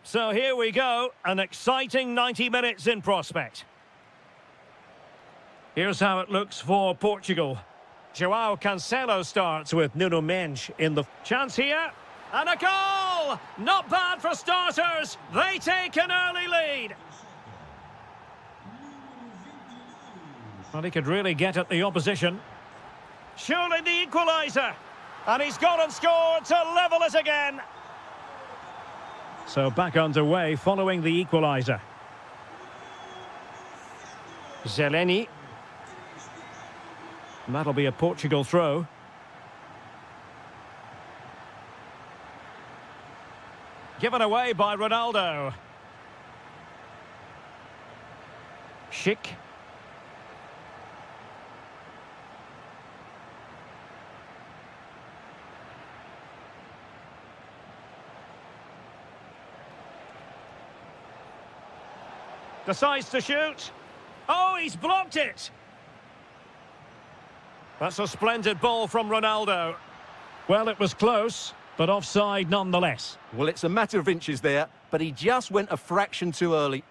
So here we go, an exciting 90 minutes in prospect. Here's how it looks for Portugal. João Cancelo starts with Nuno Mendes in the chance here. And a goal! Not bad for starters. They take an early lead. Well, he could really get at the opposition. Surely the equaliser. And he's gone and scored to level it again. So back underway following the equaliser. Zeleny. And that'll be a Portugal throw. Given away by Ronaldo. Schick. Decides to shoot. Oh, he's blocked it. That's a splendid ball from Ronaldo. Well, it was close, but offside nonetheless. Well, it's a matter of inches there, but he just went a fraction too early.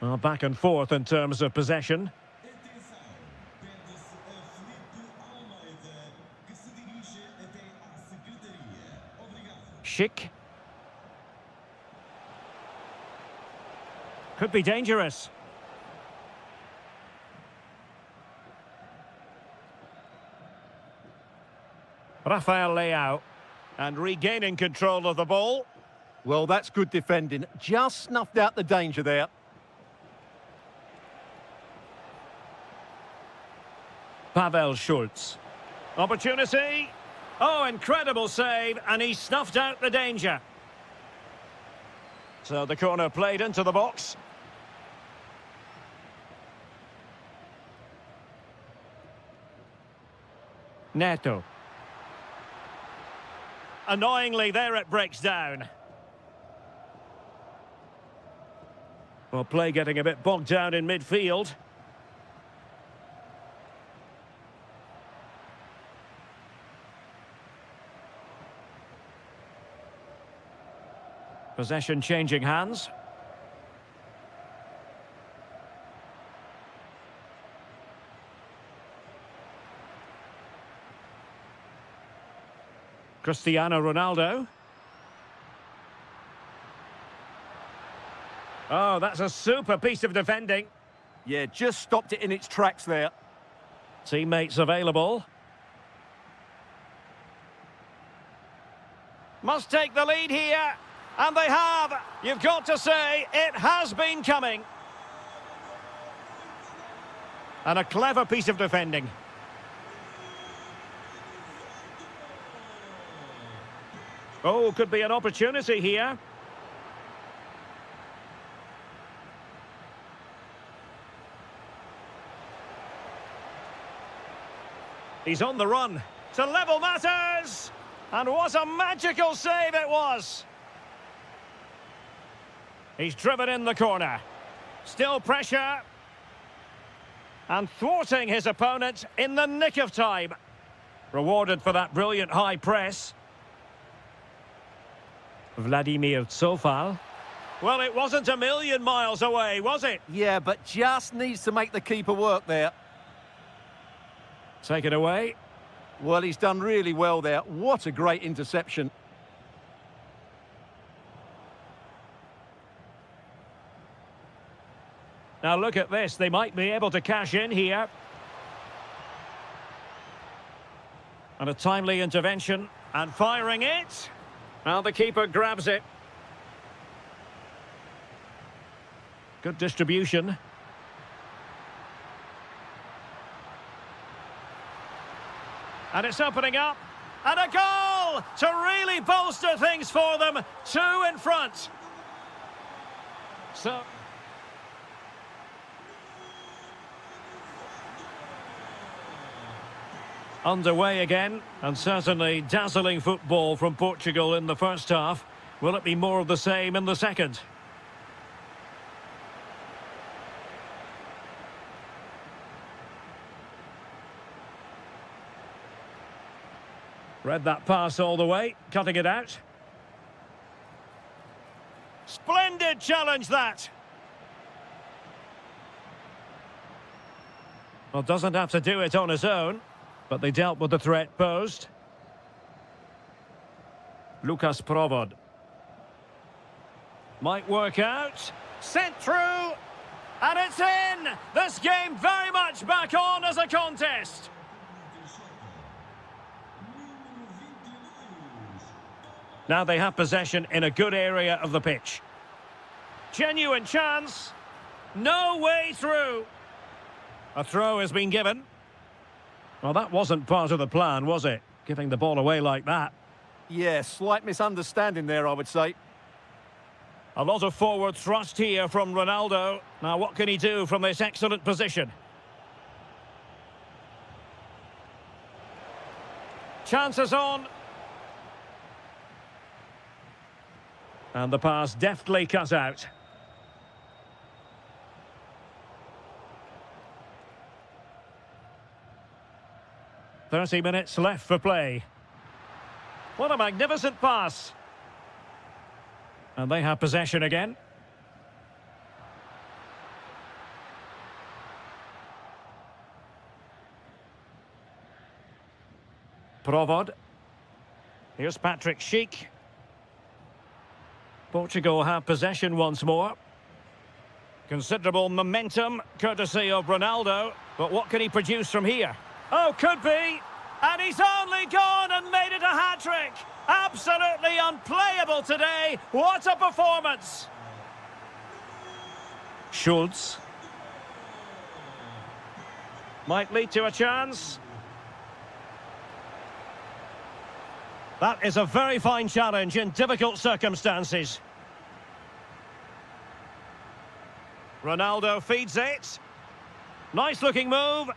Well, back and forth in terms of possession. Schick. Could be dangerous. Rafael Leao. And regaining control of the ball. Well, that's good defending. Just snuffed out the danger there. Pavel Schultz. Opportunity. Oh, incredible save. And he snuffed out the danger. So the corner played into the box. Neto. Annoyingly, there it breaks down. Well, play getting a bit bogged down in midfield. Possession changing hands. Cristiano Ronaldo. Oh, that's a super piece of defending. Yeah, just stopped it in its tracks there. Teammates available. Must take the lead here. And they have. You've got to say, it has been coming. And a clever piece of defending. Oh, could be an opportunity here. He's on the run to level matters. And what a magical save it was. He's driven in the corner. Still pressure. And thwarting his opponent in the nick of time. Rewarded for that brilliant high press. Vladimir Tsofal. Well, it wasn't a million miles away, was it? Yeah, but just needs to make the keeper work there. Take it away. Well, he's done really well there. What a great interception. Now look at this. They might be able to cash in here. And a timely intervention. And firing it. Now the keeper grabs it. Good distribution. And it's opening up. And a goal to really bolster things for them. 2 in front. So... underway again, and certainly dazzling football from Portugal in the first half. Will it be more of the same in the second? Read that pass all the way, cutting it out. Splendid challenge, that. Well, doesn't have to do it on his own, but they dealt with the threat posed. Lukas Provod. Might work out. Sent through. And it's in! This game very much back on as a contest. Now they have possession in a good area of the pitch. Genuine chance. No way through. A throw has been given. Well, that wasn't part of the plan, was it? Giving the ball away like that. Yeah, slight misunderstanding there, I would say. A lot of forward thrust here from Ronaldo. Now, what can he do from this excellent position? Chances on. And the pass deftly cut out. "30 minutes left for play." What a magnificent pass. And they have possession again. Provod. Here's Patrick Schick. Portugal have possession once more. Considerable momentum, courtesy of Ronaldo. But what can he produce from here? Oh, could be. And he's only gone and made it a hat-trick. Absolutely unplayable today. What a performance. Schultz. Might lead to a chance. That is a very fine challenge in difficult circumstances. Ronaldo feeds it. Nice looking move.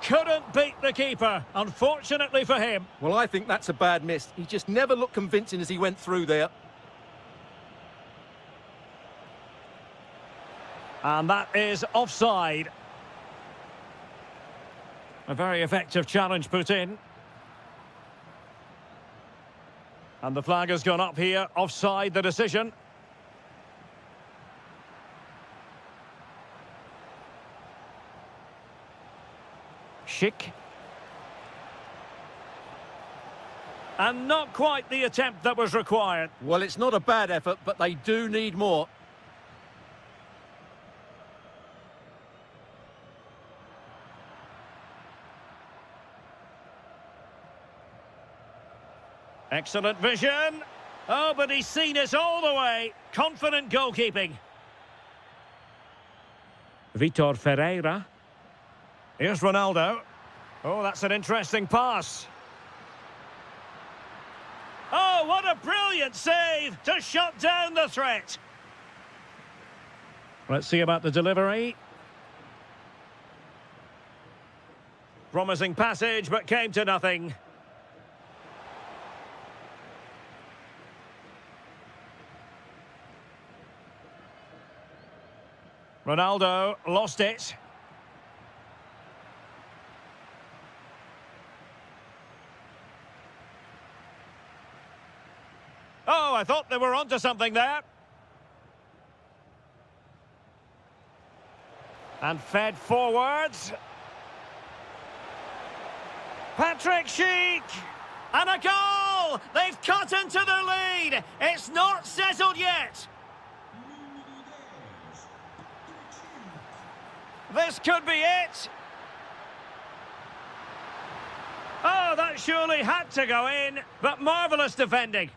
Couldn't beat the keeper, unfortunately for him. Well, I think that's a bad miss. He just never looked convincing as he went through there. And that is offside. A very effective challenge put in. And the flag has gone up here, offside the decision. Schick. And not quite the attempt that was required. Well, it's not a bad effort, but they do need more. Excellent vision. Oh, but he's seen it all the way. Confident goalkeeping. Vitor Ferreira. Here's Ronaldo. Oh, that's an interesting pass. Oh, what a brilliant save to shut down the threat. Let's see about the delivery. Promising passage, but came to nothing. Ronaldo lost it. Oh, I thought they were onto something there. And fed forwards. Patrick Schick. And a goal! They've cut into the lead. It's not settled yet. This could be it. Oh, that surely had to go in, but marvellous defending.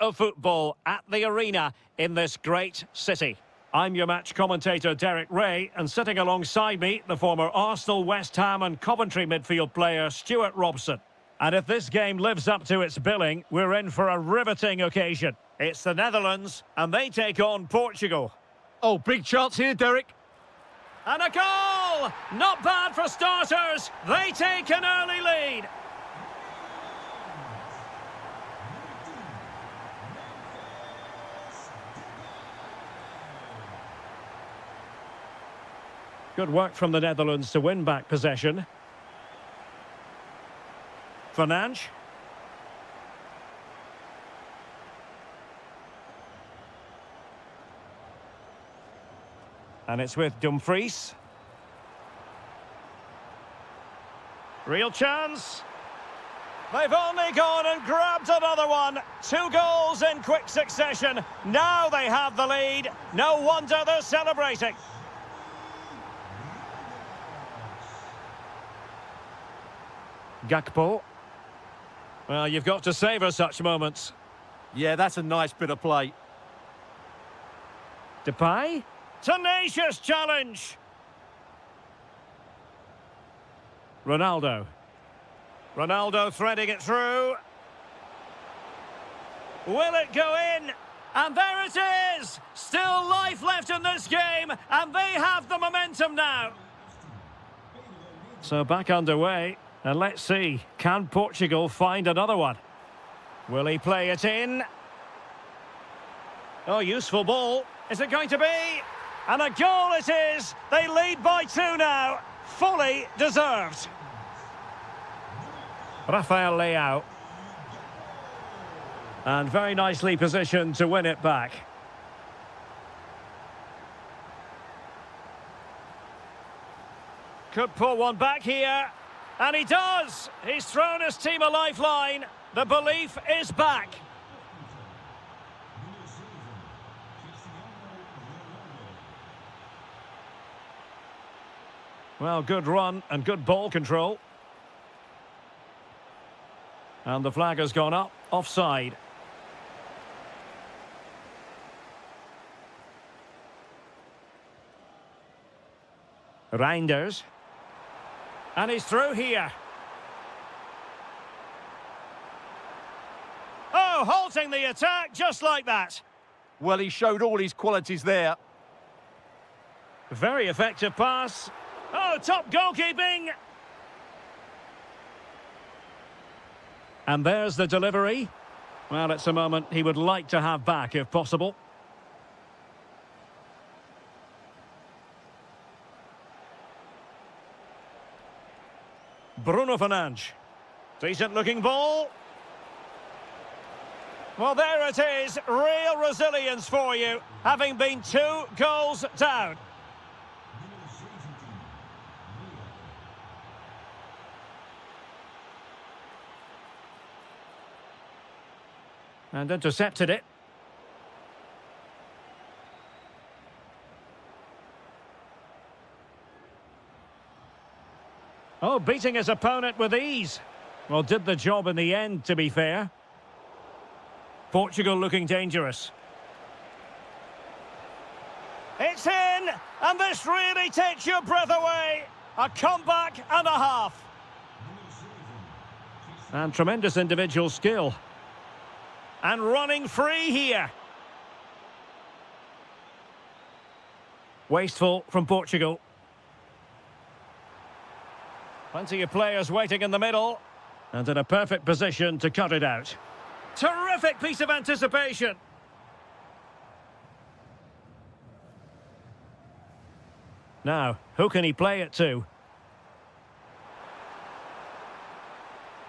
of football at the arena in this great city. I'm your match commentator Derek Ray, and sitting alongside me, the former Arsenal, West Ham and Coventry midfield player Stuart Robson. And if this game lives up to its billing, we're in for a riveting occasion. It's the Netherlands, and they take on Portugal. Oh, big chance here, Derek. And a goal! Not bad for starters. They take an early lead. Good work from the Netherlands to win back possession. Fernandes. And it's with Dumfries. Real chance. They've only gone and grabbed another one. 2 goals in quick succession. Now they have the lead. No wonder they're celebrating. Gakpo. Well, you've got to savour such moments. Yeah, that's a nice bit of play. Depay. Tenacious challenge. Ronaldo. Ronaldo threading it through. Will it go in? And there it is! Still life left in this game, and they have the momentum now. So back underway, and let's see, can Portugal find another one? Will he play it in? Oh, useful ball. Is it going to be? And a goal it is! They lead by 2 now. Fully deserved. Rafael Leao. And very nicely positioned to win it back. Could pull one back here. And he does! He's thrown his team a lifeline. The belief is back. Well, good run and good ball control. And the flag has gone up, offside. Reinders. And he's through here. Oh, halting the attack just like that. Well, he showed all his qualities there. Very effective pass. Oh, top goalkeeping. And there's the delivery. Well, it's a moment he would like to have back if possible. Bruno Fernandes. Decent looking ball. Well, there it is. Real resilience for you, having been 2 goals down. And intercepted it. Oh, beating his opponent with ease. Well, did the job in the end, to be fair. Portugal looking dangerous. It's in, and this really takes your breath away. A comeback and a half. And tremendous individual skill. And running free here. Wasteful from Portugal. Plenty of players waiting in the middle. And in a perfect position to cut it out. Terrific piece of anticipation. Now, who can he play it to?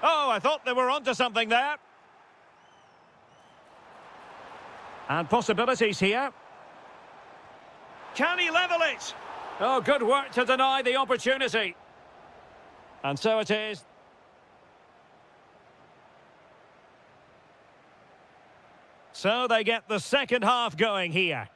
Oh, I thought they were onto something there. And possibilities here. Can he level it? Oh, good work to deny the opportunity. And so it is. So they get the second half going here.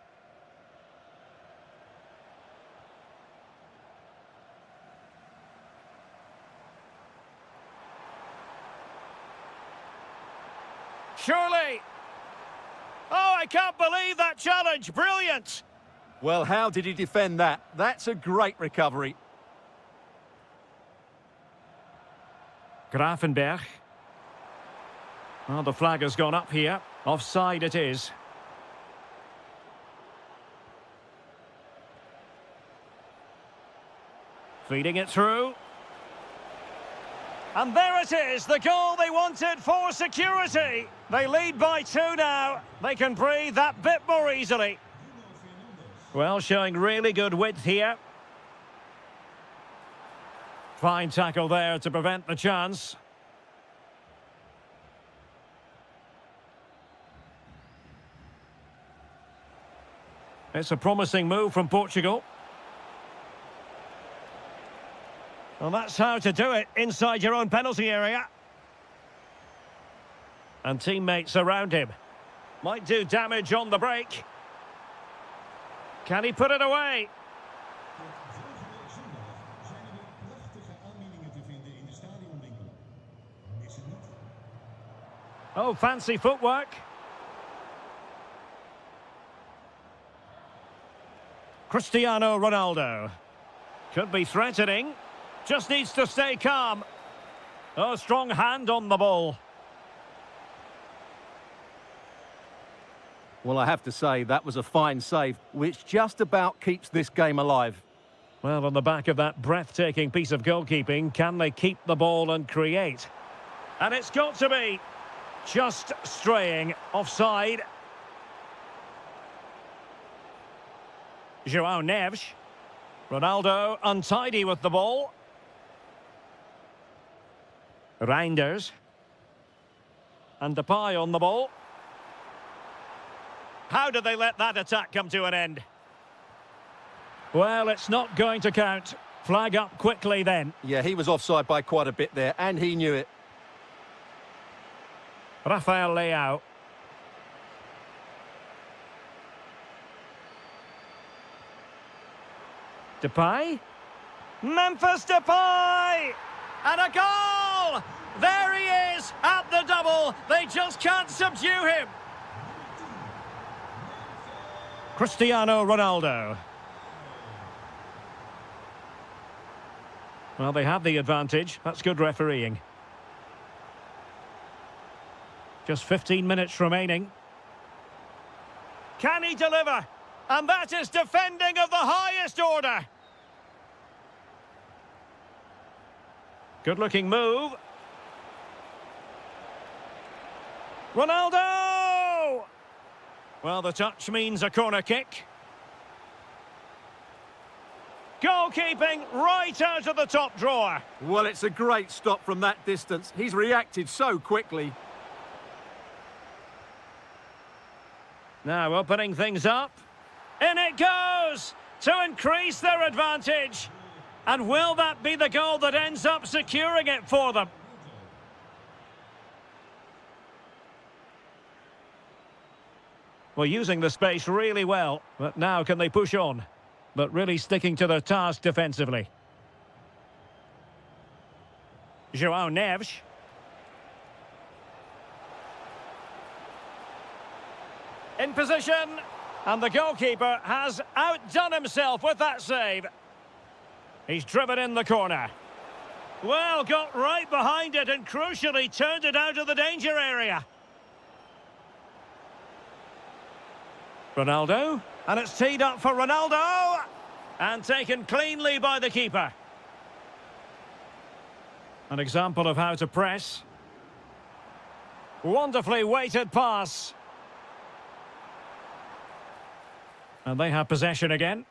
Surely. I can't believe that challenge. Brilliant. Well, how did he defend that? That's a great recovery. Grafenberg. Well, the flag has gone up here. Offside it is. Feeding it through. And there it is, the goal they wanted for security. They lead by 2 now. They can breathe that bit more easily. Well, showing really good width here. Fine tackle there to prevent the chance. It's a promising move from Portugal. Well, that's how to do it inside your own penalty area. And teammates around him. Might do damage on the break. Can he put it away? Oh, fancy footwork. Cristiano Ronaldo. Could be threatening. Just needs to stay calm. Oh, strong hand on the ball. Well, I have to say, that was a fine save, which just about keeps this game alive. Well, on the back of that breathtaking piece of goalkeeping, can they keep the ball and create? And it's got to be just straying offside. João Neves. Ronaldo untidy with the ball. Reinders. And Depay on the ball. How did they let that attack come to an end? Well, it's not going to count. Flag up quickly then. Yeah, he was offside by quite a bit there, and he knew it. Rafael Leao. Depay. Memphis Depay! And a goal! There he is at the double. They just can't subdue him. Cristiano Ronaldo. Well, they have the advantage. That's good refereeing. Just 15 minutes remaining. Can he deliver? And that is defending of the highest order. Good-looking move. Ronaldo! Well, the touch means a corner kick. Goalkeeping right out of the top drawer. Well, it's a great stop from that distance. He's reacted so quickly. Now opening things up. In it goes to increase their advantage. And will that be the goal that ends up securing it for them? Well, using the space really well. But now can they push on? But really sticking to their task defensively. João Neves. In position. And the goalkeeper has outdone himself with that save. He's driven in the corner. Well, got right behind it and crucially turned it out of the danger area. Ronaldo. And it's teed up for Ronaldo. And taken cleanly by the keeper. An example of how to press. Wonderfully weighted pass. And they have possession again.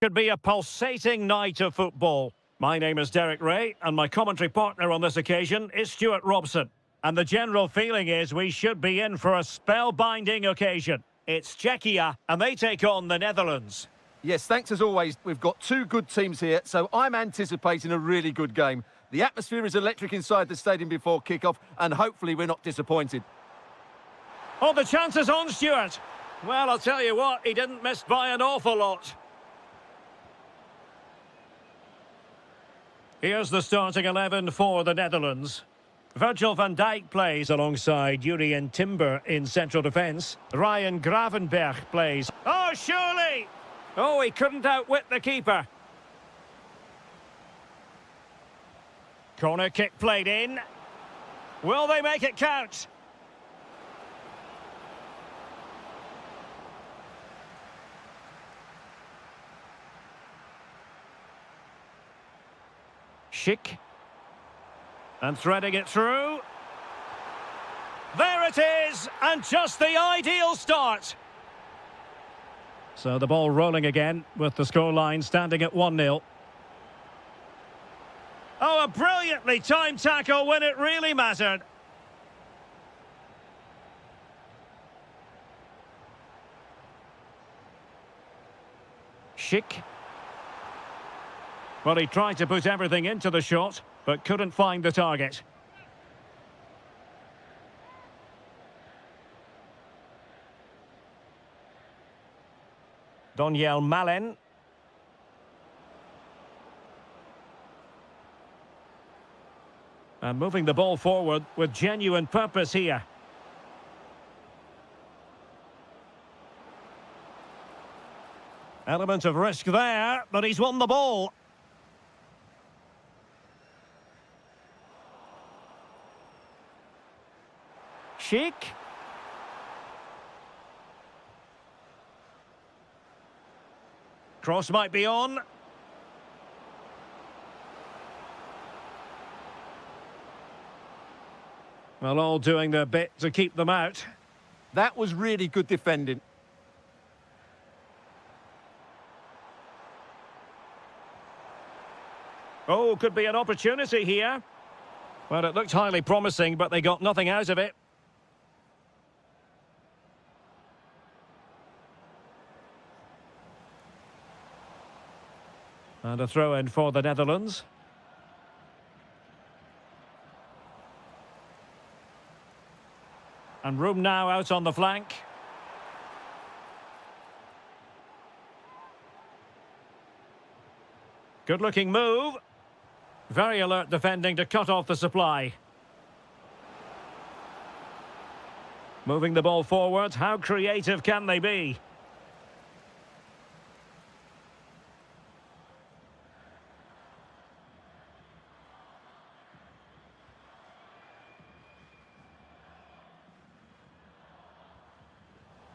Could be a pulsating night of football. My name is Derek Ray, and my commentary partner on this occasion is Stuart Robson. And the general feeling is we should be in for a spellbinding occasion. It's Czechia, and they take on the Netherlands. Yes, thanks as always. We've got two good teams here, so I'm anticipating a really good game. The atmosphere is electric inside the stadium before kick-off, and hopefully we're not disappointed. Oh, the chance is on, Stuart. Well, I'll tell you what, he didn't miss by an awful lot. Here's the starting 11 for the Netherlands. Virgil van Dijk plays alongside Jurien Timber in central defence. Ryan Gravenberch plays. Oh, surely! Oh, he couldn't outwit the keeper. Corner kick played in. Will they make it count? Schick. And threading it through. There it is, and just the ideal start. So the ball rolling again with the scoreline standing at 1-0. Oh, a brilliantly timed tackle when it really mattered. Schick. Well, he tried to put everything into the shot, but couldn't find the target. Doniel Malen. And moving the ball forward with genuine purpose here. Element of risk there, but he's won the ball. Schick. Cross might be on. Well, all doing their bit to keep them out. That was really good defending. Oh, could be an opportunity here. Well, it looked highly promising, but they got nothing out of it. And a throw-in for the Netherlands. And room now out on the flank. Good-looking move. Very alert defending to cut off the supply. Moving the ball forward. How creative can they be?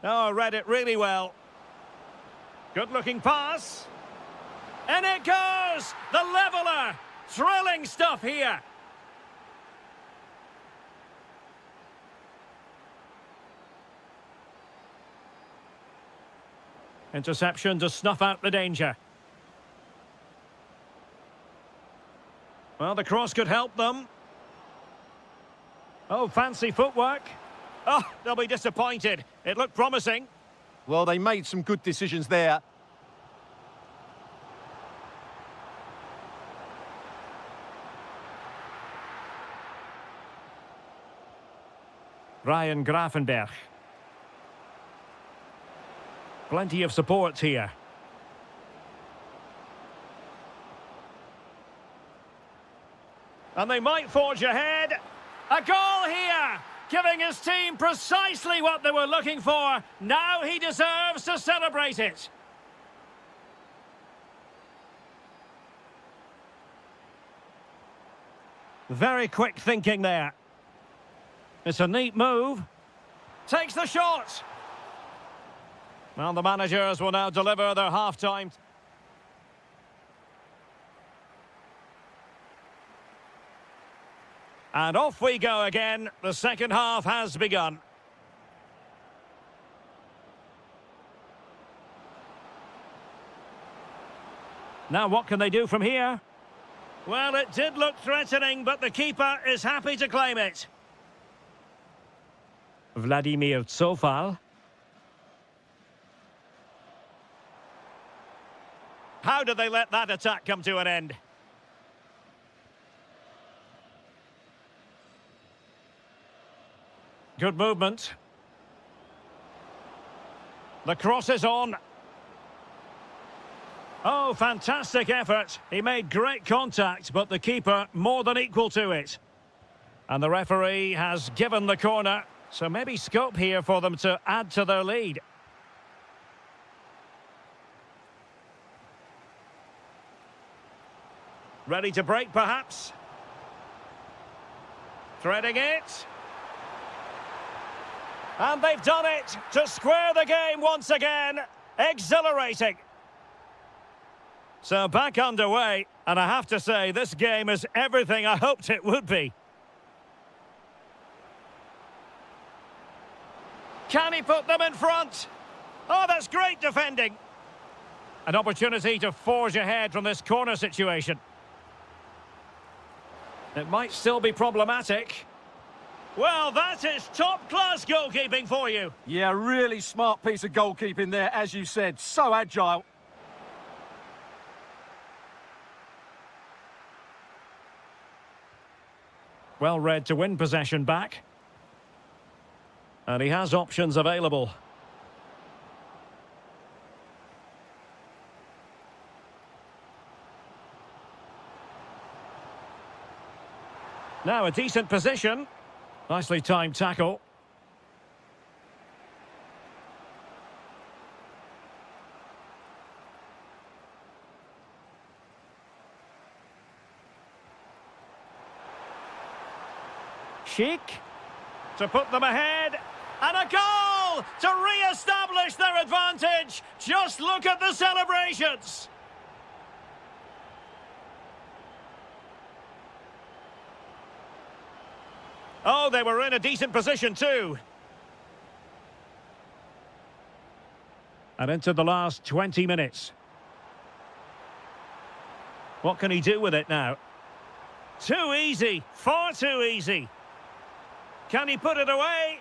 Oh, read it really well. Good-looking pass. And it goes! The leveller! Thrilling stuff here. Interception to snuff out the danger. Well, the cross could help them. Oh, fancy footwork. Oh, they'll be disappointed. It looked promising. Well, they made some good decisions there. Ryan Gravenberch. Plenty of support here. And they might forge ahead. A goal here! Giving his team precisely what they were looking for. Now he deserves to celebrate it. Very quick thinking there. It's a neat move. Takes the shot. Well, the managers will now deliver their half-time. And off we go again. The second half has begun. Now what can they do from here? Well, it did look threatening, but the keeper is happy to claim it. Vladimir Tsofal. How did they let that attack come to an end? Good movement. The cross is on. Oh, fantastic effort. He made great contact, but the keeper more than equal to it. And the referee has given the corner, so maybe scope here for them to add to their lead. Ready to break, perhaps? Threading it. And they've done it to square the game once again. Exhilarating. So back underway, and I have to say, this game is everything I hoped it would be. Can he put them in front? Oh, that's great defending. An opportunity to forge ahead from this corner situation. It might still be problematic. Well, that is top-class goalkeeping for you. Yeah, really smart piece of goalkeeping there, as you said. So agile. Well read to win possession back. And he has options available. Now a decent position. Nicely timed tackle. Sheik to put them ahead. And a goal to re-establish their advantage. Just look at the celebrations. Oh, they were in a decent position too. And into the last 20 minutes. What can he do with it now? Too easy, far too easy. Can he put it away?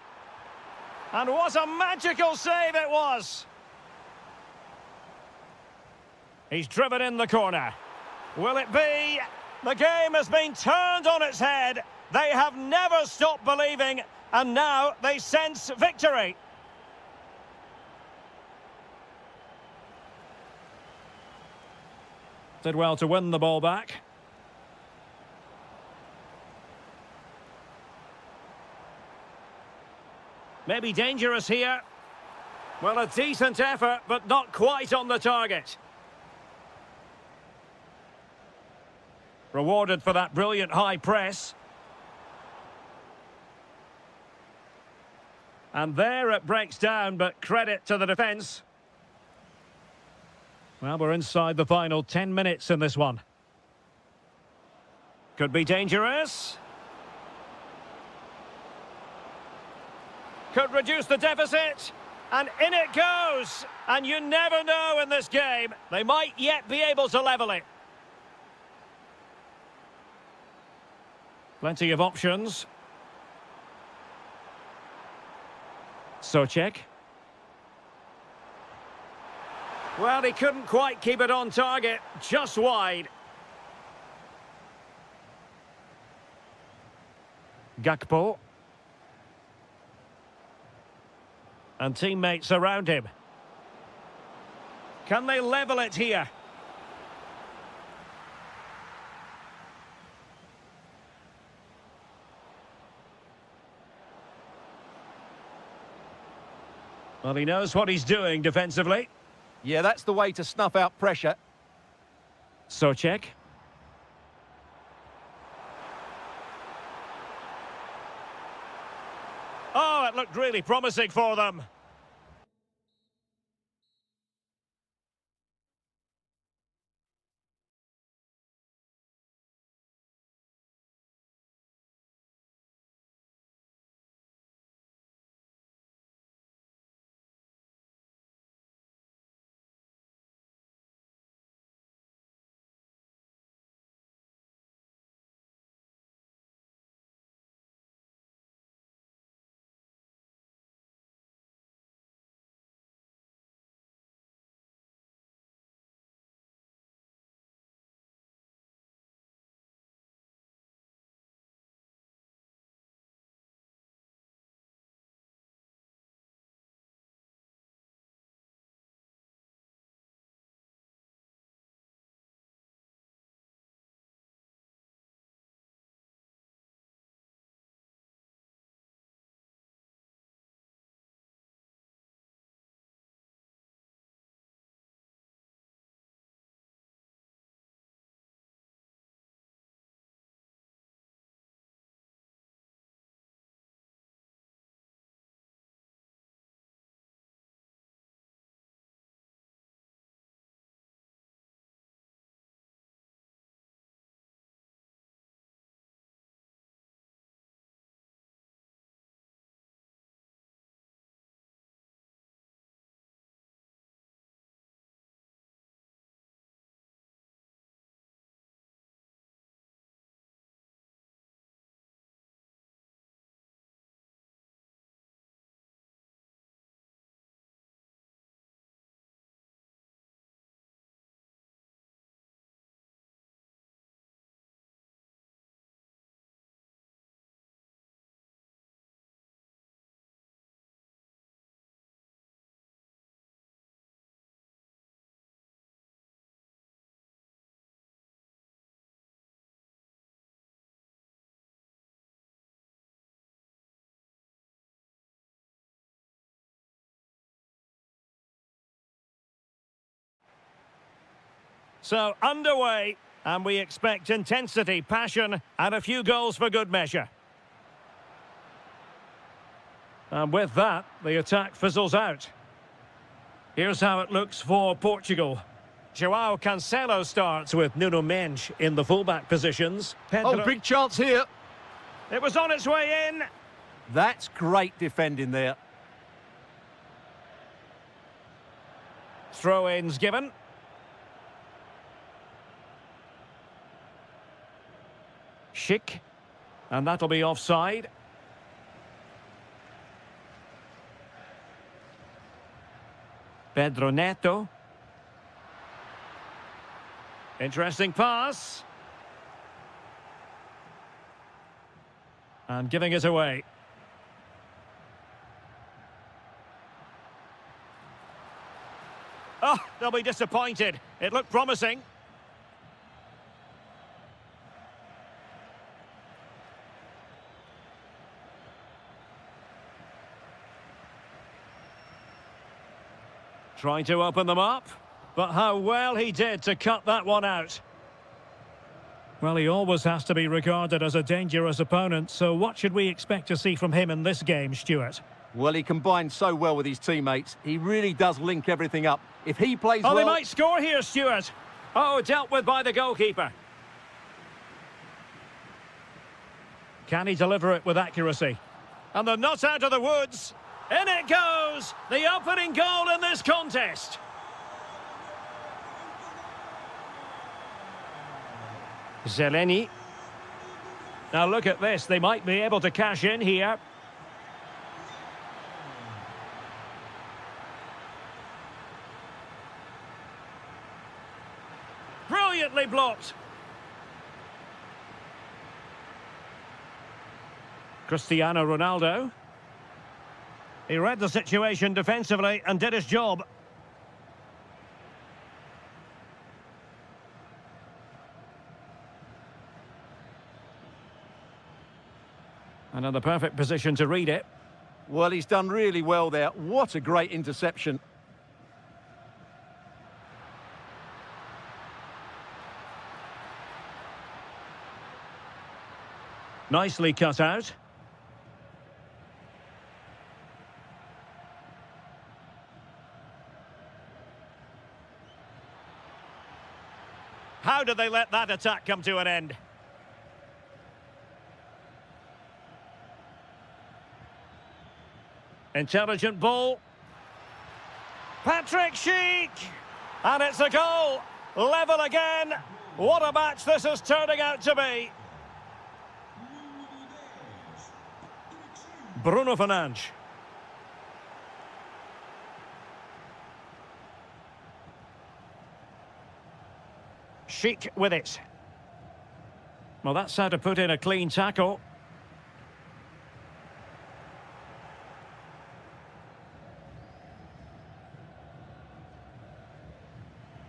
And what a magical save it was. He's driven in the corner. Will it be? The game has been turned on its head. They have never stopped believing, and now they sense victory. Did well to win the ball back. Maybe dangerous here. Well, a decent effort, but not quite on the target. Rewarded for that brilliant high press. And there it breaks down, but credit to the defence. Well, we're inside the final 10 minutes in this one. Could be dangerous. Could reduce the deficit. And in it goes. And you never know in this game. They might yet be able to level it. Plenty of options. Socek. Well, he couldn't quite keep it on target, just wide. Gakpo. And teammates around him. Can they level it here? Well, he knows what he's doing defensively. Yeah, that's the way to snuff out pressure. Socek. Oh, it looked really promising for them. So, underway, and we expect intensity, passion, and a few goals for good measure. And with that, the attack fizzles out. Here's how it looks for Portugal. João Cancelo starts with Nuno Mendes in the fullback positions. Oh, big chance here. It was on its way in. That's great defending there. Throw-ins given. Schick. And that'll be offside. Pedro Neto. Interesting pass. And giving it away. Oh, they'll be disappointed. It looked promising. Trying to open them up, but how well he did to cut that one out. Well, he always has to be regarded as a dangerous opponent, so what should we expect to see from him in this game, Stuart? Well, he combines so well with his teammates. He really does link everything up. If he plays well... Oh, they might score here, Stuart. Oh, dealt with by the goalkeeper. Can he deliver it with accuracy? And they're not out of the woods. In it goes! The opening goal in this contest. Zeleny. Now look at this. They might be able to cash in here. Brilliantly blocked. Cristiano Ronaldo. He read the situation defensively and did his job. And in the perfect position to read it. Well, he's done really well there. What a great interception. Nicely cut out. How did they let that attack come to an end? Intelligent ball. Patrick Schick! And it's a goal. Level again. What a match this is turning out to be. Bruno Fernandes. Schick with it. Well, that's how to put in a clean tackle.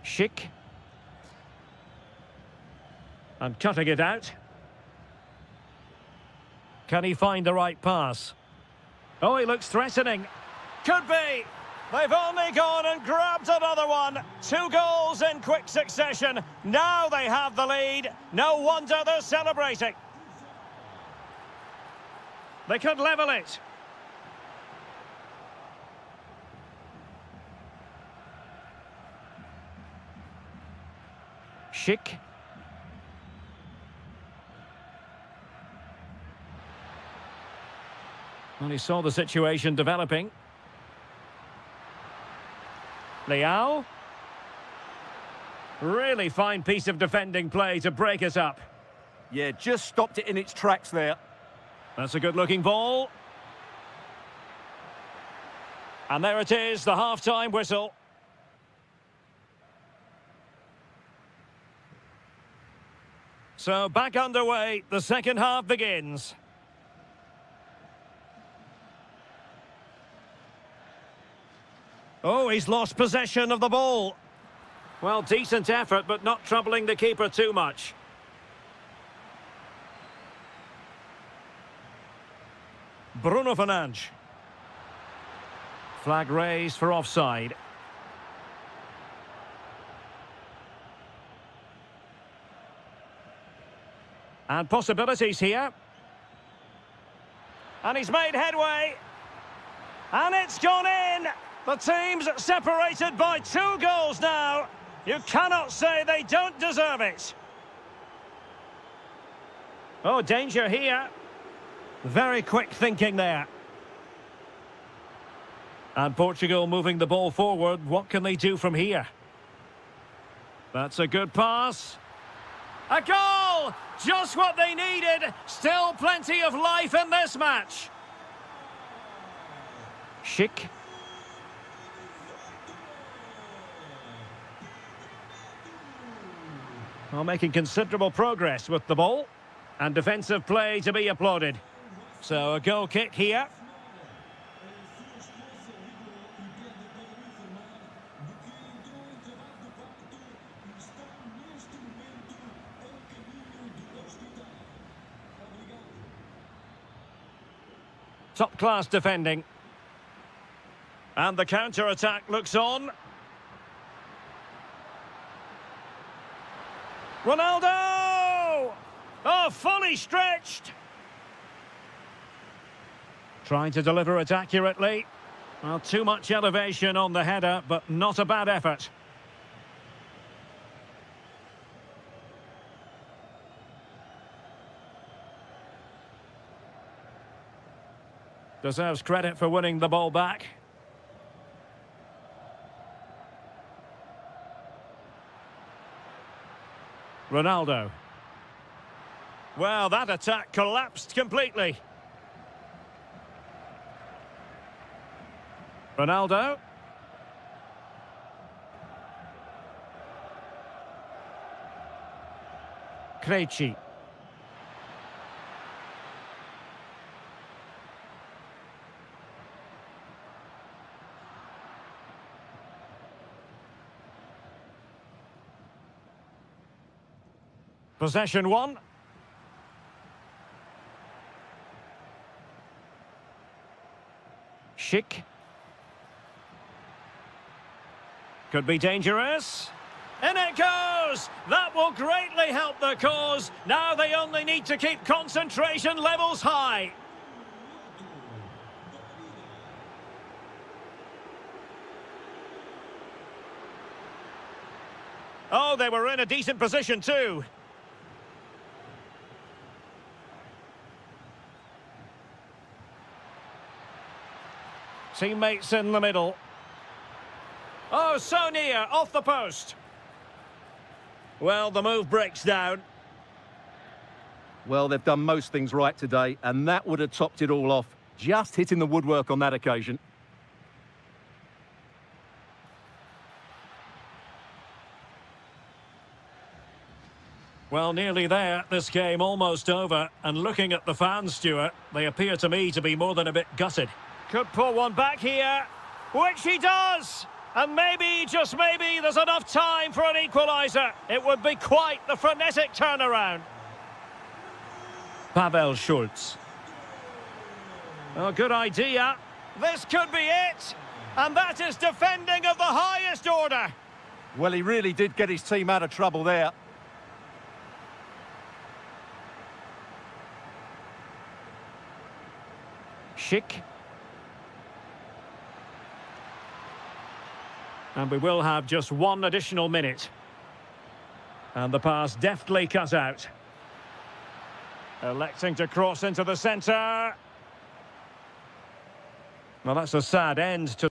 Schick. And cutting it out. Can he find the right pass? Oh, he looks threatening. Could be. They've only gone and grabbed another one. 2 goals in quick succession. Now they have the lead. No wonder they're celebrating. They could level it. Schick. Well, he saw the situation developing. Leao. Really fine piece of defending play to break us up. Yeah, just stopped it in its tracks there. That's a good-looking ball. And there it is, the half-time whistle. So back underway, the second half begins. Oh, he's lost possession of the ball. Well, decent effort, but not troubling the keeper too much. Bruno Fernandes. Flag raised for offside. And possibilities here. And he's made headway. And it's gone in. The team's separated by 2 goals now. You cannot say they don't deserve it. Oh, danger here. Very quick thinking there. And Portugal moving the ball forward. What can they do from here? That's a good pass. A goal! Just what they needed. Still plenty of life in this match. Schick. Well, making considerable progress with the ball. And defensive play to be applauded. So a goal kick here. Top-class defending. And the counter-attack looks on. Ronaldo! Oh, fully stretched. Trying to deliver it accurately. Well, too much elevation on the header, but not a bad effort. Deserves credit for winning the ball back. Ronaldo. Well, that attack collapsed completely. Ronaldo. Krejci. Possession one. Schick. Could be dangerous. In it goes! That will greatly help the cause. Now they only need to keep concentration levels high. Oh, they were in a decent position too. Teammates in the middle. Oh, so near, off the post. Well, the move breaks down. Well, they've done most things right today, and that would have topped it all off. Just hitting the woodwork on that occasion. Well, nearly there. This game almost over. And looking at the fans, Stuart, they appear to me to be more than a bit gutted. Could pull one back here, which he does. And maybe, just maybe, there's enough time for an equaliser. It would be quite the frenetic turnaround. Pavel Schultz. Oh, good idea. This could be it. And that is defending of the highest order. Well, he really did get his team out of trouble there. Schick. And we will have just one additional minute. And the pass deftly cut out. Electing to cross into the centre. Well, that's a sad end to...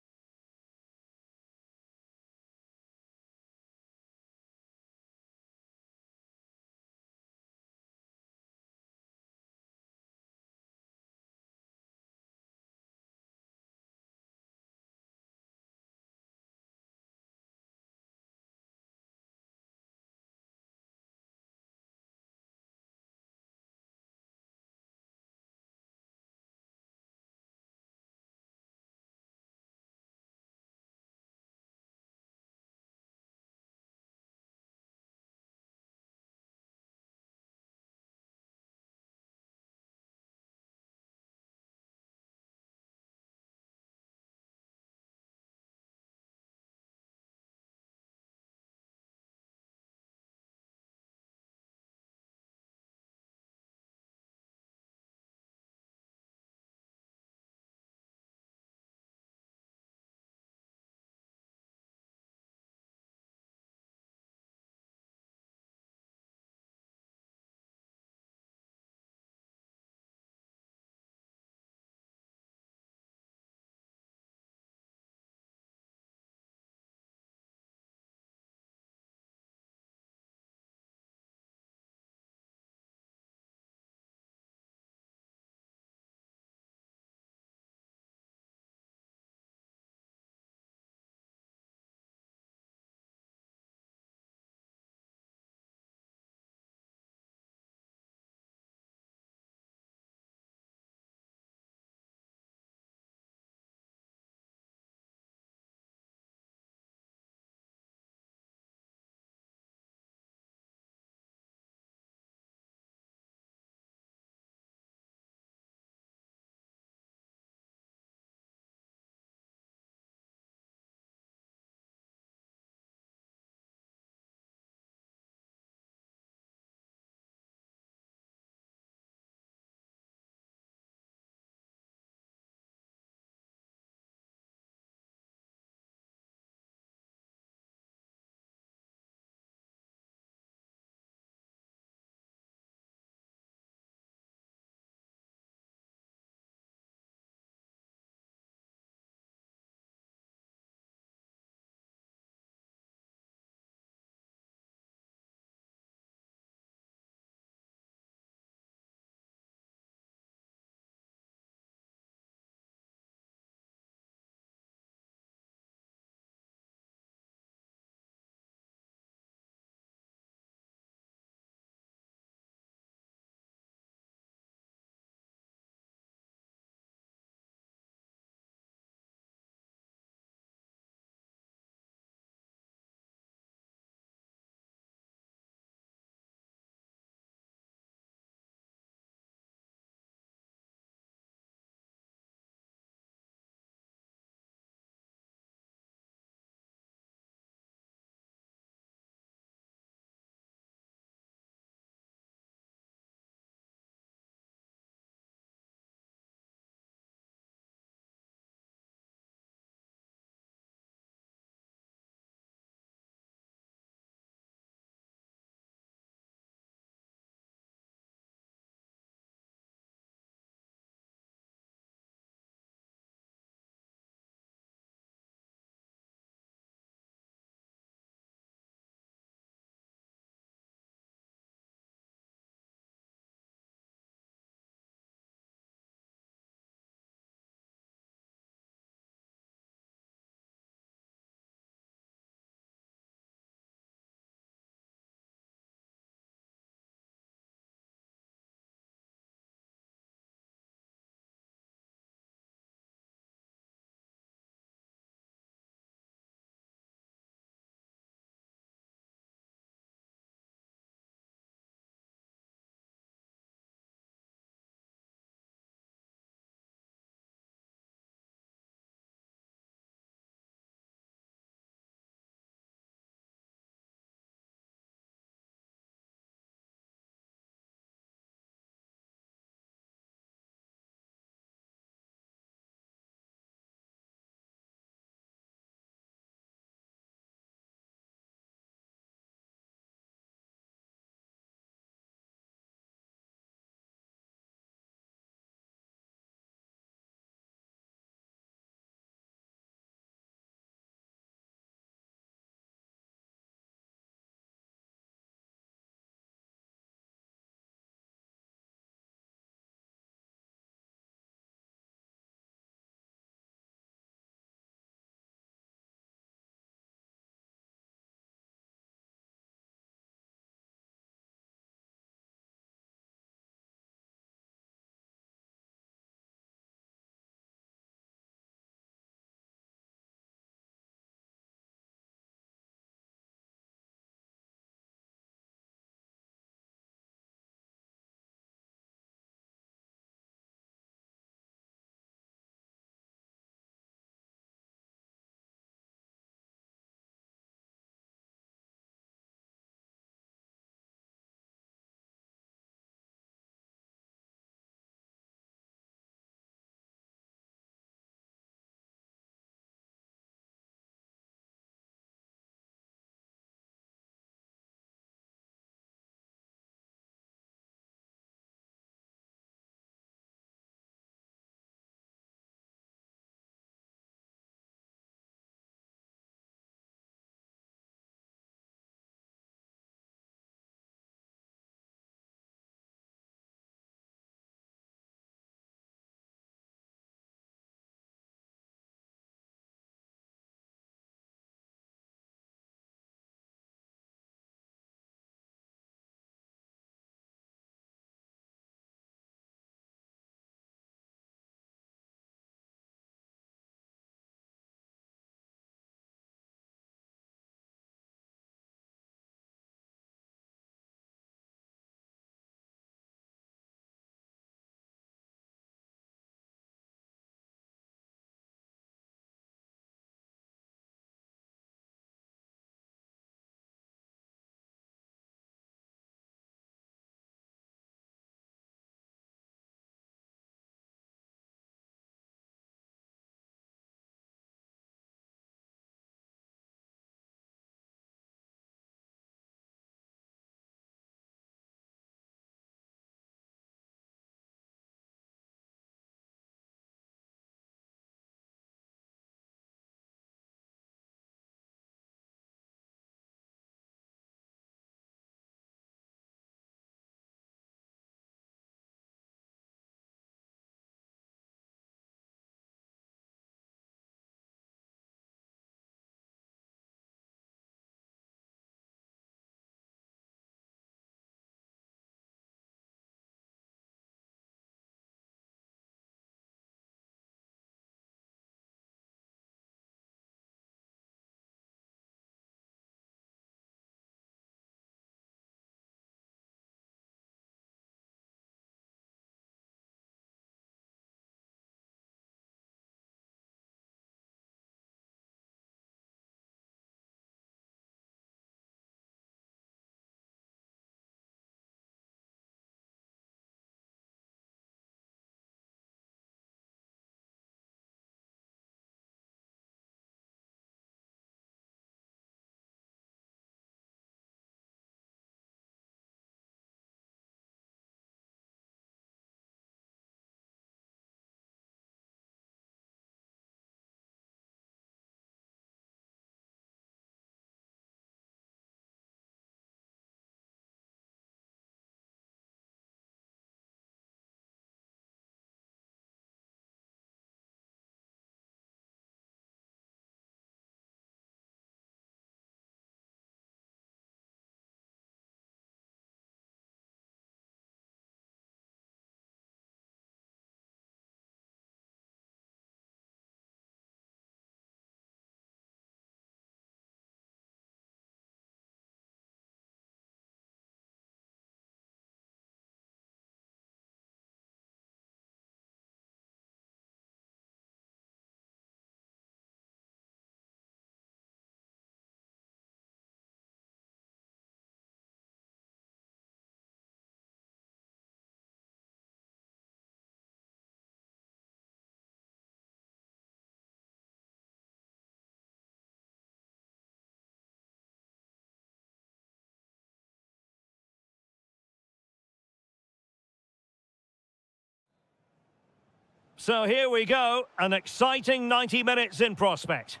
So here we go, an exciting 90 minutes in prospect.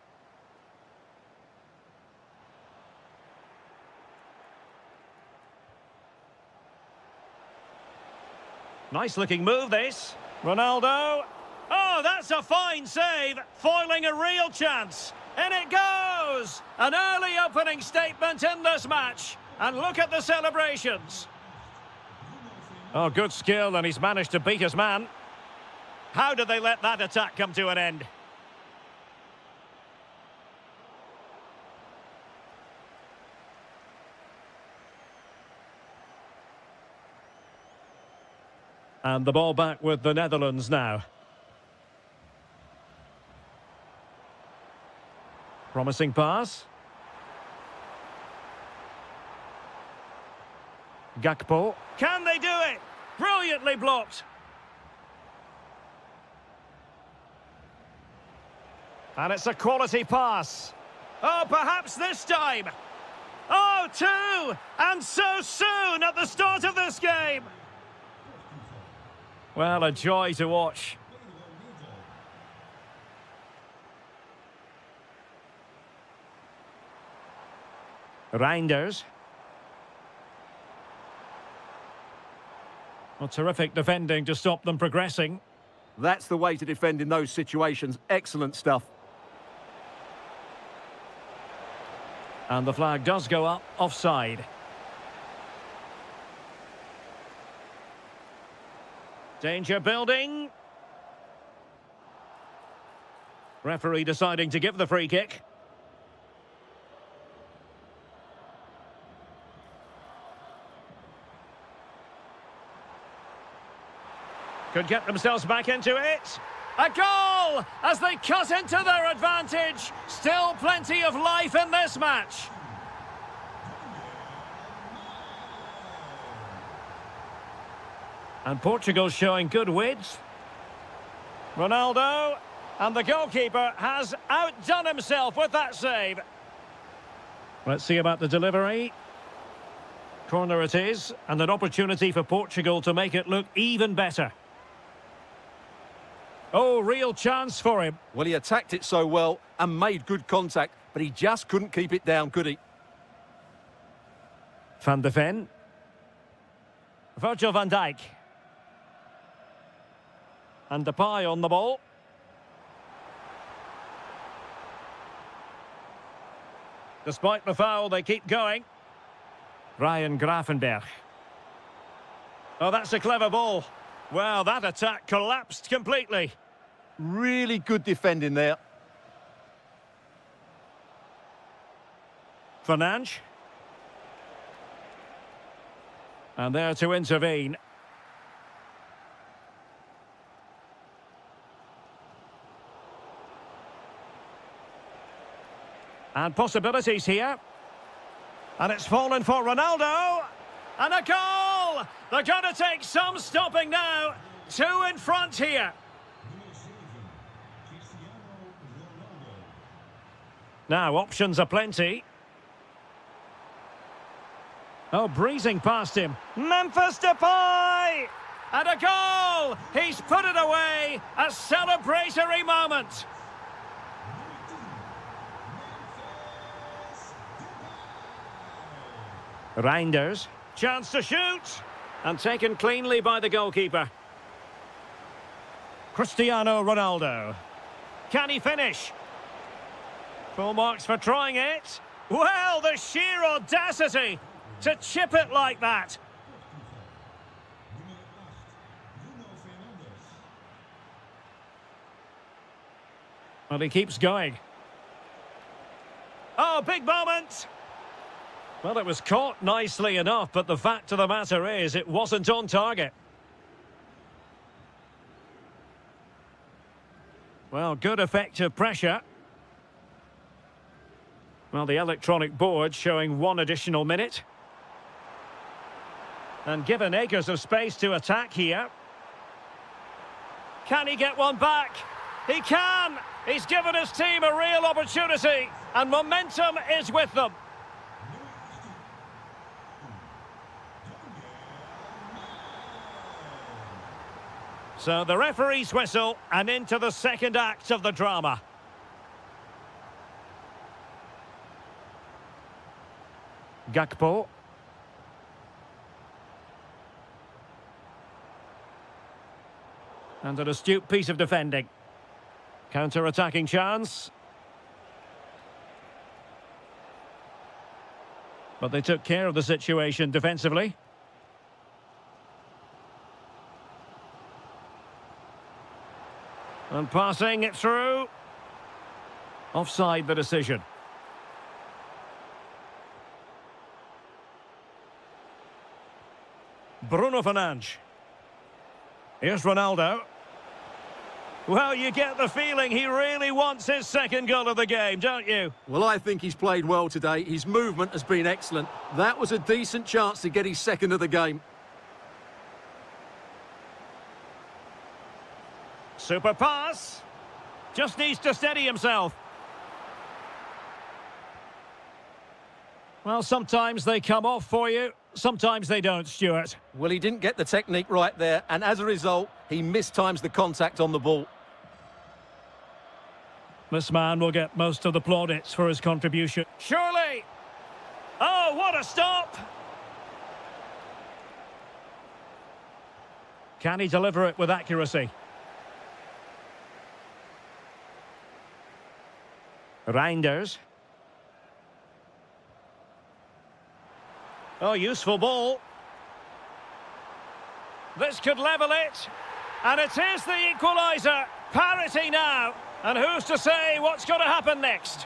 Nice looking move this. Ronaldo. Oh, that's a fine save, foiling a real chance. In it goes! An early opening statement in this match. And look at the celebrations. Oh, good skill, and he's managed to beat his man. How did they let that attack come to an end? And the ball back with the Netherlands now. Promising pass. Gakpo. Can they do it? Brilliantly blocked. And it's a quality pass. Oh, perhaps this time. Oh, two! And so soon at the start of this game. Well, a joy to watch. Reinders. Well, terrific defending to stop them progressing. That's the way to defend in those situations. Excellent stuff. And the flag does go up, offside. Danger building. Referee deciding to give the free kick. Could get themselves back into it. A goal as they cut into their advantage. Still plenty of life in this match. And Portugal showing good width. Ronaldo. And the goalkeeper has outdone himself with that save. Let's see about the delivery. Corner it is. And an opportunity for Portugal to make it look even better. Oh, real chance for him. Well, he attacked it so well and made good contact, but he just couldn't keep it down, could he? Van de Ven. Virgil van Dijk. And Depay on the ball. Despite the foul, they keep going. Ryan Gravenberch. Oh, that's a clever ball. Well, that attack collapsed completely. Really good defending there. Fernandes. And there to intervene. And possibilities here. And it's fallen for Ronaldo. And a goal! They're going to take some stopping now. Two in front here. Now, options are plenty. Oh, breezing past him. Memphis Depay! And a goal! He's put it away. A celebratory moment. Reinders. Chance to shoot. And taken cleanly by the goalkeeper. Cristiano Ronaldo. Can he finish? Full marks for trying it. Well, the sheer audacity to chip it like that. Well, he keeps going. Oh, big moment. Well, it was caught nicely enough, but the fact of the matter is it wasn't on target. Well, good effective pressure. Well, the electronic board showing one additional minute. And given acres of space to attack here. Can he get one back? He can! He's given his team a real opportunity, and momentum is with them. So the referee's whistle and into the second act of the drama. Gakpo. And an astute piece of defending. Counter-attacking chance. But they took care of the situation defensively. And passing it through. Offside the decision. Bruno Fernandes. Here's Ronaldo. Well, you get the feeling he really wants his second goal of the game, don't you? Well, I think he's played well today. His movement has been excellent. That was a decent chance to get his second of the game. Super pass. Just needs to steady himself. Well, sometimes they come off for you, sometimes they don't, Stuart. Well, he didn't get the technique right there, and as a result, he mistimes the contact on the ball. This man will get most of the plaudits for his contribution. Surely! Oh, what a stop! Can he deliver it with accuracy? Reinders. Oh, useful ball. This could level it. And it is the equaliser. Parity now. And who's to say what's going to happen next?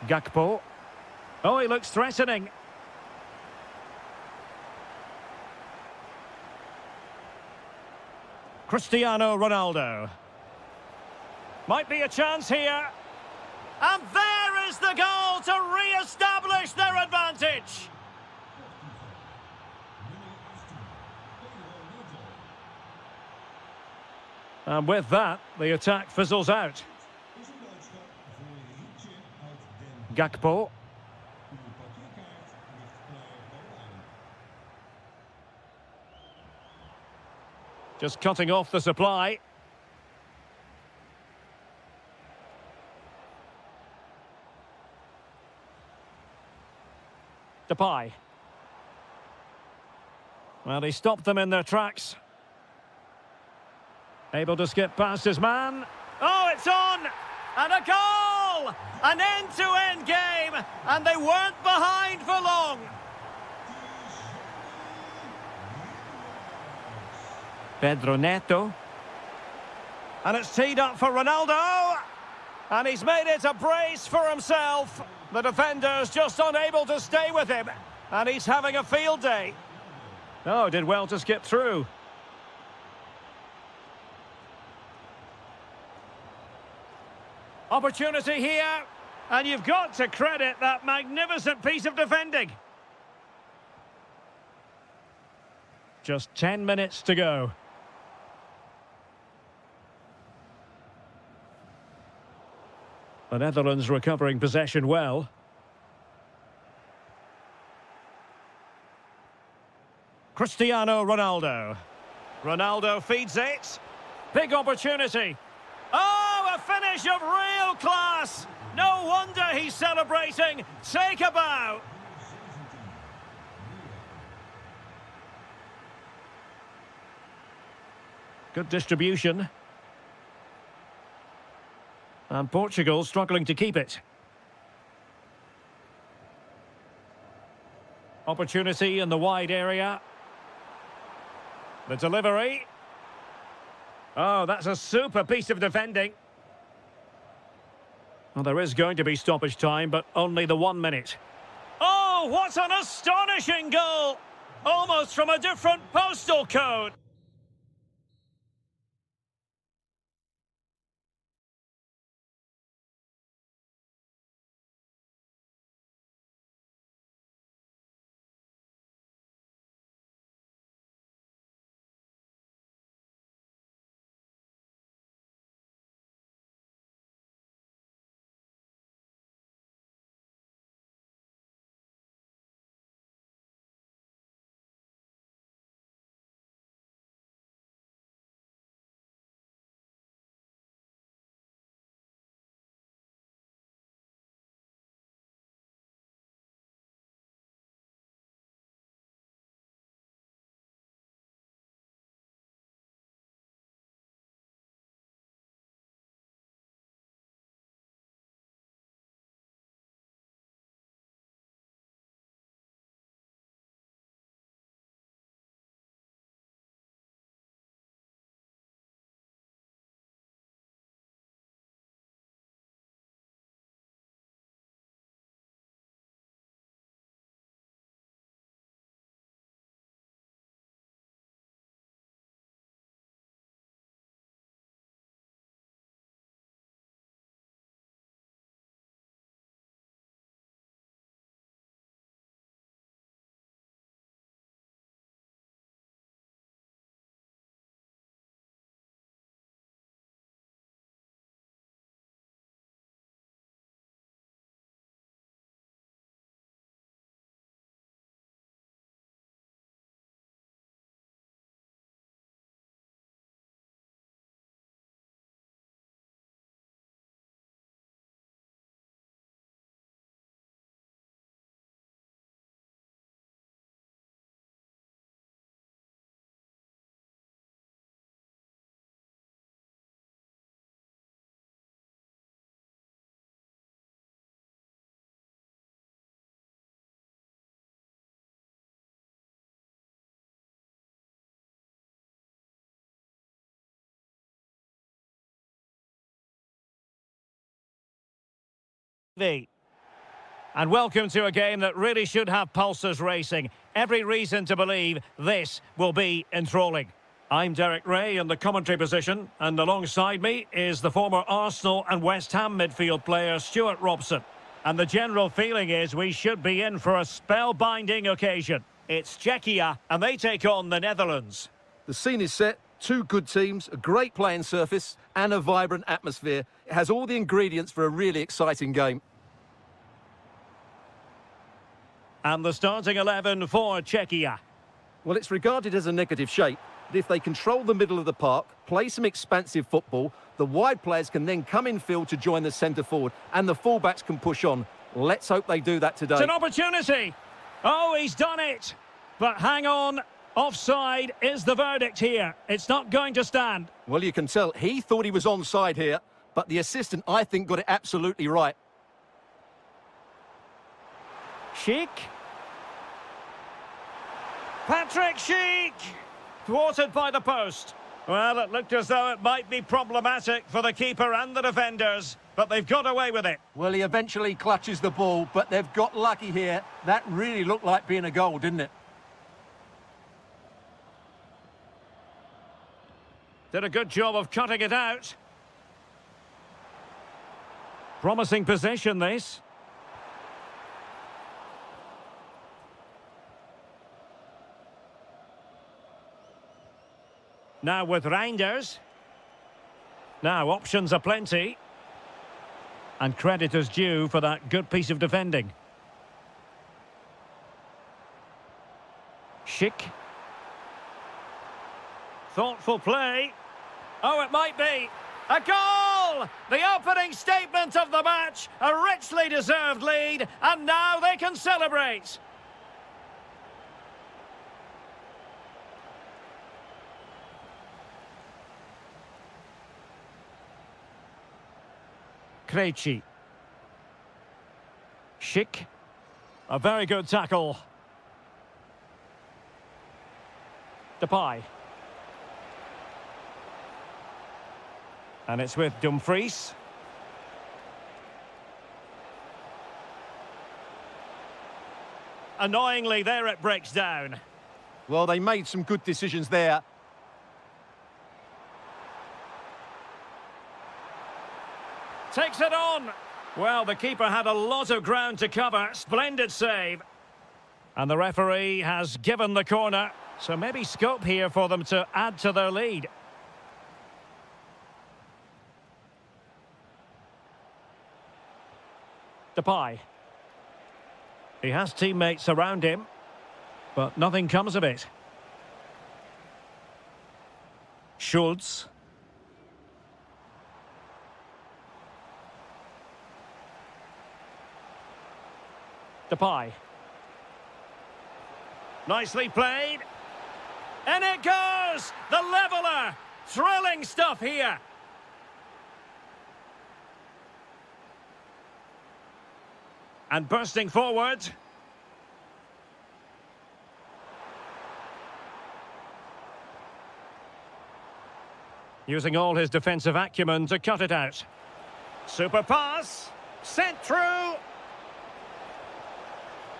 Gakpo. Oh, he looks threatening. Cristiano Ronaldo. Might be a chance here. And there is the goal to re-establish their advantage. And with that, the attack fizzles out. Gakpo. Just cutting off the supply. Depay. Well, he stopped them in their tracks. Able to skip past his man. Oh, it's on! And a goal! An end-to-end game, and they weren't behind for long. Pedro Neto. And it's teed up for Ronaldo. And he's made it a brace for himself. The defender's just unable to stay with him. And he's having a field day. Oh, did well to skip through. Opportunity here. And you've got to credit that magnificent piece of defending. Just 10 minutes to go. The Netherlands recovering possession well. Cristiano Ronaldo. Ronaldo feeds it. Big opportunity. Oh, a finish of real class. No wonder he's celebrating. Take a bow. Good distribution. And Portugal struggling to keep it. Opportunity in the wide area. The delivery. Oh, that's a super piece of defending. Well, there is going to be stoppage time, but only the 1 minute. Oh, what an astonishing goal! Almost from a different postal code. V. And welcome to a game that really should have pulses racing. Every reason to believe this will be enthralling. I'm Derek Ray in the commentary position, and alongside me is the former Arsenal and West Ham midfield player Stuart Robson. And the general feeling is we should be in for a spellbinding occasion. It's Czechia, and they take on the Netherlands. The scene is set, two good teams, a great playing surface and a vibrant atmosphere. It has all the ingredients for a really exciting game. And the starting 11 for Czechia. Well, it's regarded as a negative shape, but if they control the middle of the park, play some expansive football, the wide players can then come in field to join the centre forward, and the fullbacks can push on. Let's hope they do that today. It's an opportunity. Oh, he's done it. But hang on, offside is the verdict here. It's not going to stand. Well, you can tell he thought he was onside here, but the assistant, I think, got it absolutely right. Schick. Patrick Schick. Thwarted by the post. Well, it looked as though it might be problematic for the keeper and the defenders, but they've got away with it. Well, he eventually clutches the ball, but they've got lucky here. That really looked like being a goal, didn't it? Did a good job of cutting it out. Promising possession, this. Now with Reinders. Now options are plenty. And credit is due for that good piece of defending. Schick. Thoughtful play. Oh, it might be. A goal! The opening statement of the match. A richly deserved lead. And now they can celebrate. Krejci. Schick. A very good tackle. Depay. And it's with Dumfries. Annoyingly, there it breaks down. Well, they made some good decisions there. Takes it on. Well, the keeper had a lot of ground to cover. Splendid save. And the referee has given the corner. So maybe scope here for them to add to their lead. Depay. He has teammates around him, but nothing comes of it. Schultz. Depay. Nicely played. And it goes! The leveller! Thrilling stuff here. And bursting forward. Using all his defensive acumen to cut it out. Super pass. Sent through.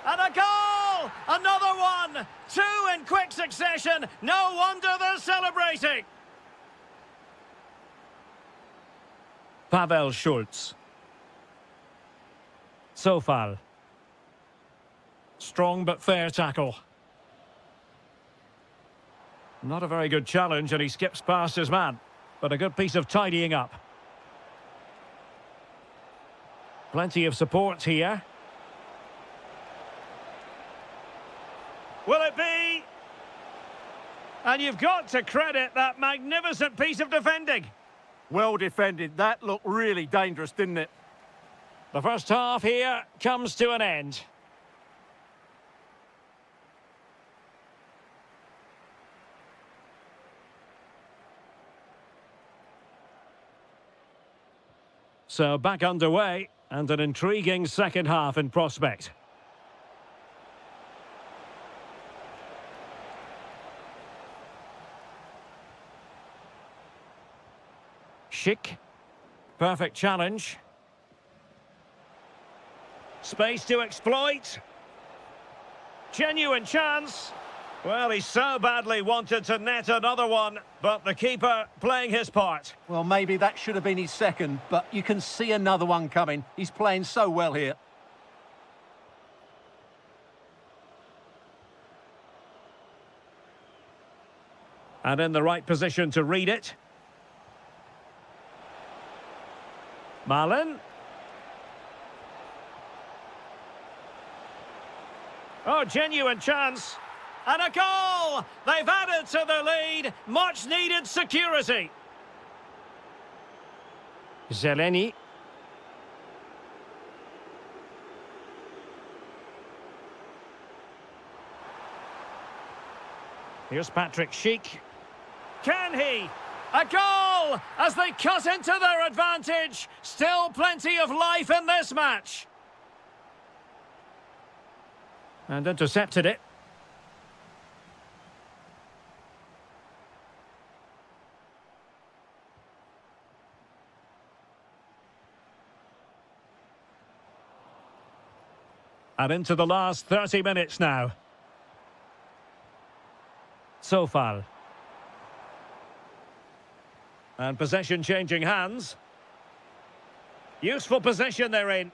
And a goal! Another one! Two in quick succession. No wonder they're celebrating. Pavel Schultz. Sofal. Strong but fair tackle. Not a very good challenge, and he skips past his man. But a good piece of tidying up. Plenty of support here. Will it be? And you've got to credit that magnificent piece of defending. Well defended. That looked really dangerous, didn't it? The first half here comes to an end. So back underway, and an intriguing second half in prospect. Schick. Perfect challenge. Space to exploit. Genuine chance. Well, he so badly wanted to net another one, but the keeper playing his part. Well, maybe that should have been his second, but you can see another one coming. He's playing so well here. And in the right position to read it. Malin. Oh, genuine chance. And a goal! They've added to the lead. Much needed security. Zeleny. Here's Patrick Schick. Can he? A goal as they cut into their advantage. Still plenty of life in this match. And intercepted it. And into the last 30 minutes now. So far. And possession changing hands. Useful position they're in.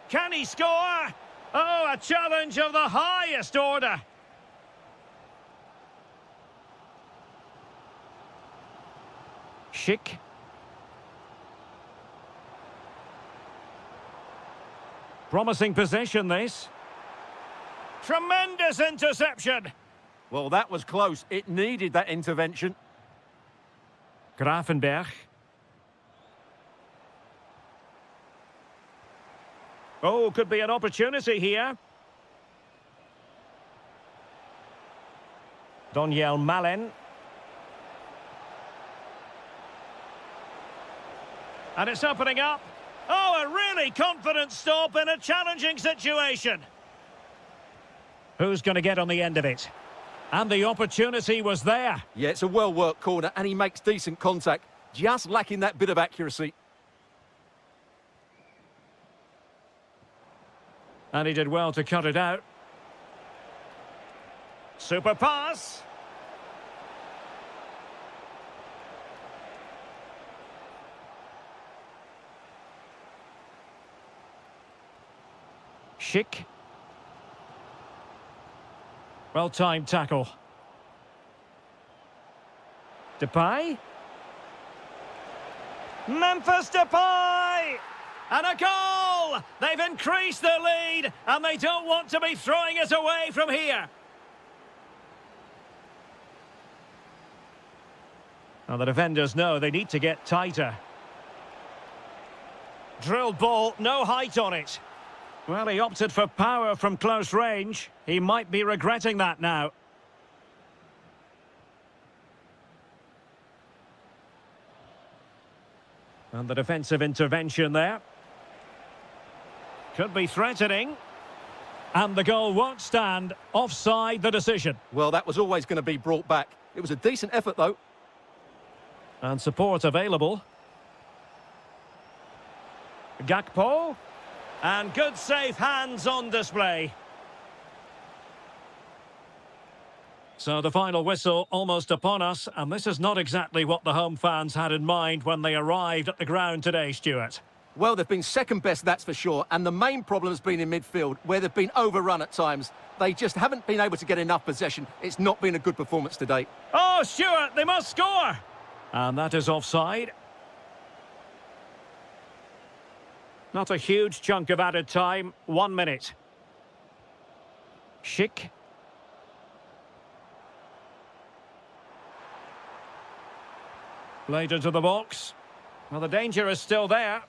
Can he score? Oh, a challenge of the highest order. Schick. Promising possession, this. Tremendous interception. Well, that was close. It needed that intervention. Grafenberg. Oh, could be an opportunity here. Daniel Malin. And it's opening up. Oh, a really confident stop in a challenging situation. Who's going to get on the end of it? And the opportunity was there. Yeah, it's a well-worked corner, and he makes decent contact. Just lacking that bit of accuracy. And he did well to cut it out. Super pass. Schick. Well-timed tackle. Depay. Memphis Depay! And a goal! They've increased their lead, and they don't want to be throwing it away from here. Now the defenders know they need to get tighter. Drilled ball, no height on it. Well, he opted for power from close range. He might be regretting that now. And the defensive intervention there. Could be threatening. And the goal won't stand. Offside the decision. Well, that was always going to be brought back. It was a decent effort, though. And support available. Gakpo. And good safe hands on display. So the final whistle almost upon us, and this is not exactly what the home fans had in mind when they arrived at the ground today, Stuart. Well, they've been second best, that's for sure, and the main problem has been in midfield, where they've been overrun at times. They just haven't been able to get enough possession. It's not been a good performance today. Oh, Stuart, they must score! And that is offside. Not a huge chunk of added time. 1 minute. Schick. Played into the box. Well, the danger is still there.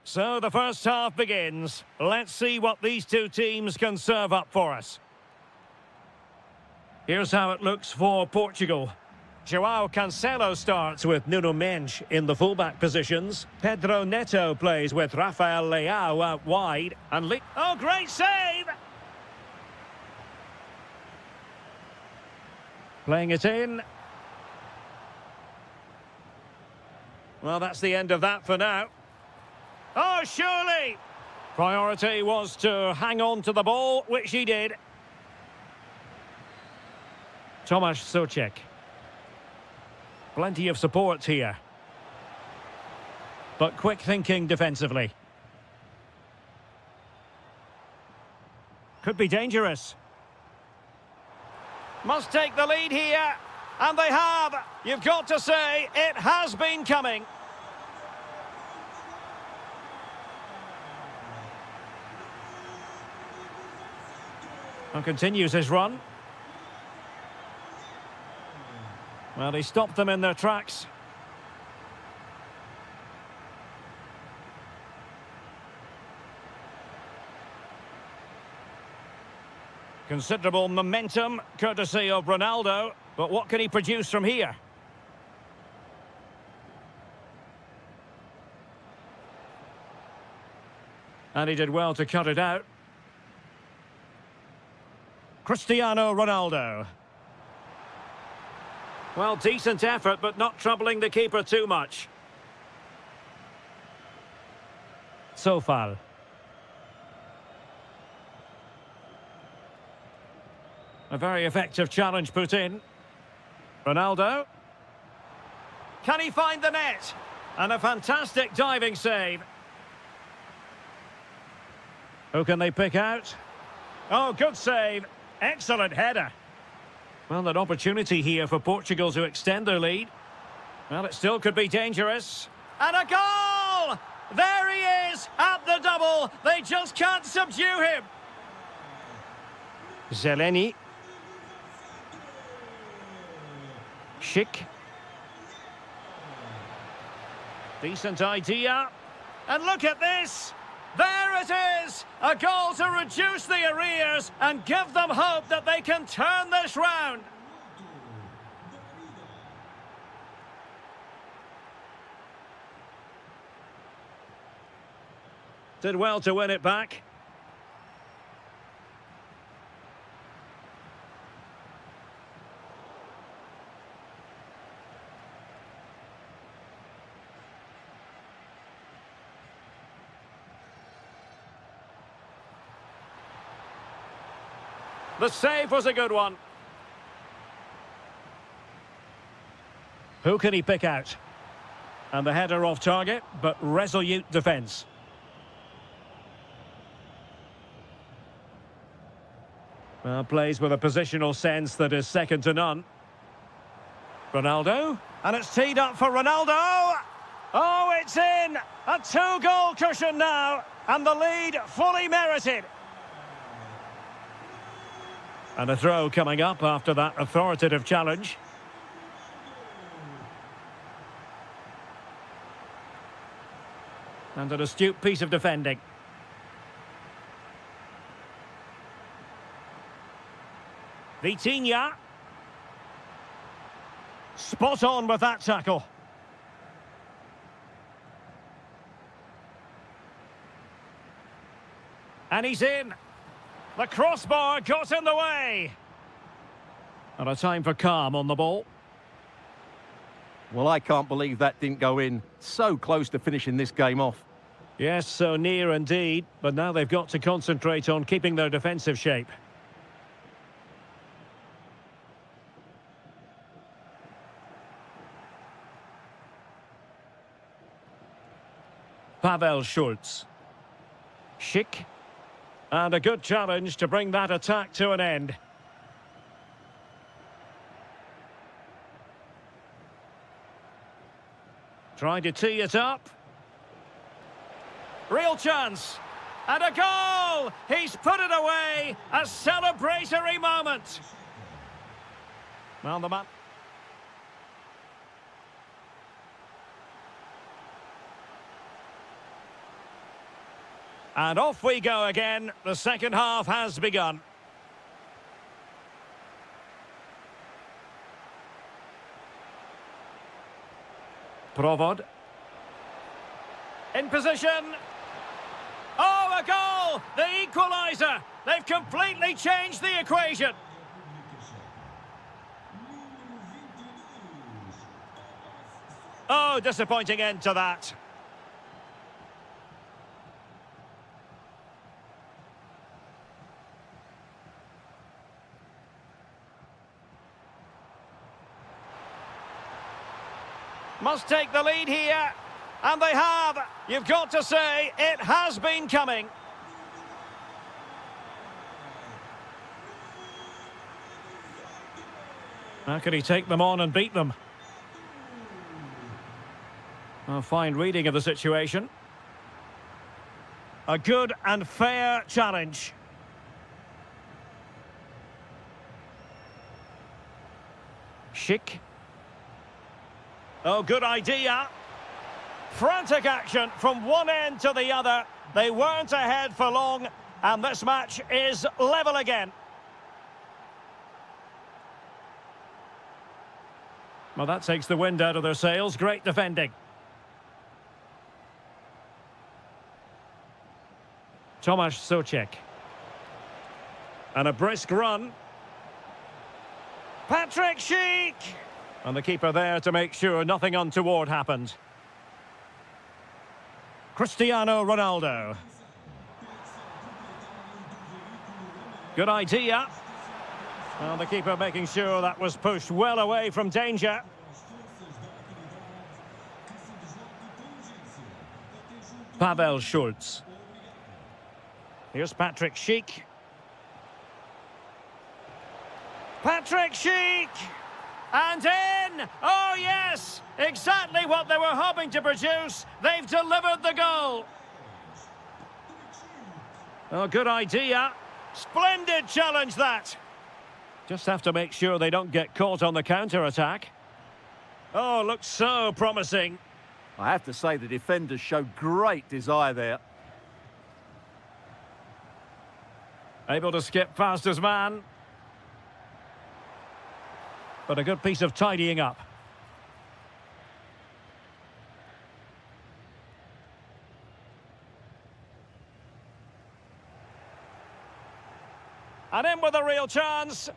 So the first half begins. Let's see what these two teams can serve up for us. Here's how it looks for Portugal. João Cancelo starts with Nuno Mendes in the fullback positions. Pedro Neto plays with Rafael Leao out wide. And oh, great save! Playing it in. Well, that's the end of that for now. Oh, surely! Priority was to hang on to the ball, which he did. Tomasz Souček. Plenty of support here. But quick thinking defensively. Could be dangerous. Must take the lead here. And they have. You've got to say, it has been coming. And continues his run. Well, he stopped them in their tracks. Considerable momentum, courtesy of Ronaldo. But what can he produce from here? And he did well to cut it out. Cristiano Ronaldo. Well, decent effort, but not troubling the keeper too much. Sofal. A very effective challenge put in. Ronaldo. Can he find the net? And a fantastic diving save. Who can they pick out? Oh, good save. Excellent header. Well, an opportunity here for Portugal to extend their lead. Well, it still could be dangerous. And a goal! There he is at the double. They just can't subdue him. Zeleny. Schick. Decent idea. And look at this. There it is! A goal to reduce the arrears and give them hope that they can turn this round. Did well to win it back. The save was a good one. Who can he pick out? And the header off target, but resolute defence. Well, plays with a positional sense that is second to none. Ronaldo, and it's teed up for Ronaldo. Oh, it's in! A two-goal cushion now, and the lead fully merited. And a throw coming up after that authoritative challenge. And an astute piece of defending. Vitinha. Spot on with that tackle. And he's in. The crossbar got in the way. And a time for calm on the ball. Well, I can't believe that didn't go in. So close to finishing this game off. Yes, so near indeed. But now they've got to concentrate on keeping their defensive shape. Pavel Schultz. Schick. And a good challenge to bring that attack to an end. Trying to tee it up. Real chance. And a goal! He's put it away. A celebratory moment. Well, the man. And off we go again. The second half has begun. Provod. In position. Oh, a goal! The equaliser! They've completely changed the equation. Oh, disappointing end to that. Must take the lead here. And they have. You've got to say, it has been coming. How can he take them on and beat them? A fine reading of the situation. A good and fair challenge. Schick. Oh, good idea. Frantic action from one end to the other. They weren't ahead for long, and this match is level again. Well, that takes the wind out of their sails. Great defending. Tomasz Souček. And a brisk run. Patrick Schick! And the keeper there to make sure nothing untoward happened. Cristiano Ronaldo. Good idea. Well, the keeper making sure that was pushed well away from danger. Pavel Schulz. Here's Patrick Schick. Patrick Schick! And in! Oh, yes! Exactly what they were hoping to produce. They've delivered the goal. Oh, good idea. Splendid challenge, that. Just have to make sure they don't get caught on the counter-attack. Oh, looks so promising. I have to say the defenders showed great desire there. Able to skip past his man. But a good piece of tidying up. And in with a real chance.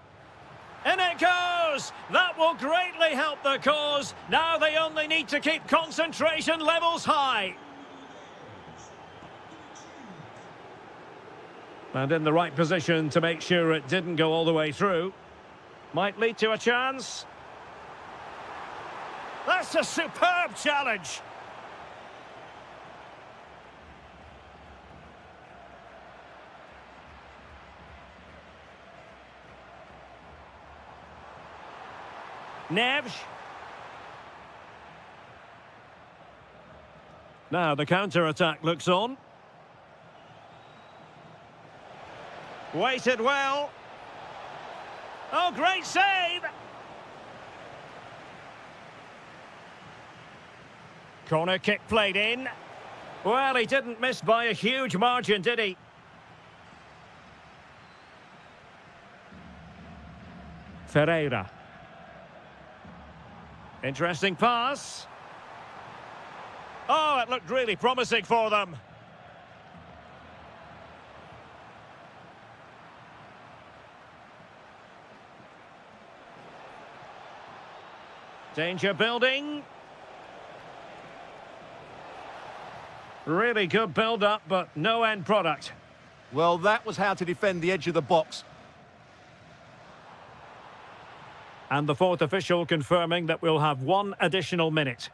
In it goes! That will greatly help the cause. Now they only need to keep concentration levels high. And in the right position to make sure it didn't go all the way through. Might lead to a chance. That's a superb challenge. Neves. Now the counter-attack looks on. Waited well. Oh, great save! Corner kick played in. Well, he didn't miss by a huge margin, did he? Ferreira. Interesting pass. Oh, it looked really promising for them. Danger building. Really good build-up, but no end product. Well, that was how to defend the edge of the box. And the fourth official confirming that we'll have one additional minute.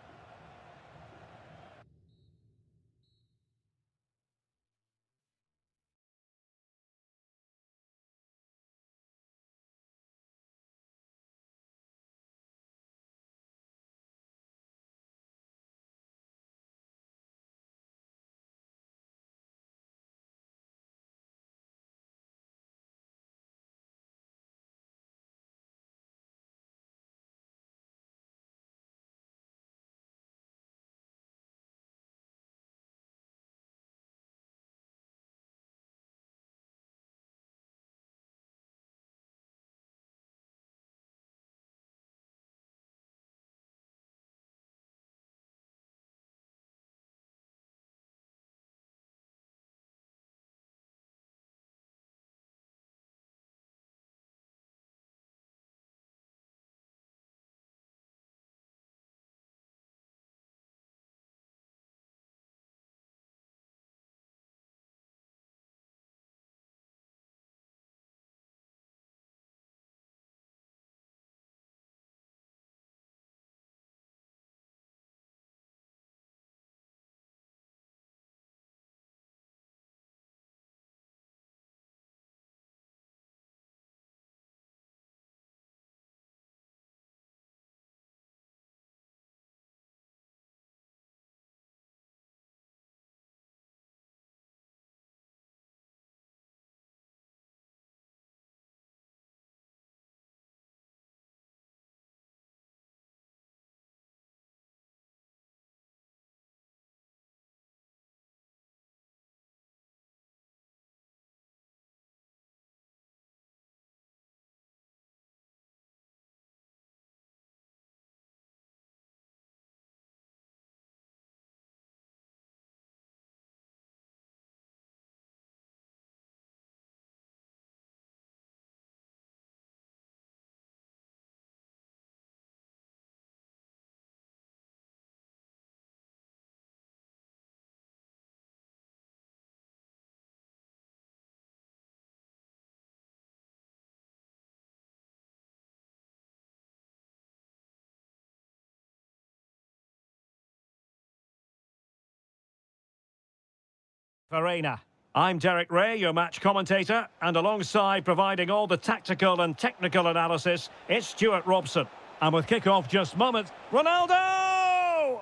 Farina. I'm Derek Ray, your match commentator, and alongside providing all the tactical and technical analysis, it's Stuart Robson. And with kick-off just moments, Ronaldo!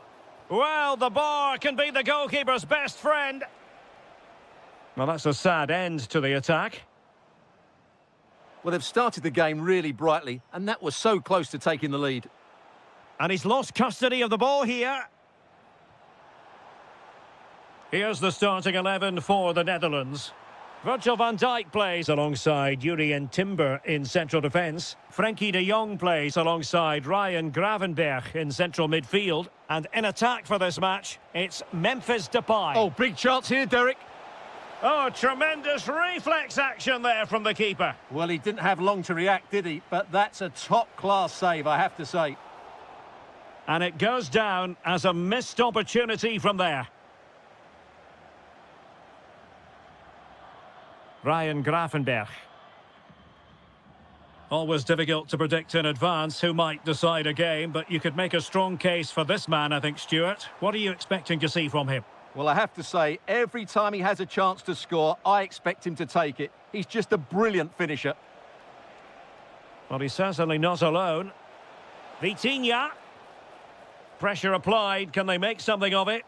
Well, the bar can be the goalkeeper's best friend. Well, that's a sad end to the attack. Well, they've started the game really brightly, and that was so close to taking the lead. And he's lost custody of the ball here. Here's the starting 11 for the Netherlands. Virgil van Dijk plays alongside Jurien Timber in central defence. Frenkie de Jong plays alongside Ryan Gravenberch in central midfield. And in attack for this match, it's Memphis Depay. Oh, big chance here, Derek. Oh, tremendous reflex action there from the keeper. Well, he didn't have long to react, did he? But that's a top-class save, I have to say. And it goes down as a missed opportunity from there. Ryan Gravenberch. Always difficult to predict in advance who might decide a game, but you could make a strong case for this man, I think, Stuart. What are you expecting to see from him? Well, I have to say, every time he has a chance to score, I expect him to take it. He's just a brilliant finisher. Well, he's certainly not alone. Vitinha. Pressure applied. Can they make something of it?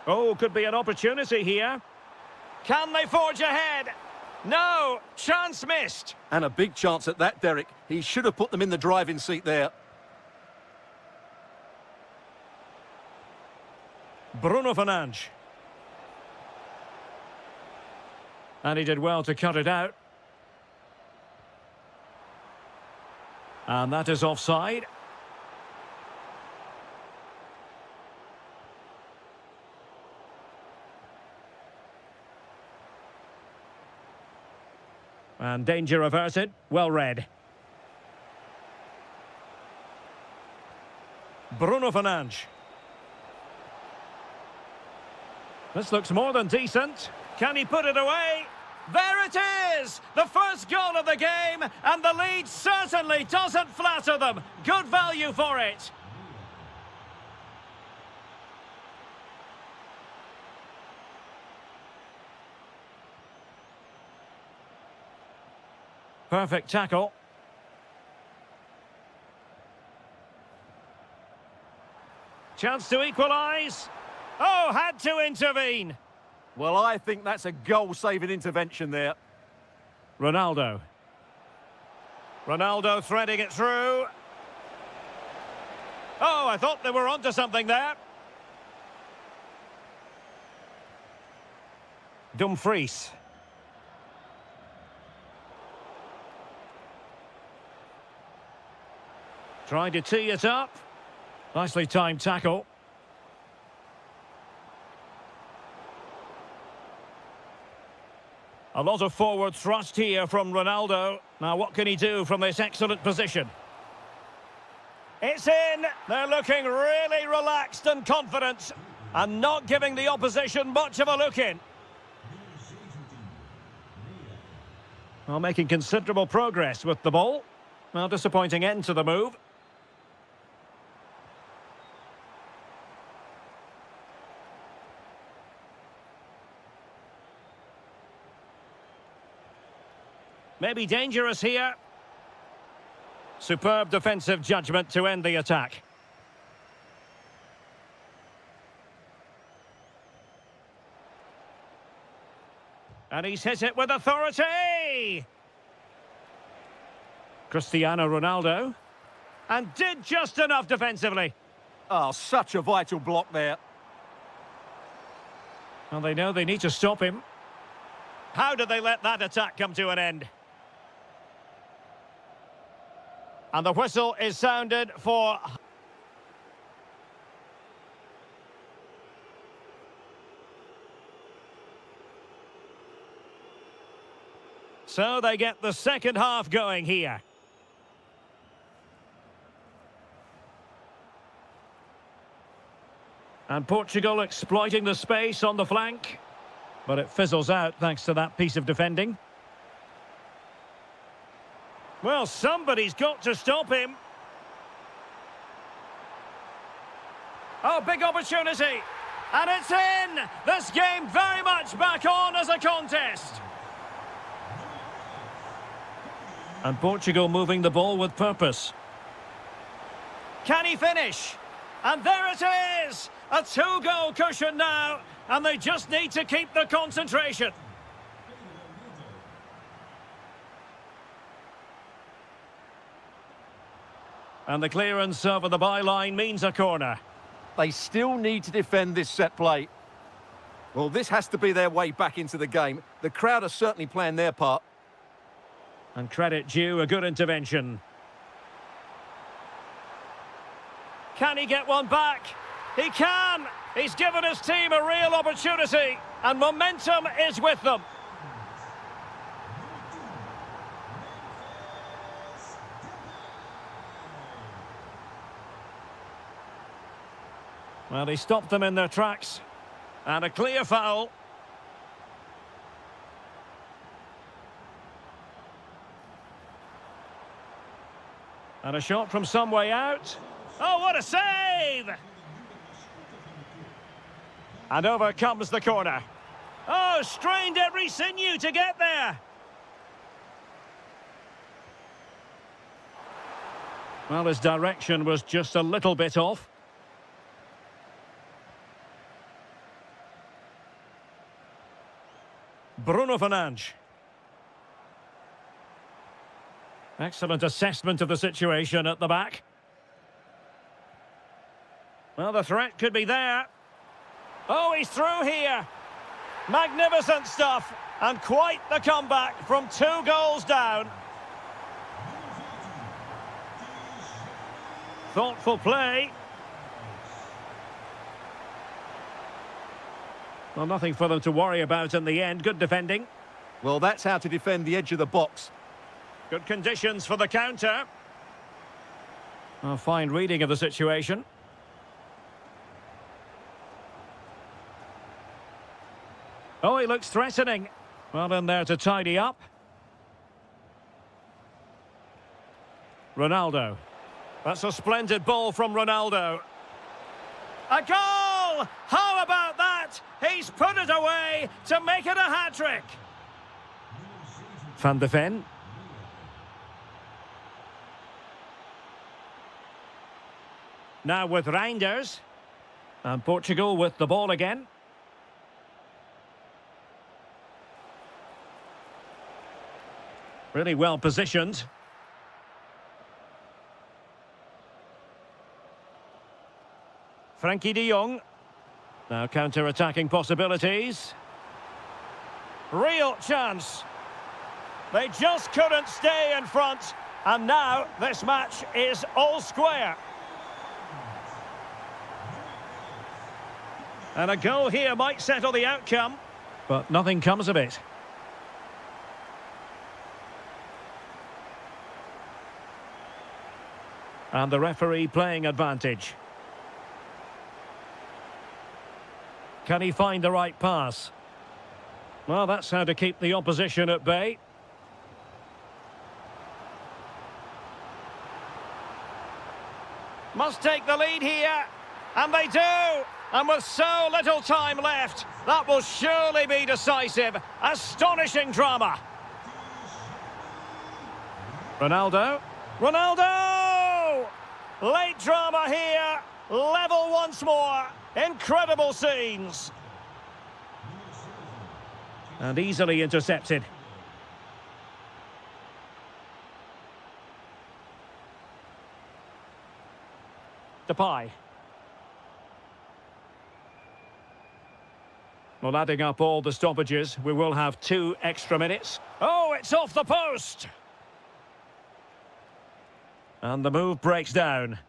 Oh, could be an opportunity here. Can they forge ahead? No, chance missed. And a big chance at that, Derek. He should have put them in the driving seat there. Bruno Fernandes. And he did well to cut it out. And that is offside. And danger averted. Well read. Bruno Fernandes. This looks more than decent. Can he put it away? There it is! The first goal of the game, and the lead certainly doesn't flatter them. Good value for it. Perfect tackle. Chance to equalise. Oh, had to intervene. Well, I think that's a goal-saving intervention there. Ronaldo. Ronaldo threading it through. Oh, I thought they were onto something there. Dumfries. Trying to tee it up. Nicely timed tackle. A lot of forward thrust here from Ronaldo. Now what can he do from this excellent position? It's in. They're looking really relaxed and confident and not giving the opposition much of a look in. Well, making considerable progress with the ball. Well, disappointing end to the move. Maybe dangerous here. Superb defensive judgment to end the attack. And he's hit it with authority! Cristiano Ronaldo. And did just enough defensively. Oh, such a vital block there. Well, they know they need to stop him. How did they let that attack come to an end? And the whistle is sounded for... So they get the second half going here. And Portugal exploiting the space on the flank. But it fizzles out thanks to that piece of defending. Well, somebody's got to stop him. Oh, big opportunity. And it's in! This game very much back on as a contest. And Portugal moving the ball with purpose. Can he finish? And there it is! A two-goal cushion now, and they just need to keep the concentration. And the clearance over the byline means a corner. They still need to defend this set play. Well, this has to be their way back into the game. The crowd are certainly playing their part. And credit due, a good intervention. Can he get one back? He can! He's given his team a real opportunity, and momentum is with them. Well, he stopped them in their tracks. And a clear foul. And a shot from some way out. Oh, what a save! And over comes the corner. Oh, strained every sinew to get there. Well, his direction was just a little bit off. Bruno Fernandes. Excellent assessment of the situation at the back. Well, the threat could be there. Oh, he's through here. Magnificent stuff. And quite the comeback from 2 goals down. Thoughtful play. Well, nothing for them to worry about in the end. Good defending. Well, that's how to defend the edge of the box. Good conditions for the counter. A fine reading of the situation. Oh, he looks threatening. Well, in there to tidy up. Ronaldo. That's a splendid ball from Ronaldo. A goal! How about that? He's put it away to make it a hat-trick. Van de Ven. Now with Reinders. And Portugal with the ball again. Really well positioned. Frankie de Jong. Now counter-attacking possibilities. Real chance. They just couldn't stay in front. And now this match is all square. And a goal here might settle the outcome. But nothing comes of it. And the referee playing advantage. Can he find the right pass? Well, that's how to keep the opposition at bay. Must take the lead here. And they do. And with so little time left, that will surely be decisive. Astonishing drama. Ronaldo. Ronaldo! Late drama here. Level once more. Incredible scenes. And easily intercepted. Depay. Well, adding up all the stoppages, we will have 2 extra minutes. Oh, it's off the post! And the move breaks down.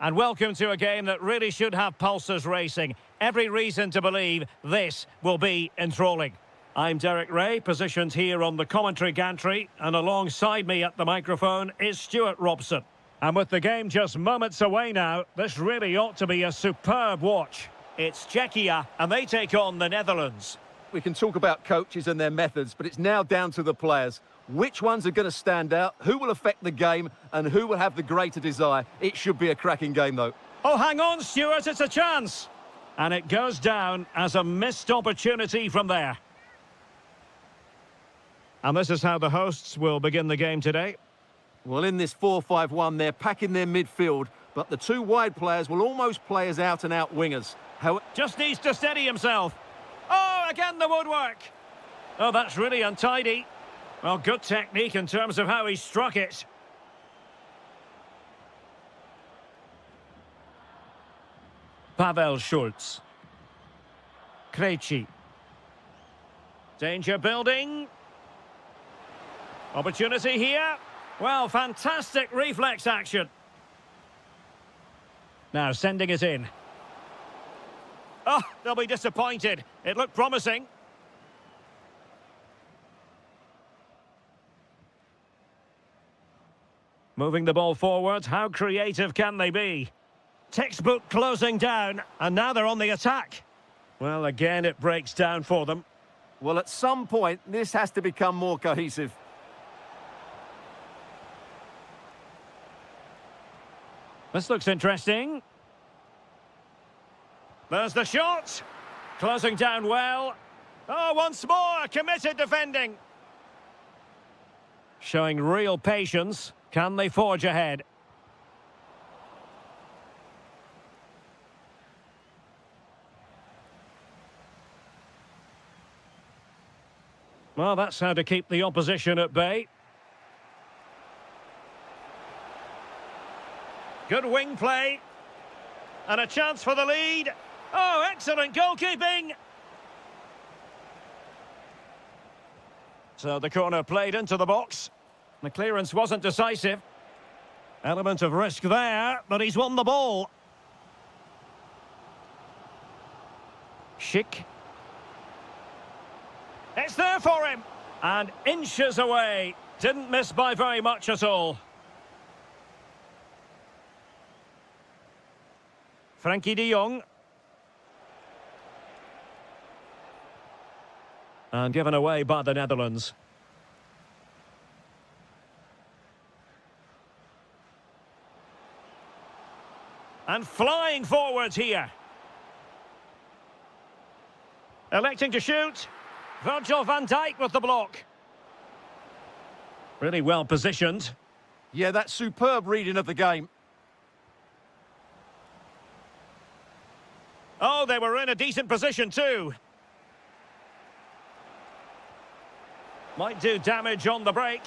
And welcome to a game that really should have pulses racing. Every reason to believe this will be enthralling. I'm Derek Ray, positioned here on the commentary gantry, and alongside me at the microphone is Stuart Robson. And with the game just moments away now, this really ought to be a superb watch. It's Czechia, and they take on the Netherlands. We can talk about coaches and their methods, but it's now down to the players. Which ones are going to stand out, who will affect the game, and who will have the greater desire? It should be a cracking game, though. Oh, hang on, Stuart, it's a chance. And it goes down as a missed opportunity from there. And this is how the hosts will begin the game today. Well, in this 4-5-1, they're packing their midfield, but the two wide players will almost play as out-and-out wingers. Just needs to steady himself. Oh, again the woodwork. Oh, that's really untidy. Well, good technique in terms of how he struck it. Pavel Schultz. Krejci. Danger building. Opportunity here. Well, fantastic reflex action. Now sending it in. Oh, they'll be disappointed. It looked promising. Moving the ball forward, how creative can they be? Textbook closing down, and now they're on the attack. Well, again, it breaks down for them. Well, at some point, this has to become more cohesive. This looks interesting. There's the shot. Closing down well. Oh, once more, committed defending. Showing real patience. Can they forge ahead? Well, that's how to keep the opposition at bay. Good wing play. And a chance for the lead. Oh, excellent goalkeeping. So the corner played into the box. The clearance wasn't decisive. Element of risk there, but he's won the ball. Schick. It's there for him. And inches away. Didn't miss by very much at all. Frankie de Jong. And given away by the Netherlands. And flying forwards here. Electing to shoot. Virgil van Dijk with the block. Really well positioned. Yeah, that's superb reading of the game. Oh, they were in a decent position too. Might do damage on the break.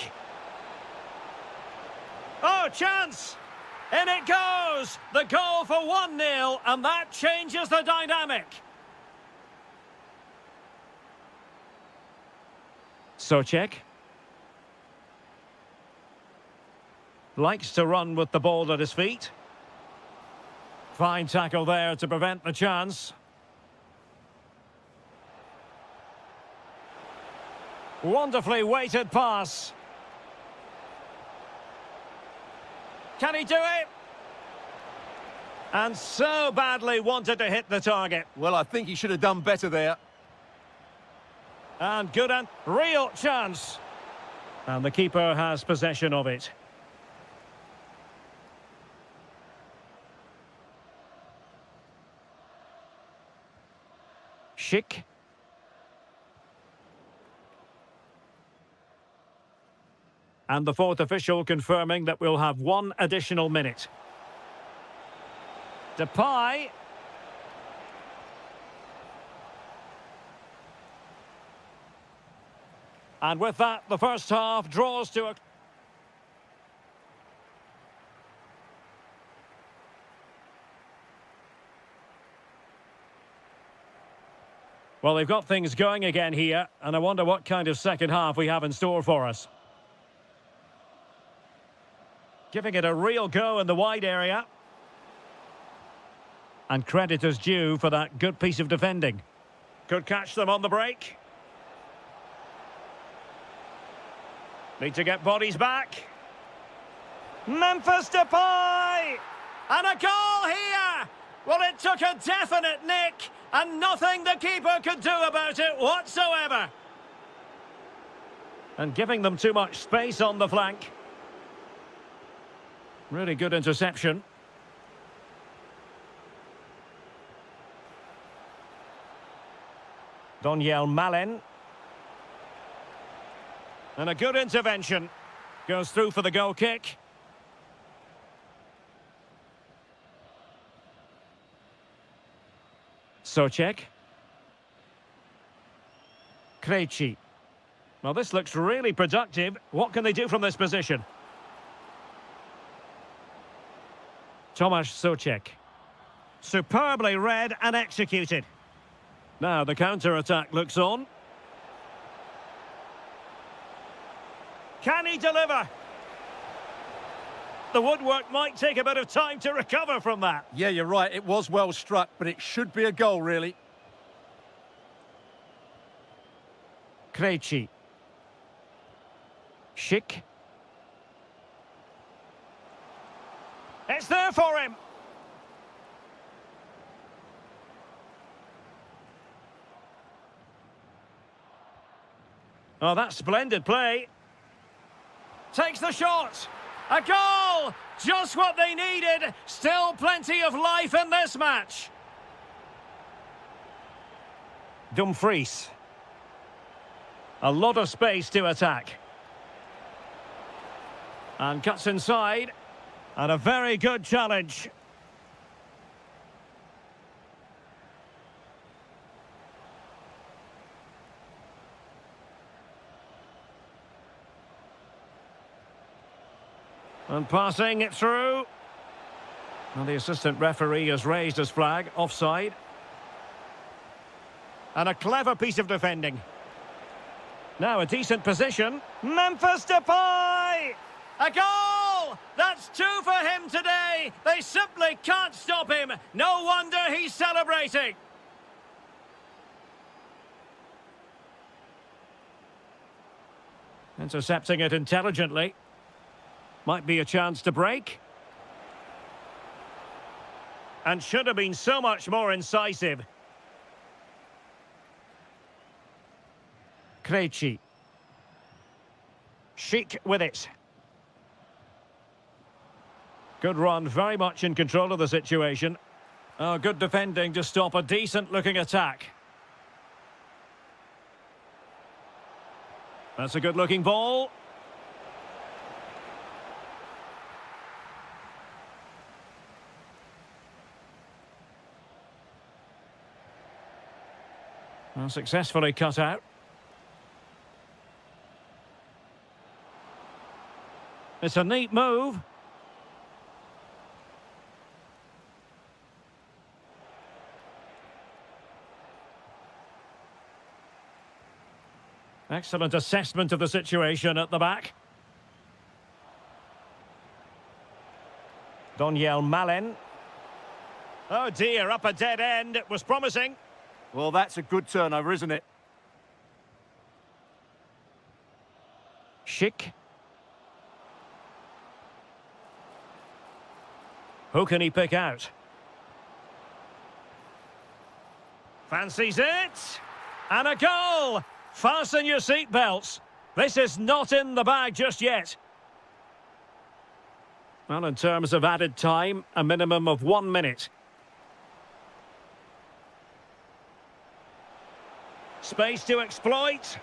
Oh, chance! In it goes! The goal for 1-0, and that changes the dynamic. Socek. Likes to run with the ball at his feet. Fine tackle there to prevent the chance. Wonderfully weighted pass. Can he do it? And so badly wanted to hit the target. Well, I think he should have done better there. And good and real chance. And the keeper has possession of it. Schick. And the fourth official confirming that we'll have one additional minute. Depay. And with that, the first half draws to a... Well, they've got things going again here, and I wonder what kind of second half we have in store for us. Giving it a real go in the wide area. And credit is due for that good piece of defending. Could catch them on the break. Need to get bodies back. Memphis Depay! And a goal here! Well, it took a definite nick, and nothing the keeper could do about it whatsoever. And giving them too much space on the flank. Really good interception. Doniel Malen. And a good intervention. Goes through for the goal kick. Socek. Krejci. Well, this looks really productive. What can they do from this position? Tomasz Socek. Superbly read and executed. Now the counter-attack looks on. Can he deliver? The woodwork might take a bit of time to recover from that. Yeah, you're right. It was well struck, but it should be a goal, really. Krejci. Schick. It's there for him. Oh, that's splendid play. Takes the shot. A goal! Just what they needed. Still plenty of life in this match. Dumfries. A lot of space to attack. And cuts inside. And a very good challenge. And passing it through. And the assistant referee has raised his flag, offside. And a clever piece of defending. Now a decent position. Memphis Depay! A goal! That's two for him today. They simply can't stop him. No wonder he's celebrating. Intercepting it intelligently. Might be a chance to break. And should have been so much more incisive. Krejci. Schick with it. Good run, very much in control of the situation. Oh, good defending to stop a decent-looking attack. That's a good-looking ball. Well, successfully cut out. It's a neat move. Excellent assessment of the situation at the back. Doniel Malen. Oh dear, up a dead end. It was promising. Well, that's a good turnover, isn't it? Schick. Who can he pick out? Fancies it. And a goal! Fasten your seatbelts. This is not in the bag just yet. Well, in terms of added time, a minimum of 1 minute. Space to exploit.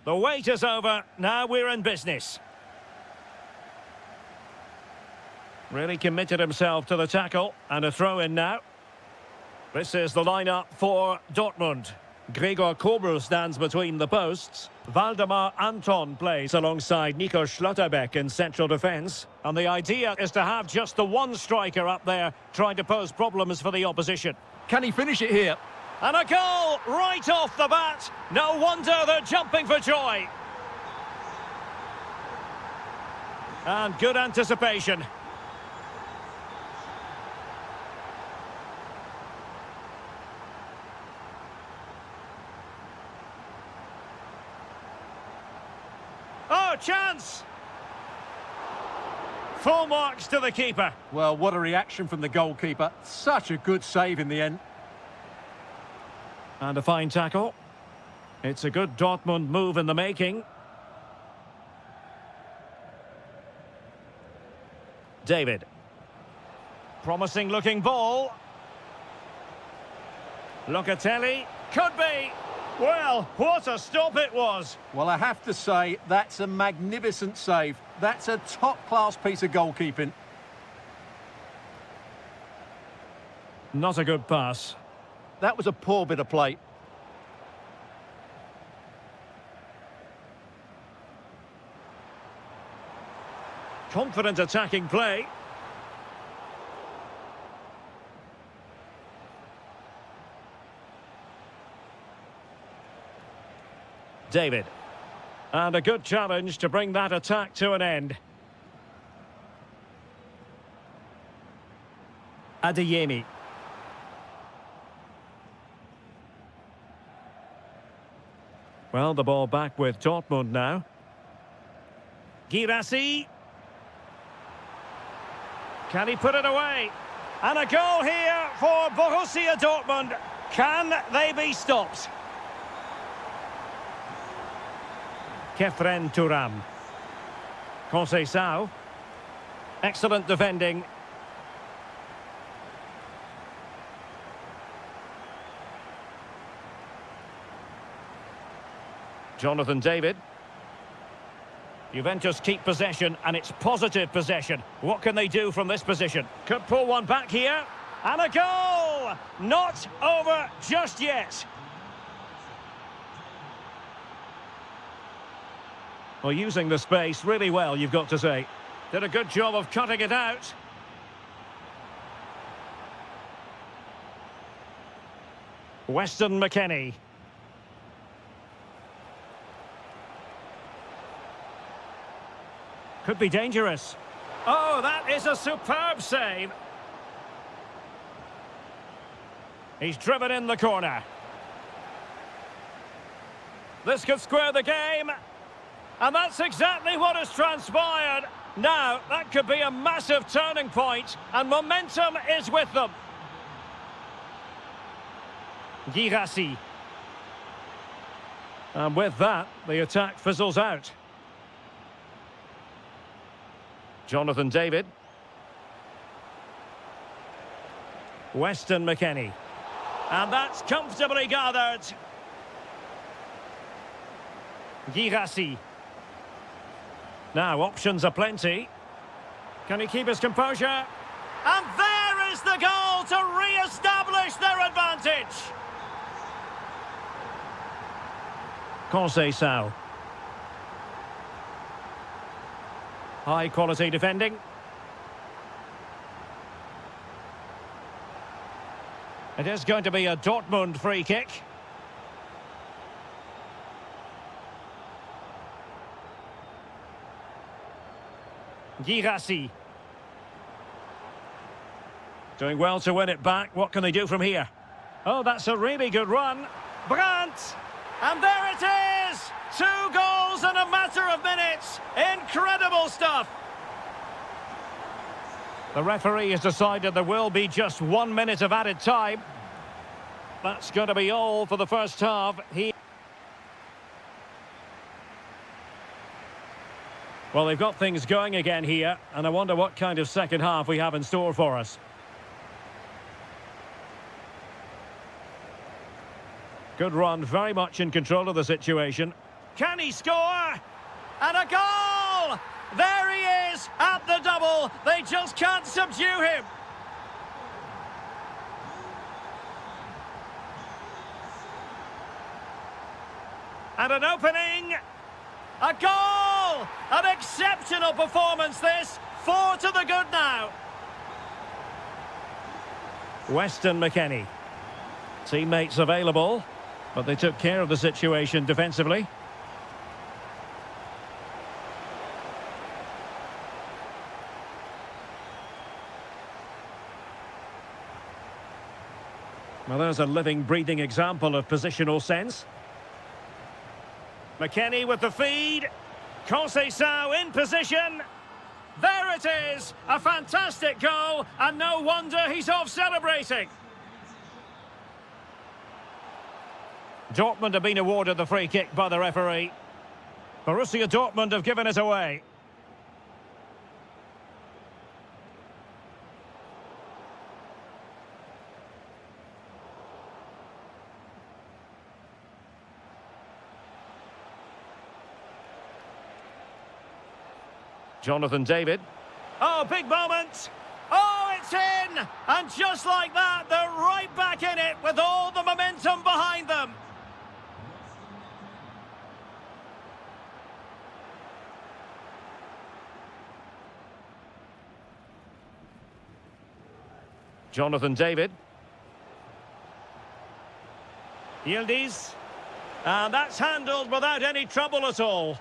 The wait is over. Now we're in business. Really committed himself to the tackle. And a throw in now. This is the lineup for Dortmund. Gregor Kobel stands between the posts. Waldemar Anton plays alongside Nico Schlotterbeck in central defence. And the idea is to have just the one striker up there trying to pose problems for the opposition. Can he finish it here? And a goal right off the bat. No wonder they're jumping for joy. And good anticipation. Oh, chance! Full marks to the keeper. Well, what a reaction from the goalkeeper. Such a good save in the end. And a fine tackle. It's a good Dortmund move in the making. David. Promising looking ball. Locatelli. Could be. Well, what a stop it was. Well, I have to say, that's a magnificent save. That's a top-class piece of goalkeeping. Not a good pass. That was a poor bit of play. Confident attacking play. David. And a good challenge to bring that attack to an end. Adeyemi. Well, the ball back with Dortmund now. Girassi. Can he put it away? And a goal here for Borussia Dortmund. Can they be stopped? Kefren Turam. Conceição. Excellent defending. Jonathan David. Juventus keep possession, and it's positive possession. What can they do from this position? Could pull one back here. And a goal! Not over just yet. Well, using the space really well, you've got to say. Did a good job of cutting it out. Weston McKennie. Could be dangerous. Oh, that is a superb save. He's driven in the corner. This could square the game. And that's exactly what has transpired. Now, that could be a massive turning point, and momentum is with them. Girassi. And with that, the attack fizzles out. Jonathan David. Weston McKennie. And that's comfortably gathered. Girassi. Now, options are plenty. Can he keep his composure? And there is the goal to re-establish their advantage. Conceição. High quality defending. It is going to be a Dortmund free kick. Girassi. Doing well to win it back. What can they do from here? Oh, that's a really good run. Brandt! And there it is! 2 goals in a matter of minutes. Incredible stuff. The referee has decided there will be just 1 minute of added time. That's going to be all for the first half. Well, they've got things going again here, and I wonder what kind of second half we have in store for us. Good run, very much in control of the situation. Can he score? And a goal! There he is at the double. They just can't subdue him. And an opening. A goal! An exceptional performance this. 4 to the good now. Weston McKennie. Teammates available, but they took care of the situation defensively. Well, there's a living, breathing example of positional sense. McKennie with the feed. Conceição in position. There it is! A fantastic goal, and no wonder he's off celebrating. Dortmund have been awarded the free kick by the referee. Borussia Dortmund have given it away. Jonathan David. Oh, big moment. Oh, it's in! And just like that, they're right back in it with all the momentum behind them. Jonathan David. Yildiz. And that's handled without any trouble at all.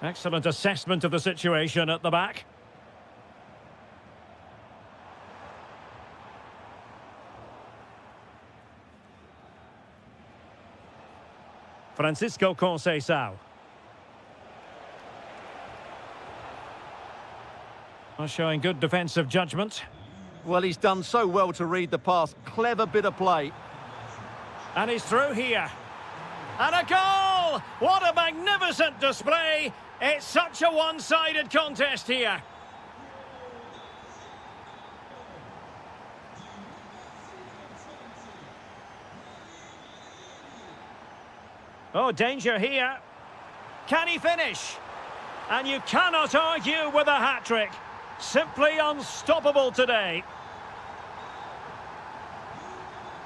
Excellent assessment of the situation at the back. Francisco Conceição. Showing good defensive judgment. Well, he's done so well to read the pass. Clever bit of play. And he's through here. And a goal! What a magnificent display! It's such a one-sided contest here. Oh, danger here. Can he finish? And you cannot argue with a hat-trick. Simply unstoppable today.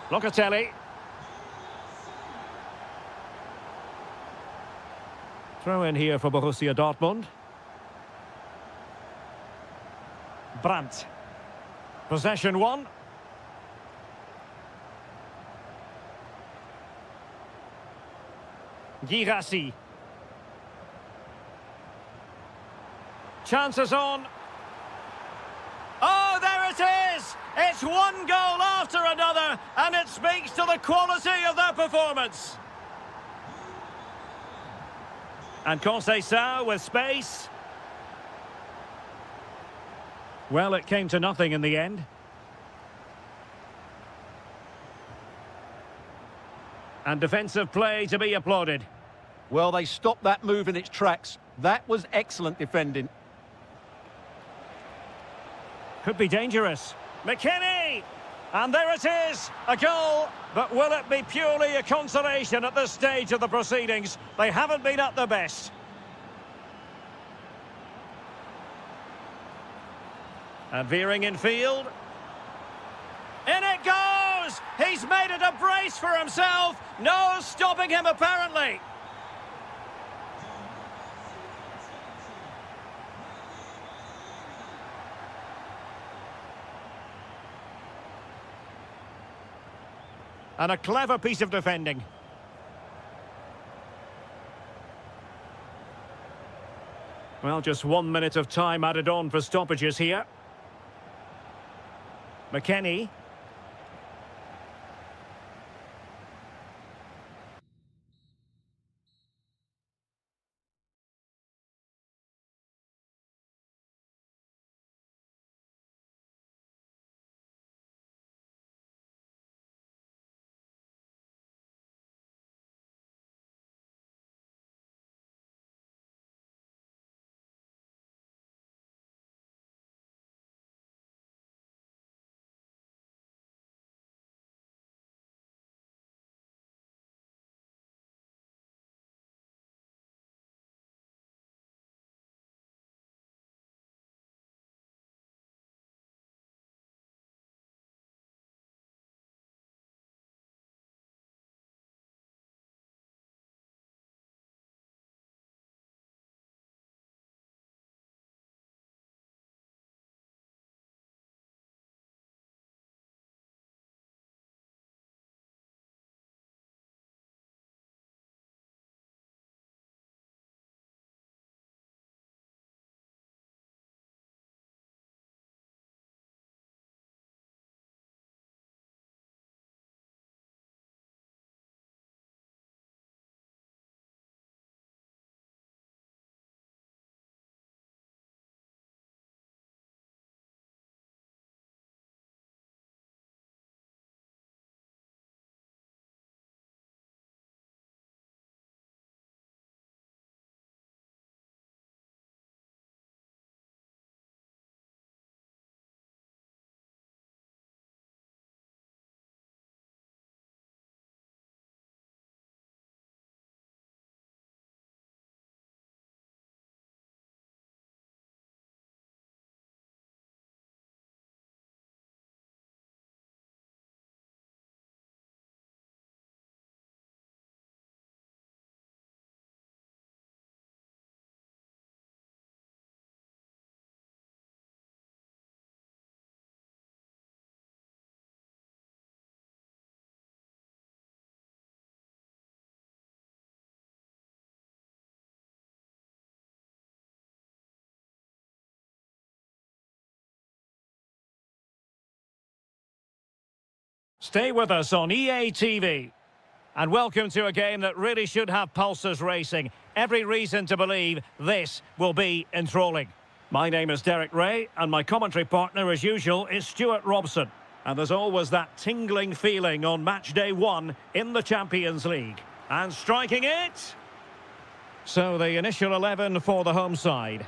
Locatelli. Throw in here for Borussia Dortmund. Brandt. Possession one. Girassi. Chances on. Oh, there it is! It's one goal after another, and it speaks to the quality of their performance. And Conceição with space. Well, it came to nothing in the end. And defensive play to be applauded. Well, they stopped that move in its tracks. That was excellent defending. Could be dangerous. McKennie! And there it is, a goal. But will it be purely a consolation at this stage of the proceedings? They haven't been at their best. And veering in field. In it goes! He's made it a brace for himself. No stopping him, apparently. And a clever piece of defending. Well, just 1 minute of time added on for stoppages here. McKennie. Stay with us on EA TV. And welcome to a game that really should have pulses racing. Every reason to believe this will be enthralling. My name is Derek Ray, and my commentary partner, as usual, is Stuart Robson. And there's always that tingling feeling on match day 1 in the Champions League. And striking it... So the initial 11 for the home side.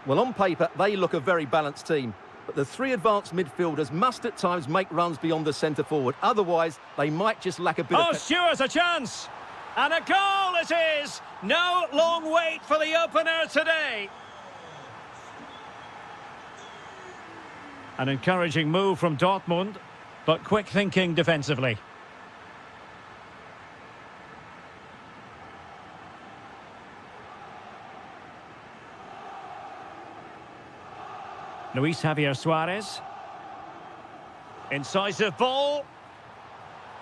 Well, on paper, they look a very balanced team. But the three advanced midfielders must at times make runs beyond the centre-forward. Otherwise, they might just lack a bit of... Oh, Stuart, a chance! And a goal it is! No long wait for the opener today. An encouraging move from Dortmund, but quick thinking defensively. Luis Javier Suarez. Incisive ball.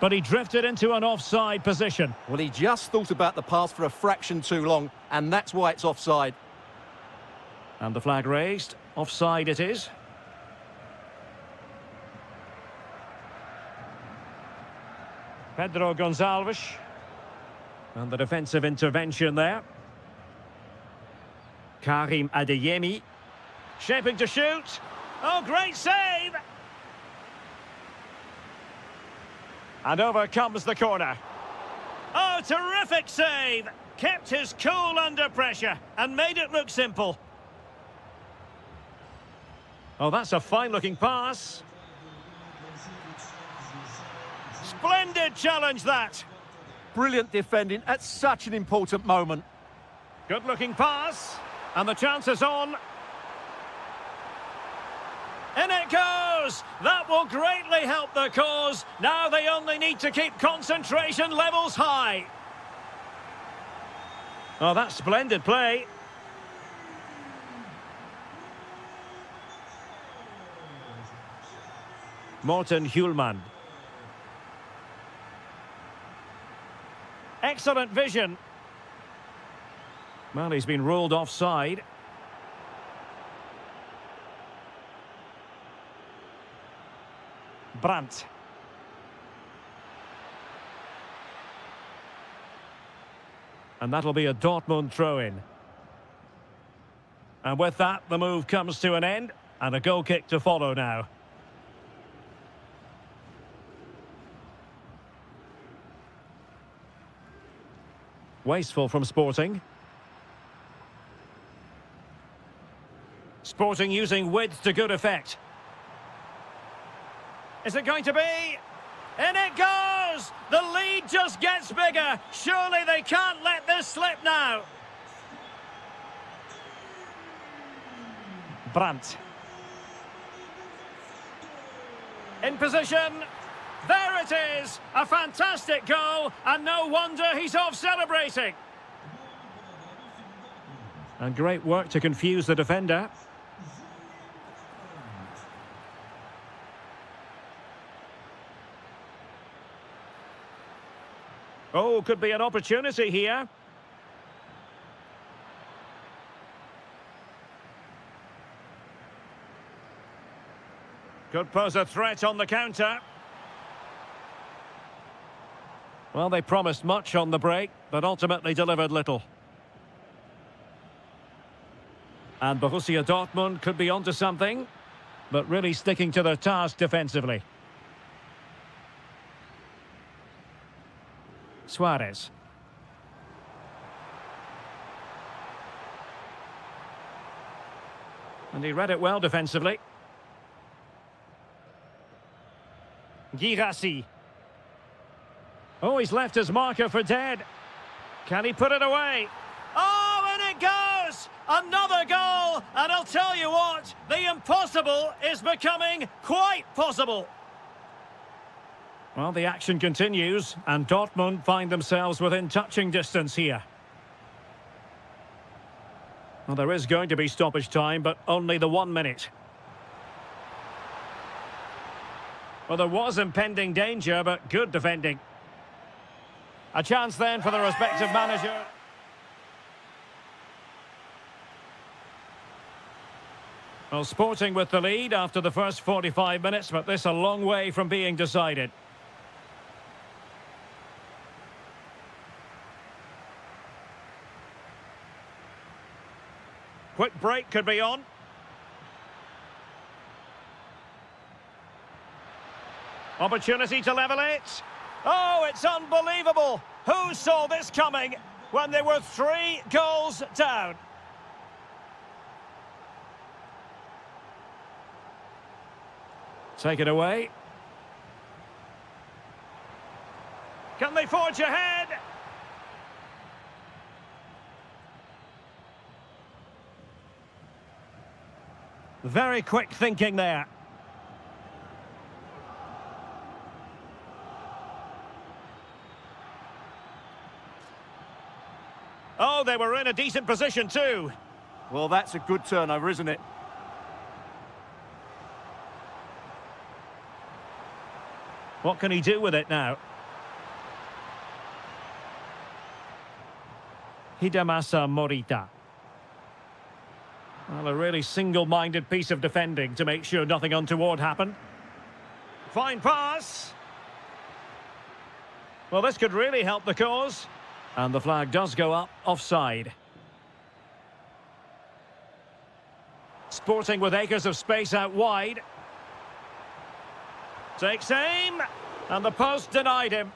But he drifted into an offside position. Well, he just thought about the pass for a fraction too long, and that's why it's offside. And the flag raised. Offside it is. Pedro Gonçalves. And the defensive intervention there. Karim Adeyemi. Shaping to shoot. Oh, great save! And over comes the corner. Oh, terrific save! Kept his cool under pressure and made it look simple. Oh, that's a fine-looking pass. Splendid challenge, that. Brilliant defending at such an important moment. Good-looking pass. And the chance is on. In it goes! That will greatly help the cause. Now they only need to keep concentration levels high. Oh, that's splendid play. Morten Hjulmand. Excellent vision. Well, he's been ruled offside. Brandt. And that'll be a Dortmund throw-in. And with that, the move comes to an end, and a goal kick to follow now. Wasteful from Sporting. Sporting using width to good effect. Is it going to be? In it goes! The lead just gets bigger. Surely they can't let this slip now. Brandt. In position. There it is! A fantastic goal, and no wonder he's off celebrating. And great work to confuse the defender. Oh, could be an opportunity here. Could pose a threat on the counter. Well, they promised much on the break, but ultimately delivered little. And Borussia Dortmund could be onto something, but really sticking to their task defensively. Suarez. And he read it well defensively. Girassi. Oh, he's left his marker for dead. Can he put it away? Oh, and it goes! Another goal! And I'll tell you what, the impossible is becoming quite possible. Well, the action continues, and Dortmund find themselves within touching distance here. Well, there is going to be stoppage time, but only the 1 minute. Well, there was impending danger, but good defending. A chance then for the respective manager. Well, Sporting with the lead after the first 45 minutes, but this a long way from being decided. quick break could be on. Opportunity to level it. Oh, it's unbelievable. Who saw this coming when they were 3 goals down? Take it away. Can they forge ahead? Very quick thinking there. Oh, they were in a decent position too. Well, that's a good turnover, isn't it? What can he do with it now? Hidemasa Morita. Well, a really single-minded piece of defending to make sure nothing untoward happened. Fine pass. Well, this could really help the cause. And the flag does go up, offside. Sporting with acres of space out wide. Takes aim, and the post denied him.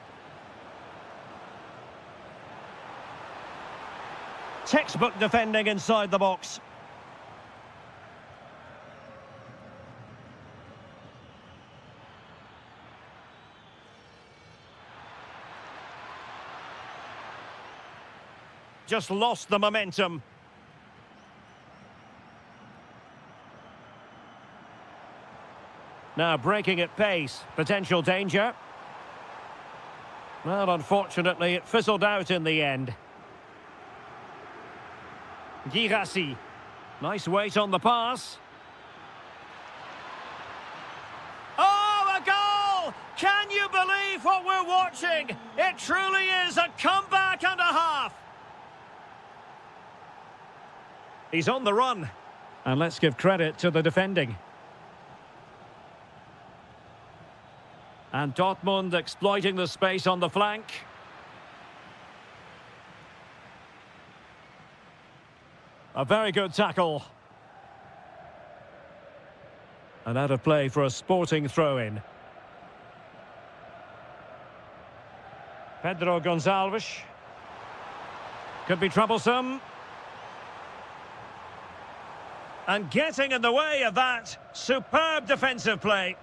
Textbook defending inside the box. Just lost the momentum. Now breaking at pace, potential danger. Well, unfortunately, it fizzled out in the end. Girassi. Nice weight on the pass. Oh, a goal! Can you believe what we're watching? It truly is a comeback and a half. He's on the run. And let's give credit to the defending. And Dortmund exploiting the space on the flank. A very good tackle. And out of play for a Sporting throw-in. Pedro Gonçalves. Could be troublesome. And getting in the way of that, superb defensive play.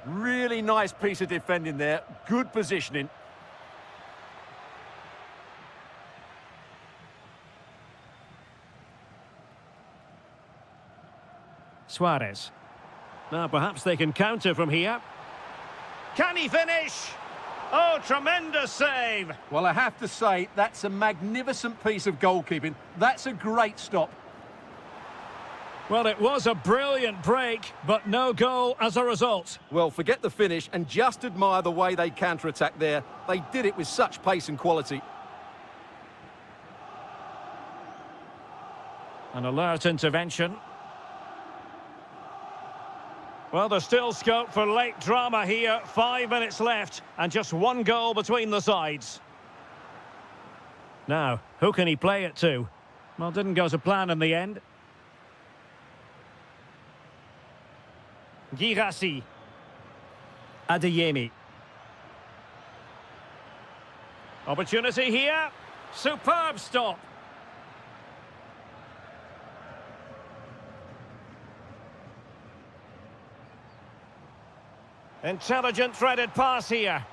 Really nice piece of defending there. Good positioning. Suarez. Now perhaps they can counter from here. Can he finish? Oh, tremendous save. Well, I have to say, that's a magnificent piece of goalkeeping. That's a great stop. Well, it was a brilliant break, but no goal as a result. Well, forget the finish and just admire the way they counter-attacked there. They did it with such pace and quality. An alert intervention. Well, there's still scope for late drama here. 5 minutes left and just 1 goal between the sides. Now, who can he play it to? Well, didn't go to plan in the end. Girassi. Adeyemi. Opportunity here. Superb stop. Intelligent threaded pass here.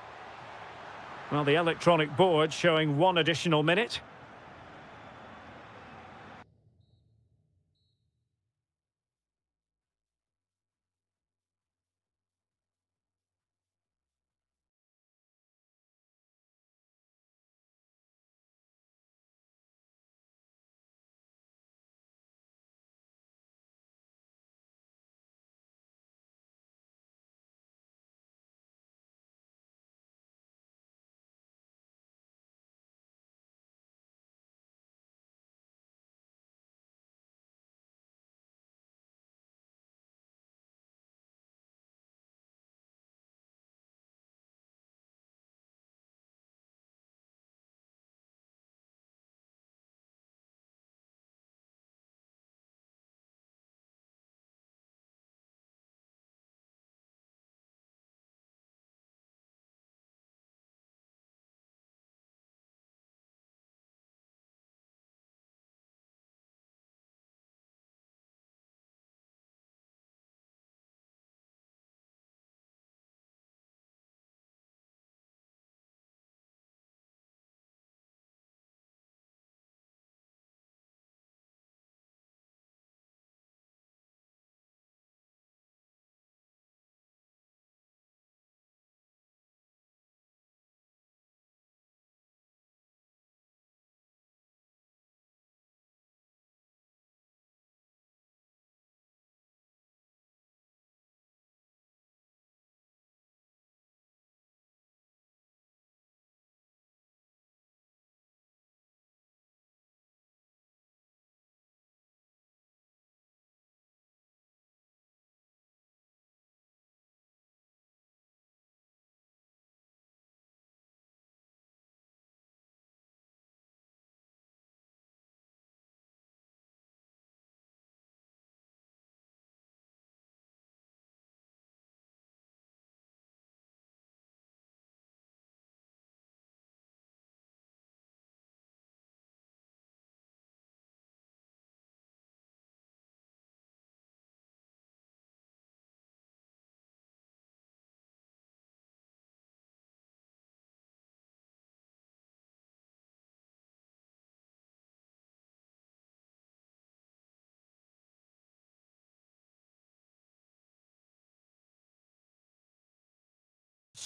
Well, the electronic board showing 1 additional minute.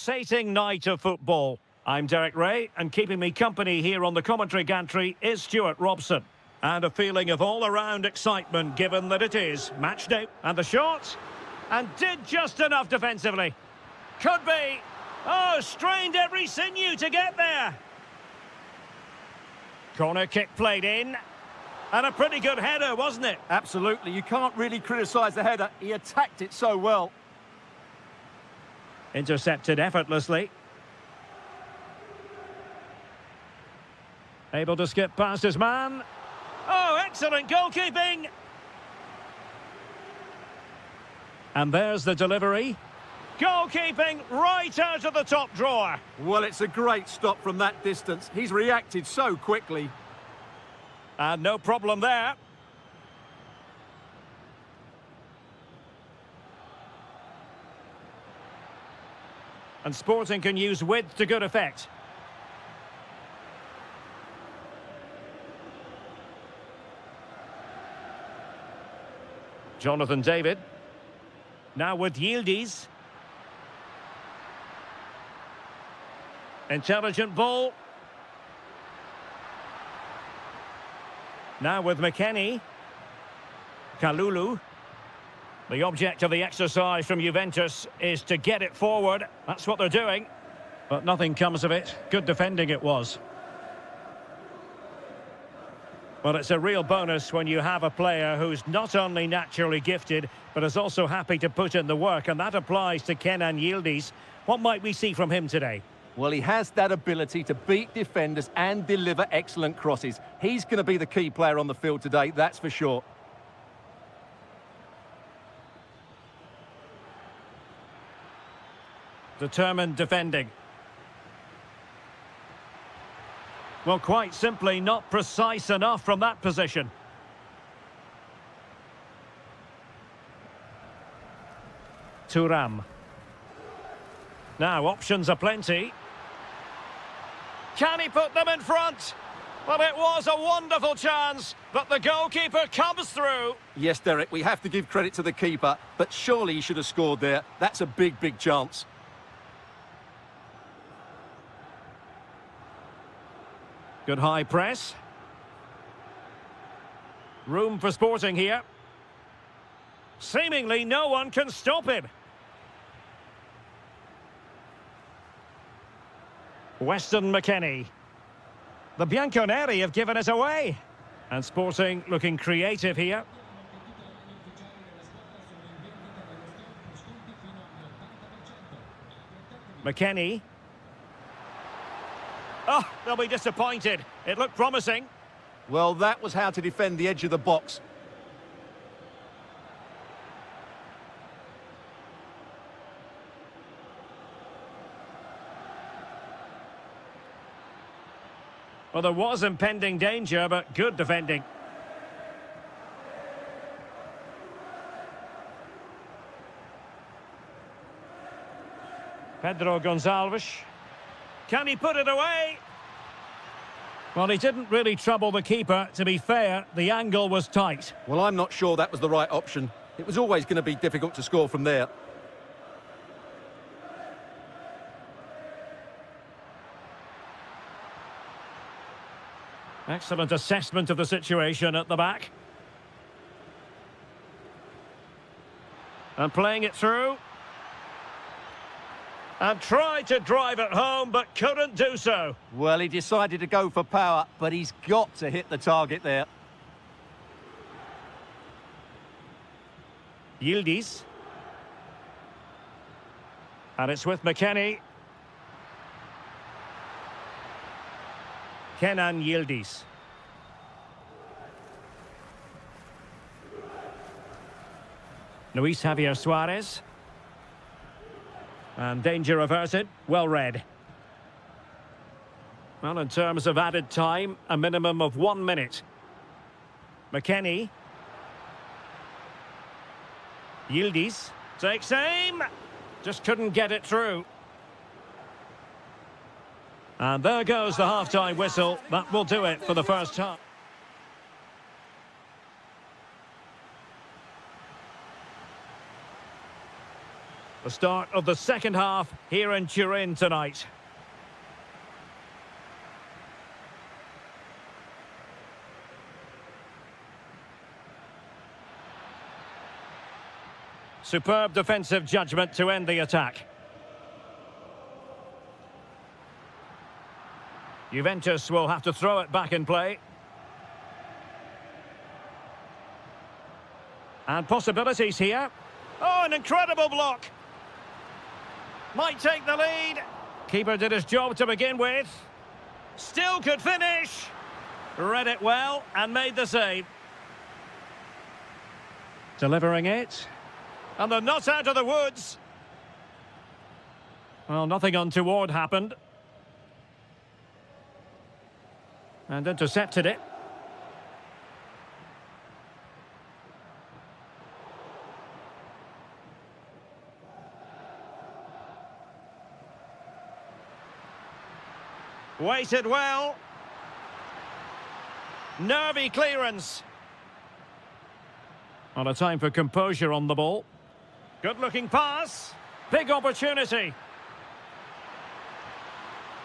pulsating night of football. I'm Derek Ray, and keeping me company here on the commentary gantry is Stuart Robson. And a feeling of all-around excitement, given that it is match day. And the shot, and did just enough defensively. Could be. Oh, strained every sinew to get there. Corner kick played in. And a pretty good header, wasn't it? Absolutely. You can't really criticise the header. He attacked it so well. Intercepted effortlessly. Able to skip past his man. Oh, excellent goalkeeping! And there's the delivery. Goalkeeping right out of the top drawer. Well, it's a great stop from that distance. He's reacted so quickly. And no problem there. And Sporting can use width to good effect. Jonathan David. Now with Yildiz. Intelligent ball. Now with McKennie. Kalulu. The object of the exercise from Juventus is to get it forward. That's what they're doing. But nothing comes of it. Good defending it was. Well, it's a real bonus when you have a player who's not only naturally gifted, but is also happy to put in the work, and that applies to Kenan Yildiz. What might we see from him today? Well, he has that ability to beat defenders and deliver excellent crosses. He's going to be the key player on the field today, that's for sure. Determined defending. Well, quite simply not precise enough from that position. Thuram. Now, options are plenty. Can he put them in front? Well, it was a wonderful chance, but the goalkeeper comes through. Yes, Derek, we have to give credit to the keeper, but surely he should have scored there. That's a big, big chance. Good high press. Room for Sporting here. Seemingly no one can stop him. Weston McKennie. The Bianconeri have given it away. And Sporting looking creative here. McKennie. Oh, they'll be disappointed. It looked promising. Well, that was how to defend the edge of the box. Well, there was impending danger, but good defending. Pedro Gonçalves. Can he put it away? Well, he didn't really trouble the keeper. To be fair, the angle was tight. Well, I'm not sure that was the right option. It was always going to be difficult to score from there. Excellent assessment of the situation at the back. And playing it through. And tried to drive it home, but couldn't do so. Well, he decided to go for power, but he's got to hit the target there. Yildiz. And it's with McKennie. Kenan Yildiz. Luis Javier Suarez. And danger averted. Well read. Well, in terms of added time, a minimum of 1 minute. McKennie. Yildiz takes aim. Just couldn't get it through. And there goes the half-time whistle. That will do it for the first half. The start of the second half here in Turin tonight. Superb defensive judgment to end the attack. Juventus will have to throw it back in play. And possibilities here. Oh, an incredible block. Might take the lead. Keeper did his job to begin with. Still could finish. Read it well and made the save. Delivering it. And they're not out of the woods. Well, nothing untoward happened. And intercepted it. Waited well. Nervy clearance. On a time for composure on the ball. Good-looking pass. Big opportunity.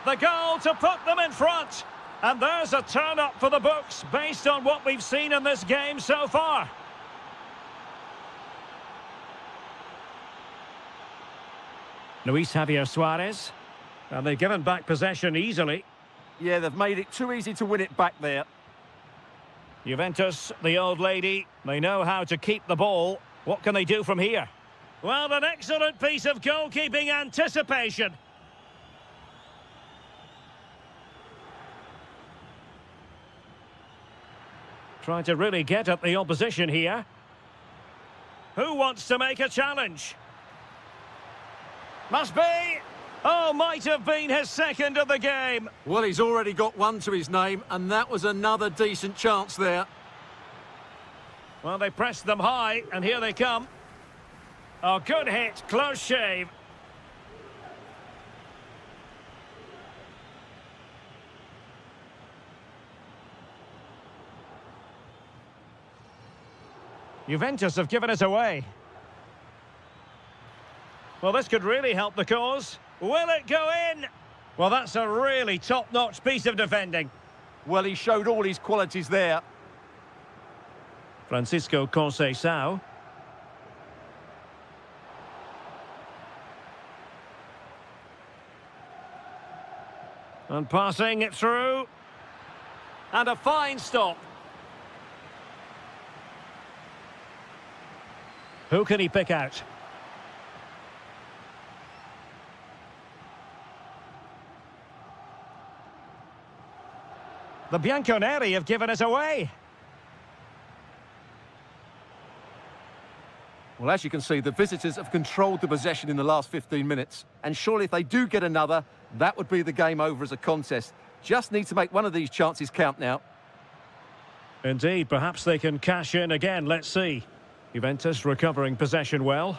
The goal to put them in front. And there's a turn-up for the books based on what we've seen in this game so far. Luis Javier Suarez. And they've given back possession easily. Yeah, they've made it too easy to win it back there. Juventus, the old lady, they know how to keep the ball. What can they do from here? Well, an excellent piece of goalkeeping anticipation. Trying to really get at the opposition here. Who wants to make a challenge? Must be. Oh, might have been his second of the game. Well, he's already got one to his name, and that was another decent chance there. Well, they pressed them high, and here they come. Oh, good hit, close shave. Juventus have given it away. Well, this could really help the cause. Will it go in? Well, that's a really top-notch piece of defending. Well, he showed all his qualities there. Francisco Conceição. And passing it through. And a fine stop. Who can he pick out? The Bianconeri have given it away. Well, as you can see, the visitors have controlled the possession in the last 15 minutes. And surely if they do get another, that would be the game over as a contest. Just need to make one of these chances count now. Indeed, perhaps they can cash in again. Let's see. Juventus recovering possession well.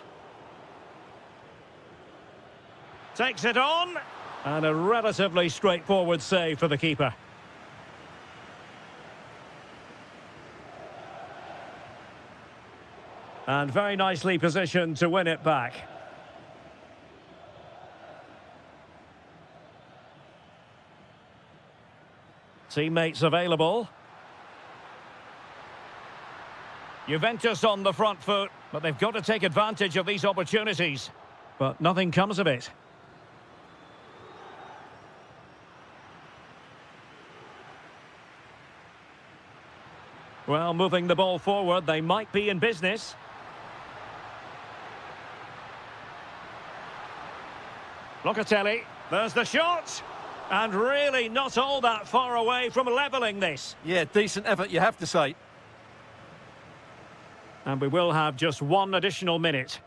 Takes it on. And a relatively straightforward save for the keeper. And very nicely positioned to win it back. Teammates available. Juventus on the front foot, but they've got to take advantage of these opportunities. But nothing comes of it. Well, moving the ball forward, they might be in business. Locatelli, there's the shot. And really not all that far away from levelling this. Yeah, decent effort, you have to say. And we will have just one additional minute.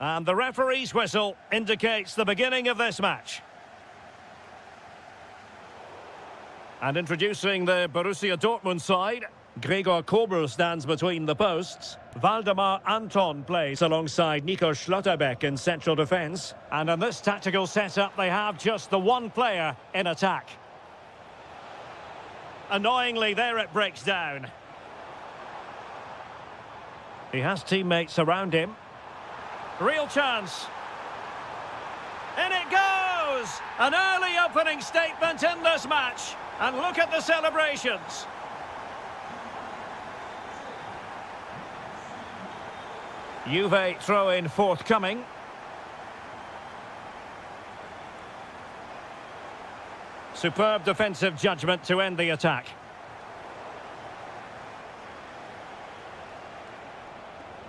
And the referee's whistle indicates the beginning of this match. And introducing the Borussia Dortmund side, Gregor Kobel stands between the posts. Waldemar Anton plays alongside Nico Schlotterbeck in central defence. And in this tactical setup, they have just the one player in attack. Annoyingly, there it breaks down. He has teammates around him. Real chance. In it goes! An early opening statement in this match. And look at the celebrations. Juve throw-in forthcoming. Superb defensive judgment to end the attack.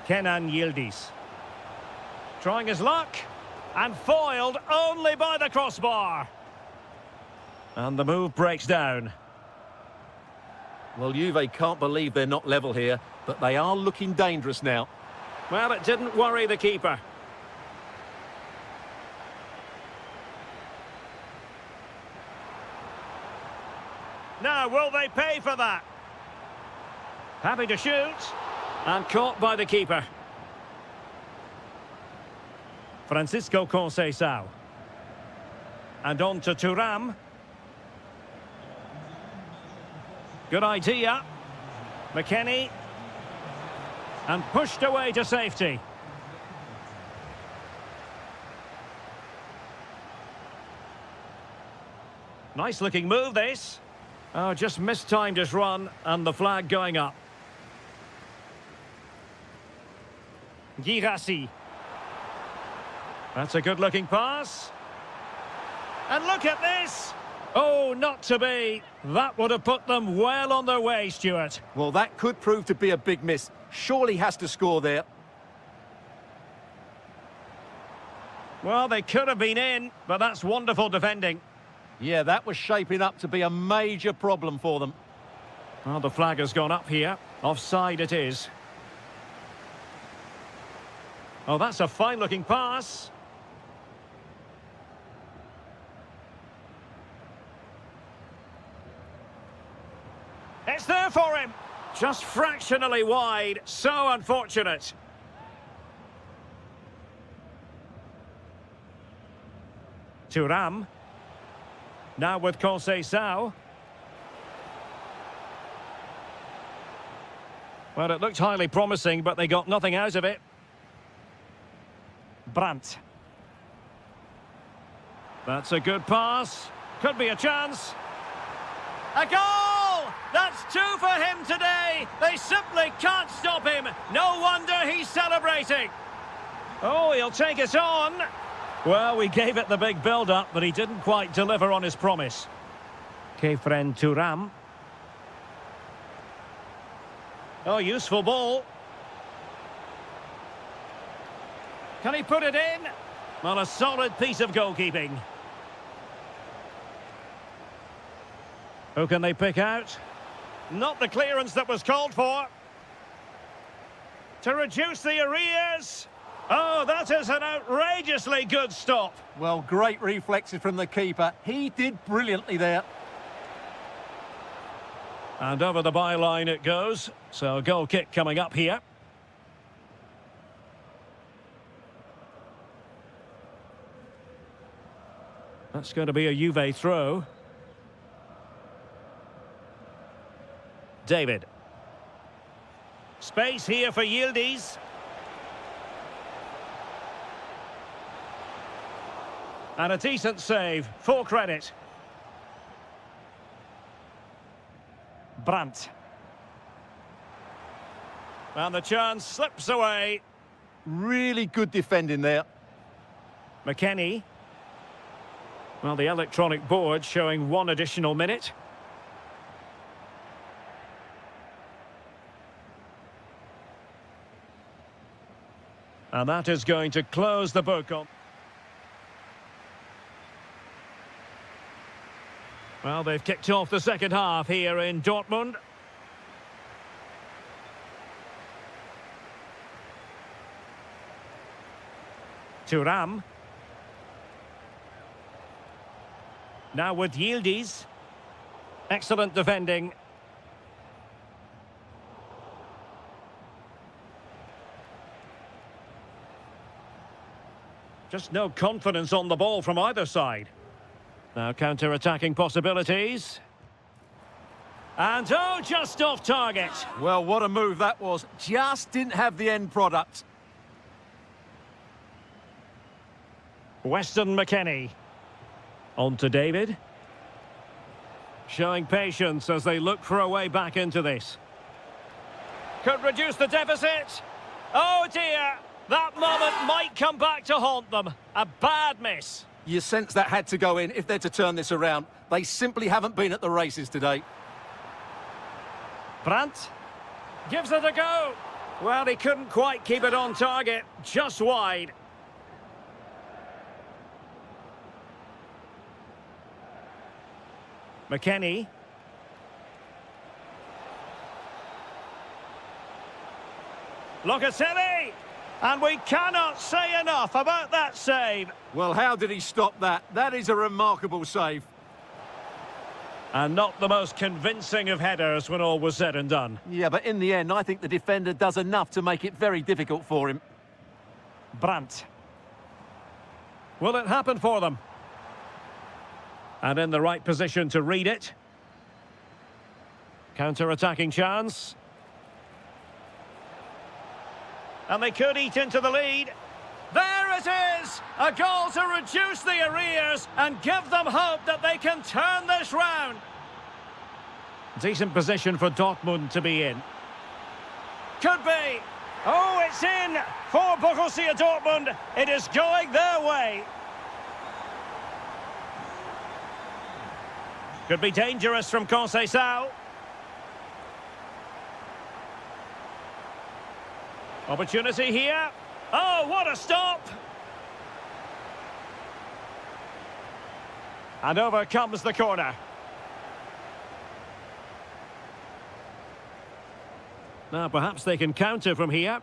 Kenan Yildiz. Trying his luck. And foiled only by the crossbar. And the move breaks down. Well, Juve can't believe they're not level here, but they are looking dangerous now. Well, it didn't worry the keeper. Now, will they pay for that? Happy to shoot. And caught by the keeper. Francisco Conceição. And on to Thuram. Good idea. McKennie. And pushed away to safety. Nice looking move, this. Oh, just mistimed his run, and the flag going up. Girassi. That's a good looking pass. And look at this. Oh, not to be. That would have put them well on their way, Stuart. Well, that could prove to be a big miss. Surely has to score there. Well, they could have been in, but that's wonderful defending. Yeah, that was shaping up to be a major problem for them. Well, the flag has gone up here. Offside it is. Oh, that's a fine-looking pass. It's there for him. Just fractionally wide. So unfortunate. Thuram. Now with Conceição. Well, it looked highly promising, but they got nothing out of it. Brandt. That's a good pass. Could be a chance. A goal! That's two for him today. They simply can't stop him. No wonder he's celebrating. Oh, he'll take it on. Well, we gave it the big build-up, but he didn't quite deliver on his promise. Kefren Thuram. Oh, useful ball. Can he put it in? Well, a solid piece of goalkeeping. Who can they pick out? Not the clearance that was called for. To reduce the arrears. Oh, that is an outrageously good stop. Well, great reflexes from the keeper. He did brilliantly there. And over the byline it goes. So a goal kick coming up here. That's going to be a Juve throw. David. Space here for Yildiz. And a decent save, full credit. Brandt. And the chance slips away. Really good defending there. McKennie. Well, the electronic board showing one additional minute. And that is going to close the book on. Well, they've kicked off the second half here in Dortmund. Thuram. Now with Yildiz. Excellent defending. Just no confidence on the ball from either side. Now counter-attacking possibilities. And oh, just off target. Well, what a move that was. Just didn't have the end product. Weston McKennie. On to David. Showing patience as they look for a way back into this. Could reduce the deficit. Oh dear. That moment might come back to haunt them. A bad miss. You sense that had to go in if they're to turn this around. They simply haven't been at the races today. Brandt gives it a go. Well, he couldn't quite keep it on target. Just wide. McKennie. Locatelli! And we cannot say enough about that save. Well, how did he stop that? That is a remarkable save. And not the most convincing of headers when all was said and done. Yeah, but in the end, I think the defender does enough to make it very difficult for him. Brandt. Will it happen for them? And in the right position to read it. Counter-attacking chance. And they could eat into the lead. There it is! A goal to reduce the arrears and give them hope that they can turn this round. Decent position for Dortmund to be in. Could be. Oh, it's in for Borussia Dortmund. It is going their way. Could be dangerous from Conceição. Opportunity here. Oh, what a stop! And over comes the corner. Now perhaps they can counter from here.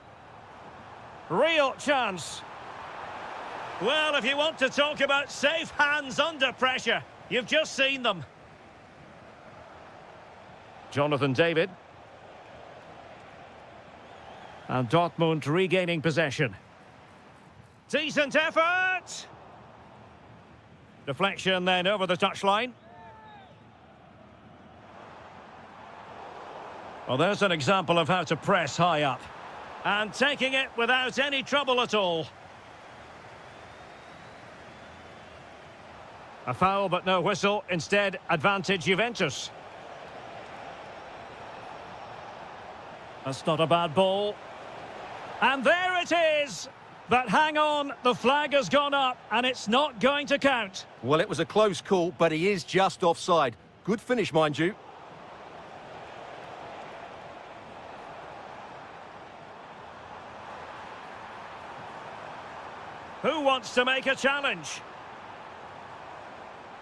Real chance. Well, if you want to talk about safe hands under pressure, you've just seen them. Jonathan David. And Dortmund regaining possession. Decent effort! Deflection then over the touchline. Well, there's an example of how to press high up. And taking it without any trouble at all. A foul but no whistle. Instead, advantage Juventus. That's not a bad ball. And there it is! But hang on, the flag has gone up and it's not going to count. Well, it was a close call, but he is just offside. Good finish, mind you. Who wants to make a challenge?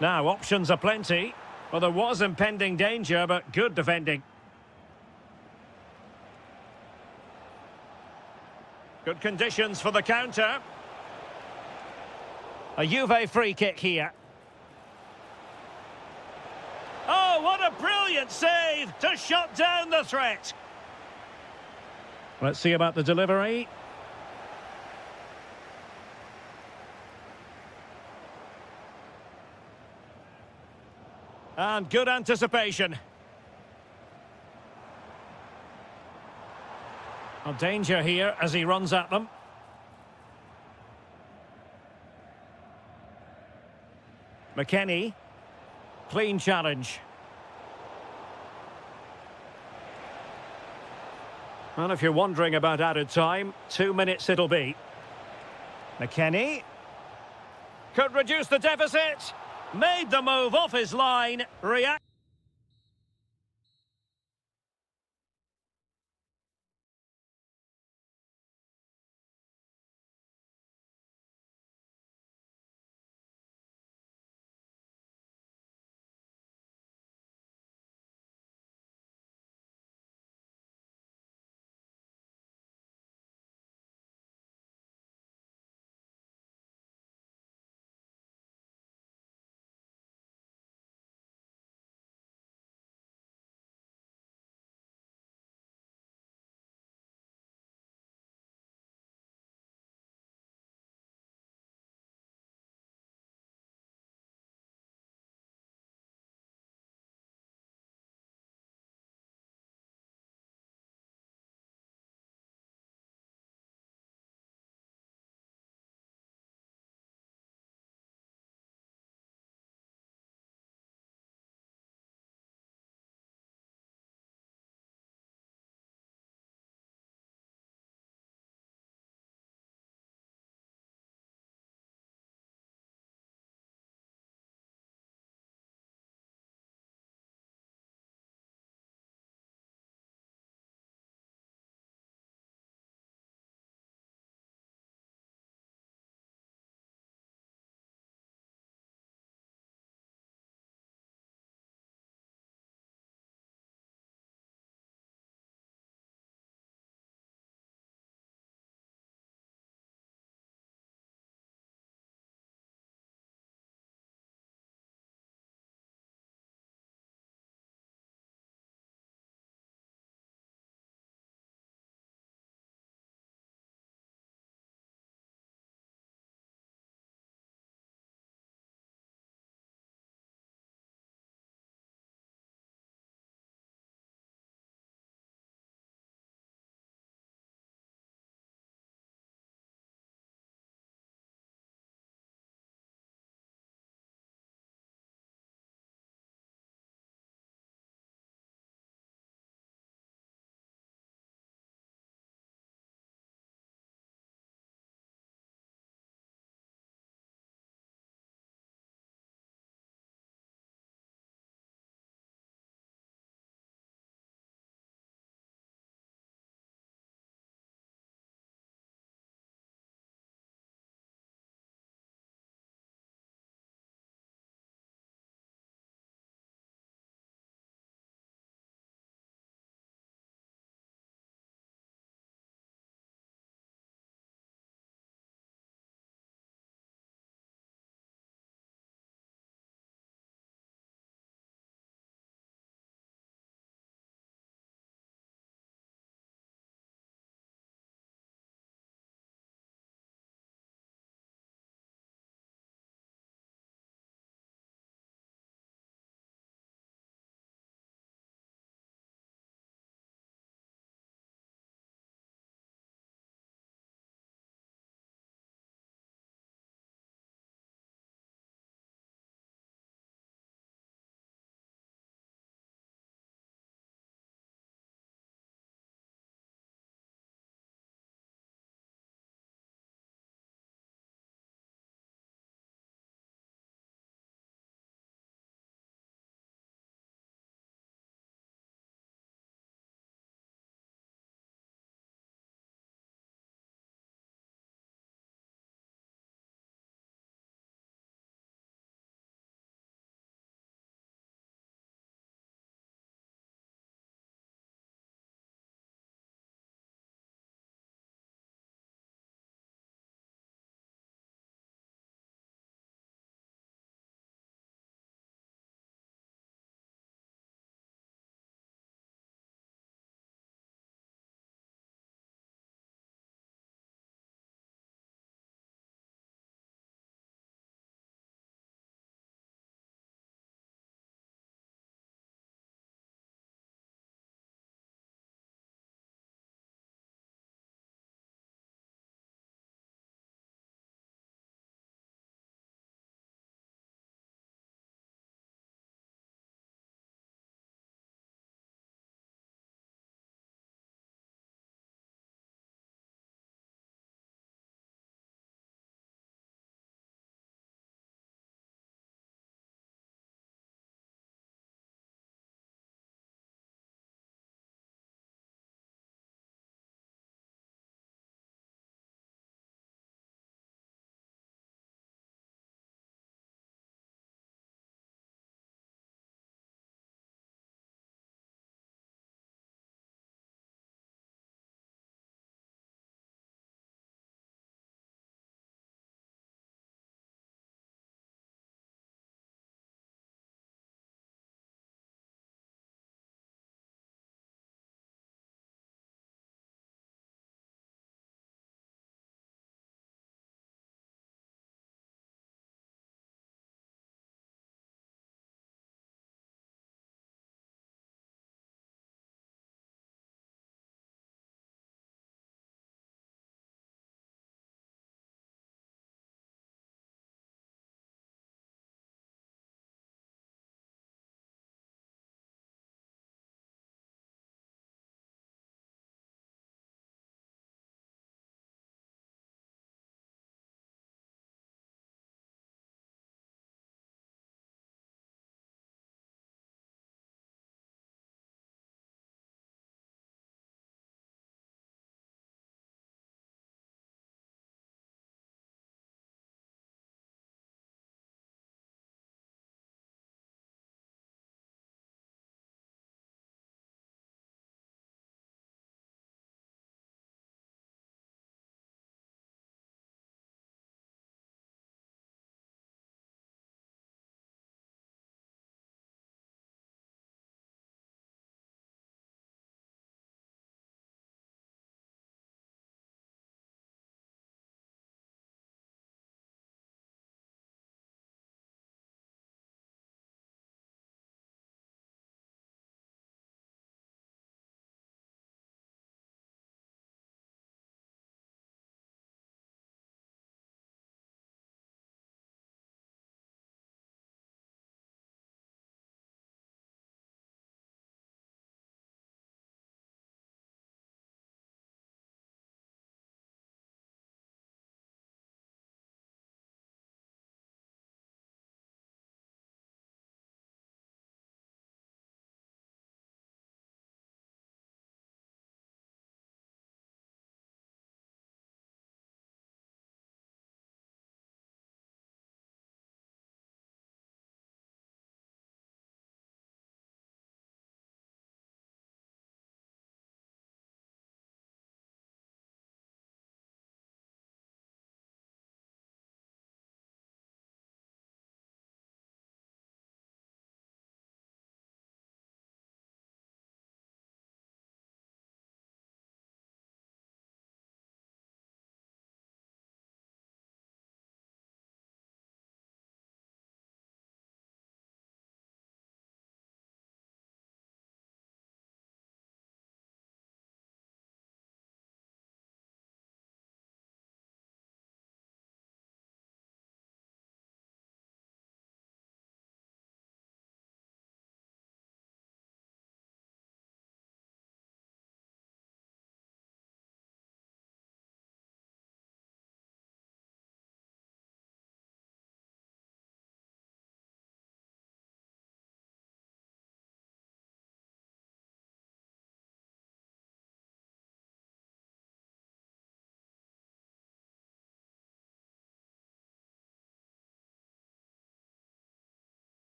Now, options are plenty. Well, there was impending danger, but good defending. Good conditions for the counter. A Juve free kick here. Oh, what a brilliant save to shut down the threat. Let's see about the delivery. And good anticipation. A danger here as he runs at them. McKennie. Clean challenge. Well, if you're wondering about added time, 2 minutes it'll be. McKennie. Could reduce the deficit. Made the move off his line. React.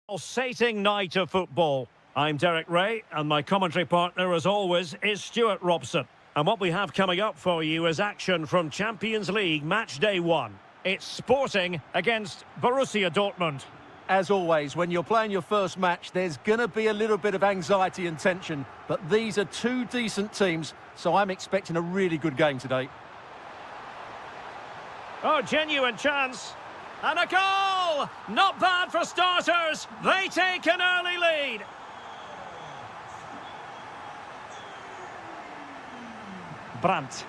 Pulsating night of football. I'm Derek Ray, and my commentary partner, as always, is Stuart Robson. And what we have coming up for you is action from Champions League match day 1. It's Sporting against Borussia Dortmund. As always, when you're playing your first match, there's going to be a little bit of anxiety and tension. But these are two decent teams, so I'm expecting a really good game today. Oh, genuine chance. And a goal! Not bad for starters. They take an early lead. Brandt.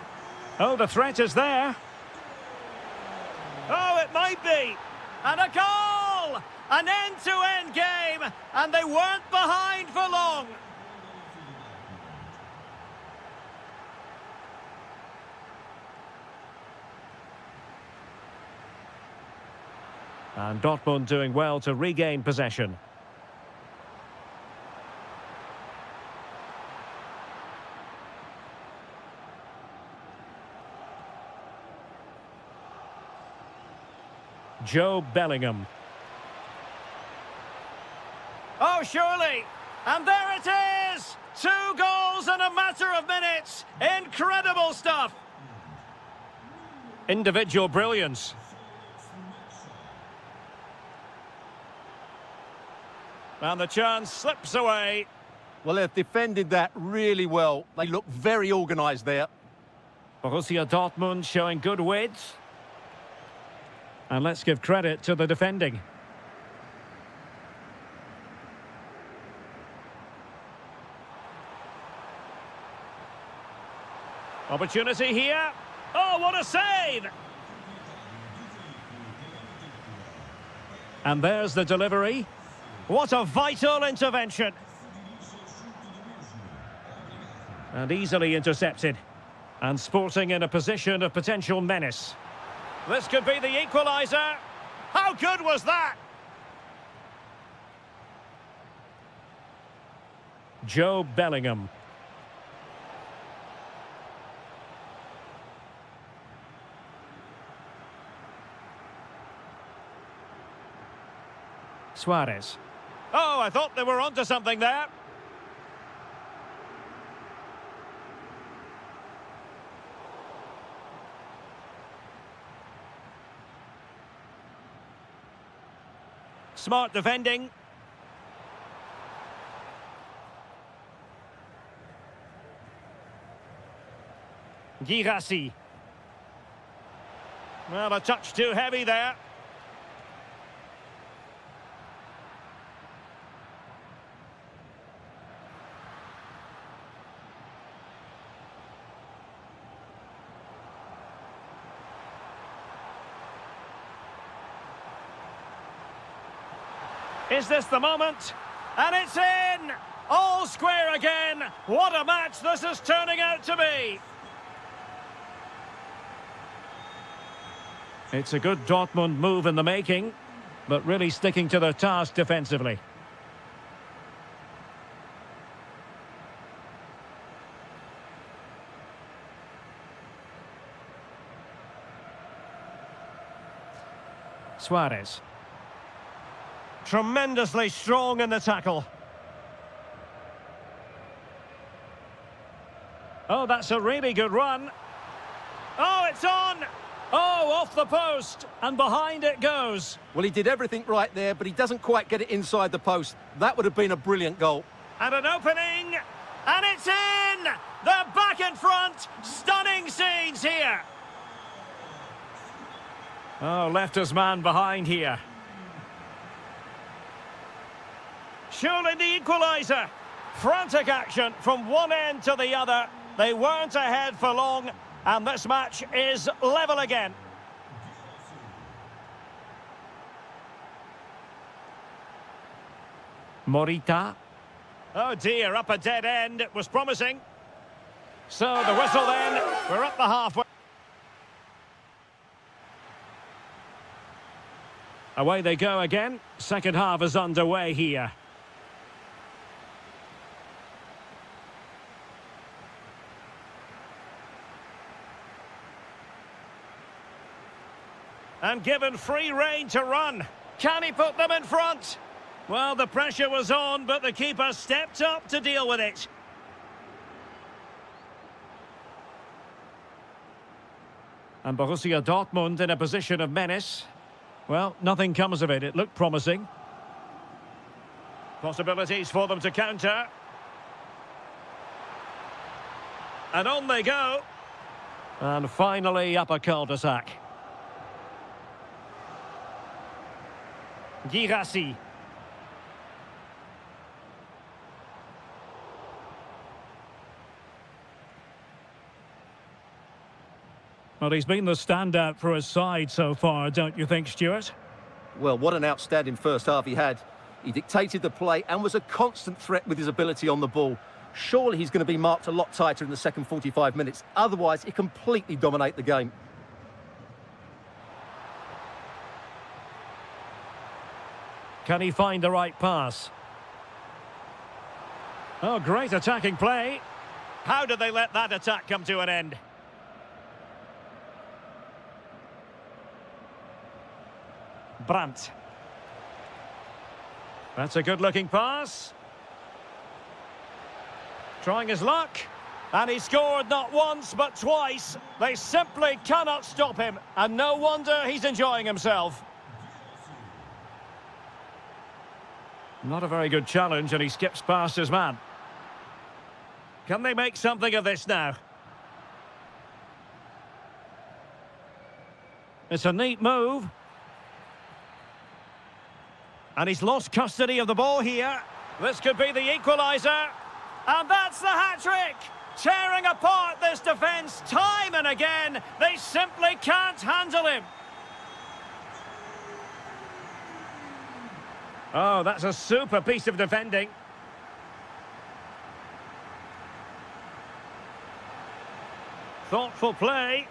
Oh, the threat is there. Oh, it might be. And a goal! An end-to-end game, and they weren't behind for long. And Dortmund doing well to regain possession. Joe Bellingham. Oh, surely! And there it is! 2 goals in a matter of minutes! Incredible stuff! Individual brilliance. And the chance slips away. Well, they've defended that really well. They look very organised there. Borussia Dortmund showing good width. And let's give credit to the defending. Opportunity here. Oh, what a save! And there's the delivery. What a vital intervention. And easily intercepted. And Sporting in a position of potential menace. This could be the equaliser. How good was that? Joe Bellingham. Suarez. Oh, I thought they were onto something there. Smart defending. Girassi. Well, a touch too heavy there. Is this the moment? And it's in! All square again! What a match this is turning out to be! It's a good Dortmund move in the making, but really sticking to their task defensively. Suarez. Tremendously strong in the tackle. Oh, that's a really good run. Oh, it's on! Oh, off the post, and behind it goes. Well, he did everything right there, but he doesn't quite get it inside the post. That would have been a brilliant goal. And an opening, and it's in! They're back in front! Stunning scenes here! Oh, left his man behind here. Surely the equaliser. Frantic action from one end to the other. They weren't ahead for long, and this match is level again. Morita. Oh dear, up a dead end. It was promising. So the whistle then. We're up the halfway. Away they go again. Second half is underway here. And given free rein to run. Can he put them in front? Well, the pressure was on, but the keeper stepped up to deal with it. And Borussia Dortmund in a position of menace. Well, nothing comes of it. It looked promising. Possibilities for them to counter. And on they go. And finally up a cul-de-sac. Girassi. Well, he's been the standout for his side so far, don't you think, Stuart? Well, what an outstanding first half he had. He dictated the play and was a constant threat with his ability on the ball. Surely he's going to be marked a lot tighter in the second 45 minutes. Otherwise, he completely dominate the game. Can he find the right pass? Oh, great attacking play. How did they let that attack come to an end? Brandt. That's a good-looking pass. Trying his luck. And he scored not once, but twice. They simply cannot stop him. And no wonder he's enjoying himself. Not a very good challenge, and he skips past his man. Can they make something of this now? It's a neat move. And he's lost custody of the ball here. This could be the equaliser. And that's the hat-trick! Tearing apart this defence time and again. They simply can't handle him. Oh, that's a super piece of defending. Thoughtful play.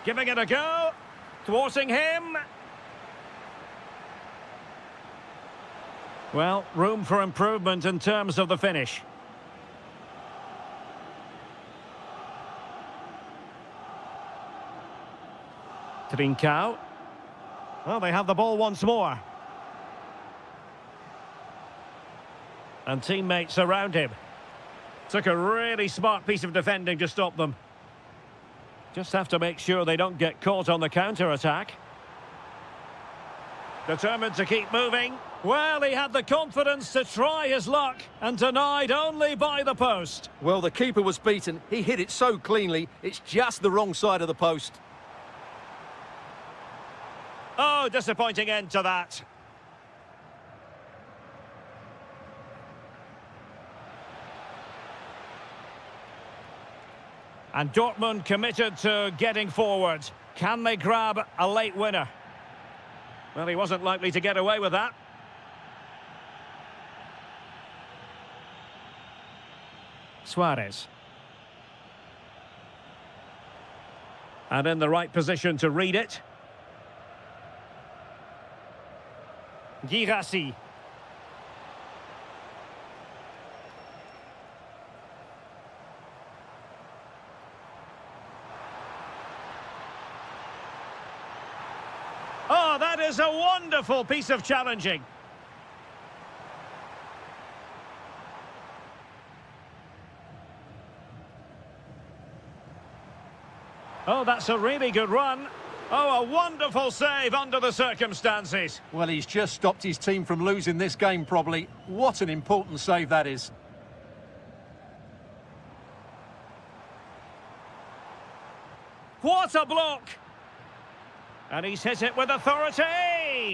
Giving it a go. Thwarting him. Well, room for improvement in terms of the finish. Trincao. Well, they have the ball once more. And teammates around him. Took a really smart piece of defending to stop them. Just have to make sure they don't get caught on the counter-attack. Determined to keep moving. Well, he had the confidence to try his luck and denied only by the post. Well, the keeper was beaten. He hit it so cleanly, it's just the wrong side of the post. Oh, disappointing end to that. And Dortmund committed to getting forward. Can they grab a late winner? Well, he wasn't likely to get away with that. Suarez. And in the right position to read it. Girassi. Oh, that is a wonderful piece of challenging. Oh, that's a really good run. Oh, a wonderful save under the circumstances. Well, he's just stopped his team from losing this game, probably. What an important save that is. What a block! And he's hit it with authority!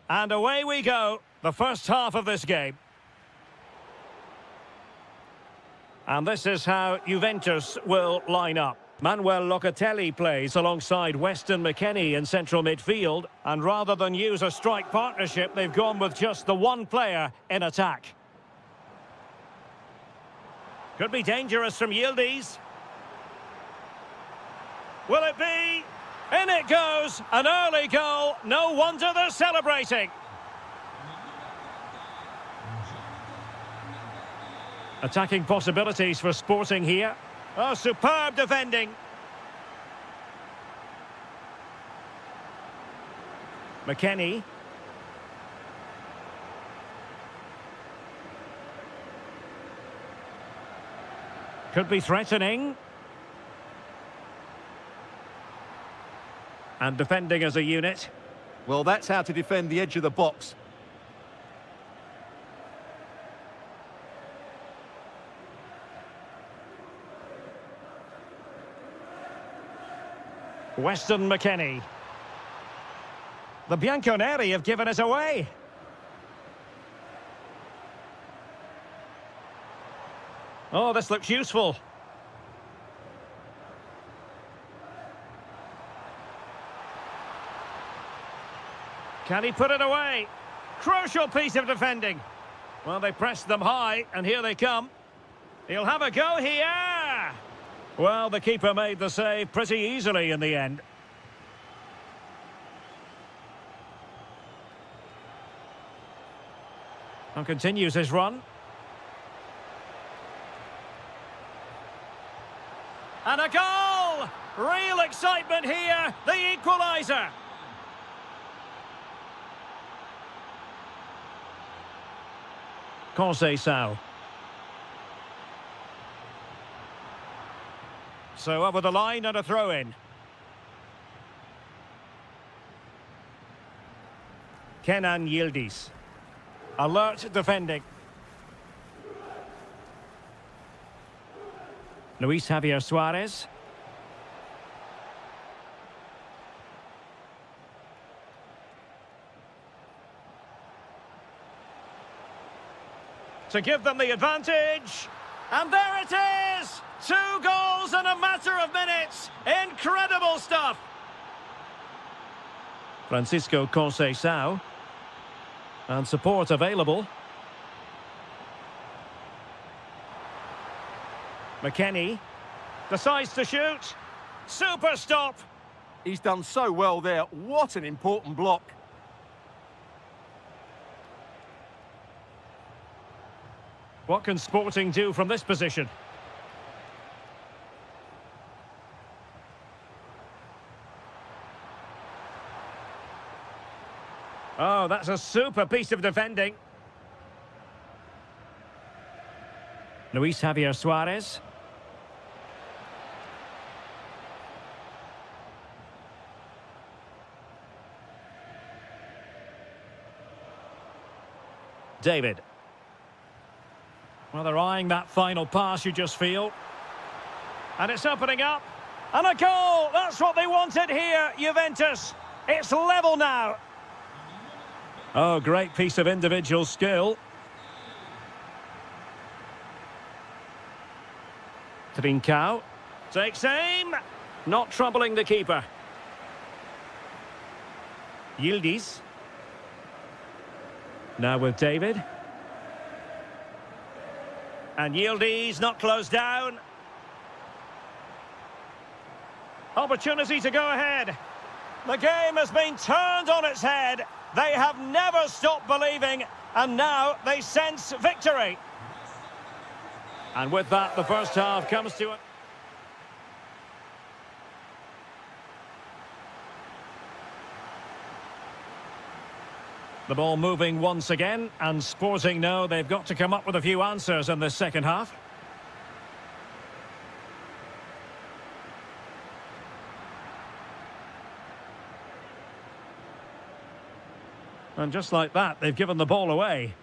And away we go, the first half of this game. And this is how Juventus will line up. Manuel Locatelli plays alongside Weston McKennie in central midfield. And rather than use a strike partnership, they've gone with just the one player in attack. Could be dangerous from Yildiz. Will it be? In it goes, an early goal. No wonder they're celebrating. Attacking possibilities for Sporting here. Oh, superb defending. McKennie. Could be threatening. And defending as a unit. Well, that's how to defend the edge of the box. Weston McKennie. The Bianconeri have given it away. Oh, this looks useful. Can he put it away? Crucial piece of defending. Well, they pressed them high, and here they come. He'll have a go here. Well, the keeper made the save pretty easily in the end. And continues his run. And a goal! Real excitement here, the equaliser. Conceição. So over the line and a throw-in. Kenan Yildiz. Alert defending. Luis Javier Suarez. To give them the advantage. And there it is! 2 goals in a matter of minutes. Incredible stuff. Francisco Conceição. And support available. McKennie decides to shoot. Super stop. He's done so well there. What an important block. What can Sporting do from this position? Oh, that's a super piece of defending. Luis Javier Suarez. David. Well, they're eyeing that final pass, you just feel. And it's opening up. And a goal! That's what they wanted here, Juventus. It's level now. Oh, great piece of individual skill. Trincao takes aim. Not troubling the keeper. Yildiz. Now with David. And Yildiz not closed down. Opportunity to go ahead. The game has been turned on its head. They have never stopped believing, and now they sense victory. And with that, the first half comes to it. The ball moving once again, and Sporting know they've got to come up with a few answers in this second half. And just like that, they've given the ball away.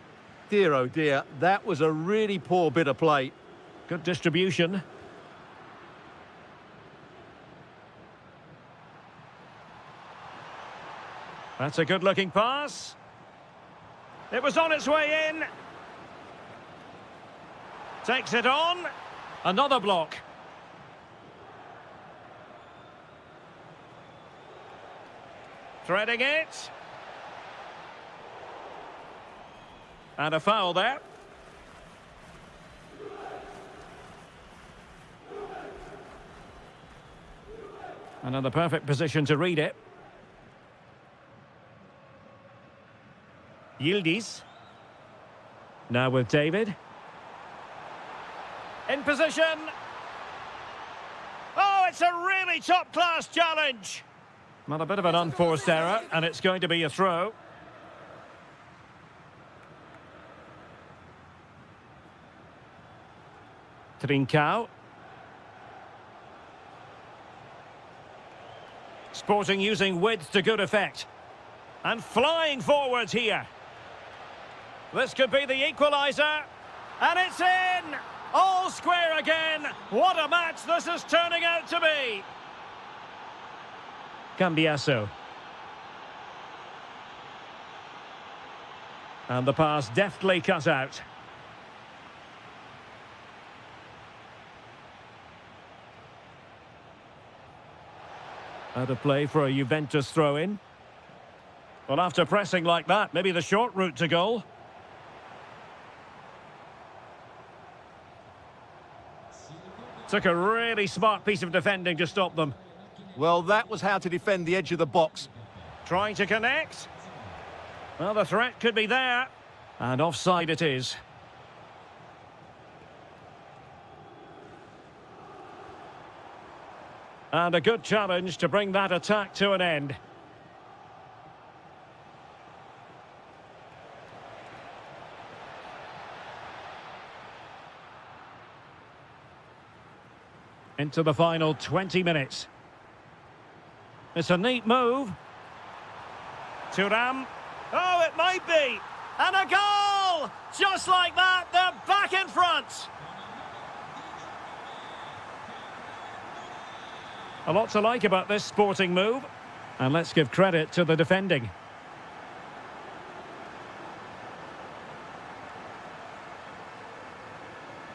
Dear, oh dear, that was a really poor bit of play. Good distribution. That's a good-looking pass. It was on its way in. Takes it on. Another block. Threading it. And a foul there. Another perfect position to read it. Yildiz. Now with David. In position. Oh, it's a really top-class challenge. Well, a bit of an unforced error, and it's going to be a throw. Trincao. Sporting using width to good effect. And flying forwards here. This could be the equaliser. And it's in! All square again. What a match this is turning out to be. Cambiasso. And the pass deftly cut out. Out of play for a Juventus throw-in. Well, after pressing like that, maybe the short route to goal. Took a really smart piece of defending to stop them. Well, that was how to defend the edge of the box. Trying to connect. Well, the threat could be there. And offside it is. And a good challenge to bring that attack to an end. Into the final 20 minutes. It's a neat move. Thuram. Oh, it might be. And a goal! Just like that, they're back in front. A lot to like about this sporting move. And let's give credit to the defending.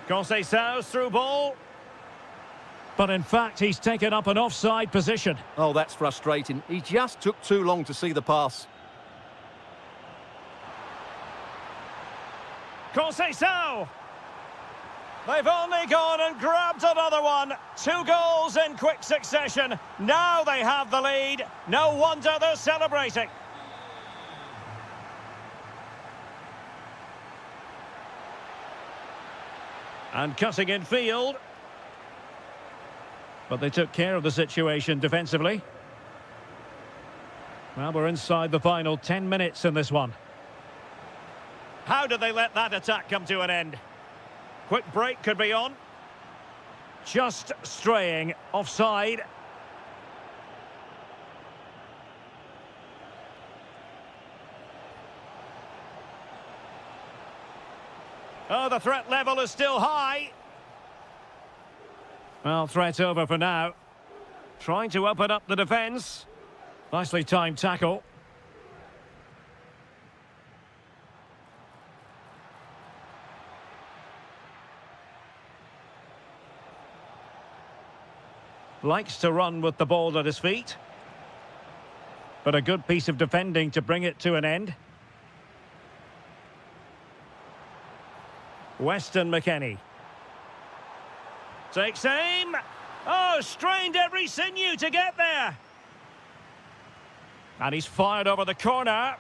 Conceição's through ball. But in fact, he's taken up an offside position. Oh, that's frustrating. He just took too long to see the pass. Conceição! They've only gone and grabbed another one. 2 goals in quick succession. Now they have the lead. No wonder they're celebrating. And cutting in field. But they took care of the situation defensively. Well, we're inside the final 10 minutes in this one. How did they let that attack come to an end? Quick break could be on. Just straying offside. Oh, the threat level is still high. Well, threat over for now. Trying to open up the defence. Nicely timed tackle. Likes to run with the ball at his feet. But a good piece of defending to bring it to an end. Weston McKennie. Takes aim. Oh, strained every sinew to get there. And he's fired over the corner.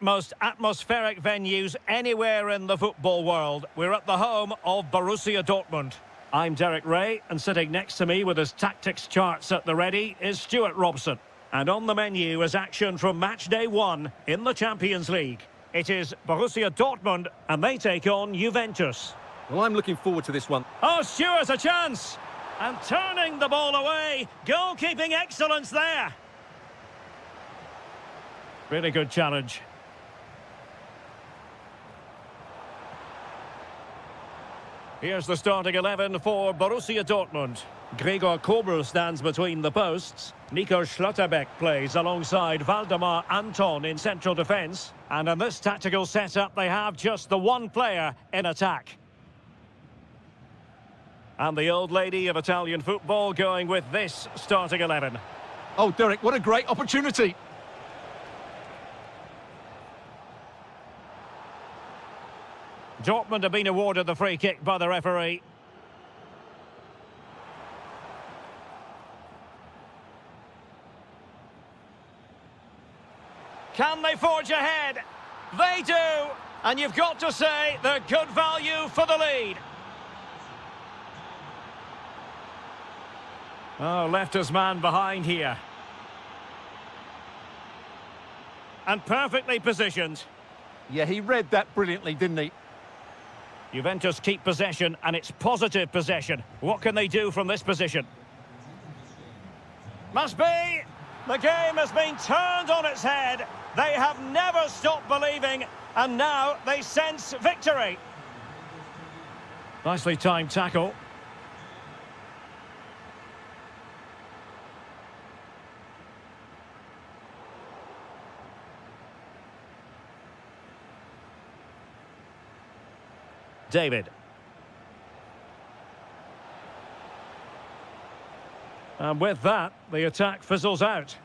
Most atmospheric venues anywhere in the football world. We're at the home of Borussia Dortmund. I'm Derek Ray, and sitting next to me with his tactics charts at the ready is Stuart Robson. And on the menu is action from match day 1 in the Champions League. It is Borussia Dortmund, and they take on Juventus. Well, I'm looking forward to this one. Oh, Stuart, a chance! And turning the ball away. Goalkeeping excellence there. Really good challenge. Here's the starting 11 for Borussia Dortmund. Gregor Kobel stands between the posts. Nico Schlotterbeck plays alongside Valdemar Anton in central defence. And in this tactical setup, they have just the one player in attack. And the old lady of Italian football going with this starting 11. Oh, Derek, what a great opportunity. Dortmund have been awarded the free kick by the referee. Can they forge ahead? They do! And you've got to say they're good value for the lead. Oh, left his man behind here. And perfectly positioned. Yeah, he read that brilliantly, didn't he? Juventus keep possession, and it's positive possession. What can they do from this position? Must be! The game has been turned on its head. They have never stopped believing, and now they sense victory. Nicely timed tackle. David. And with that, the attack fizzles out.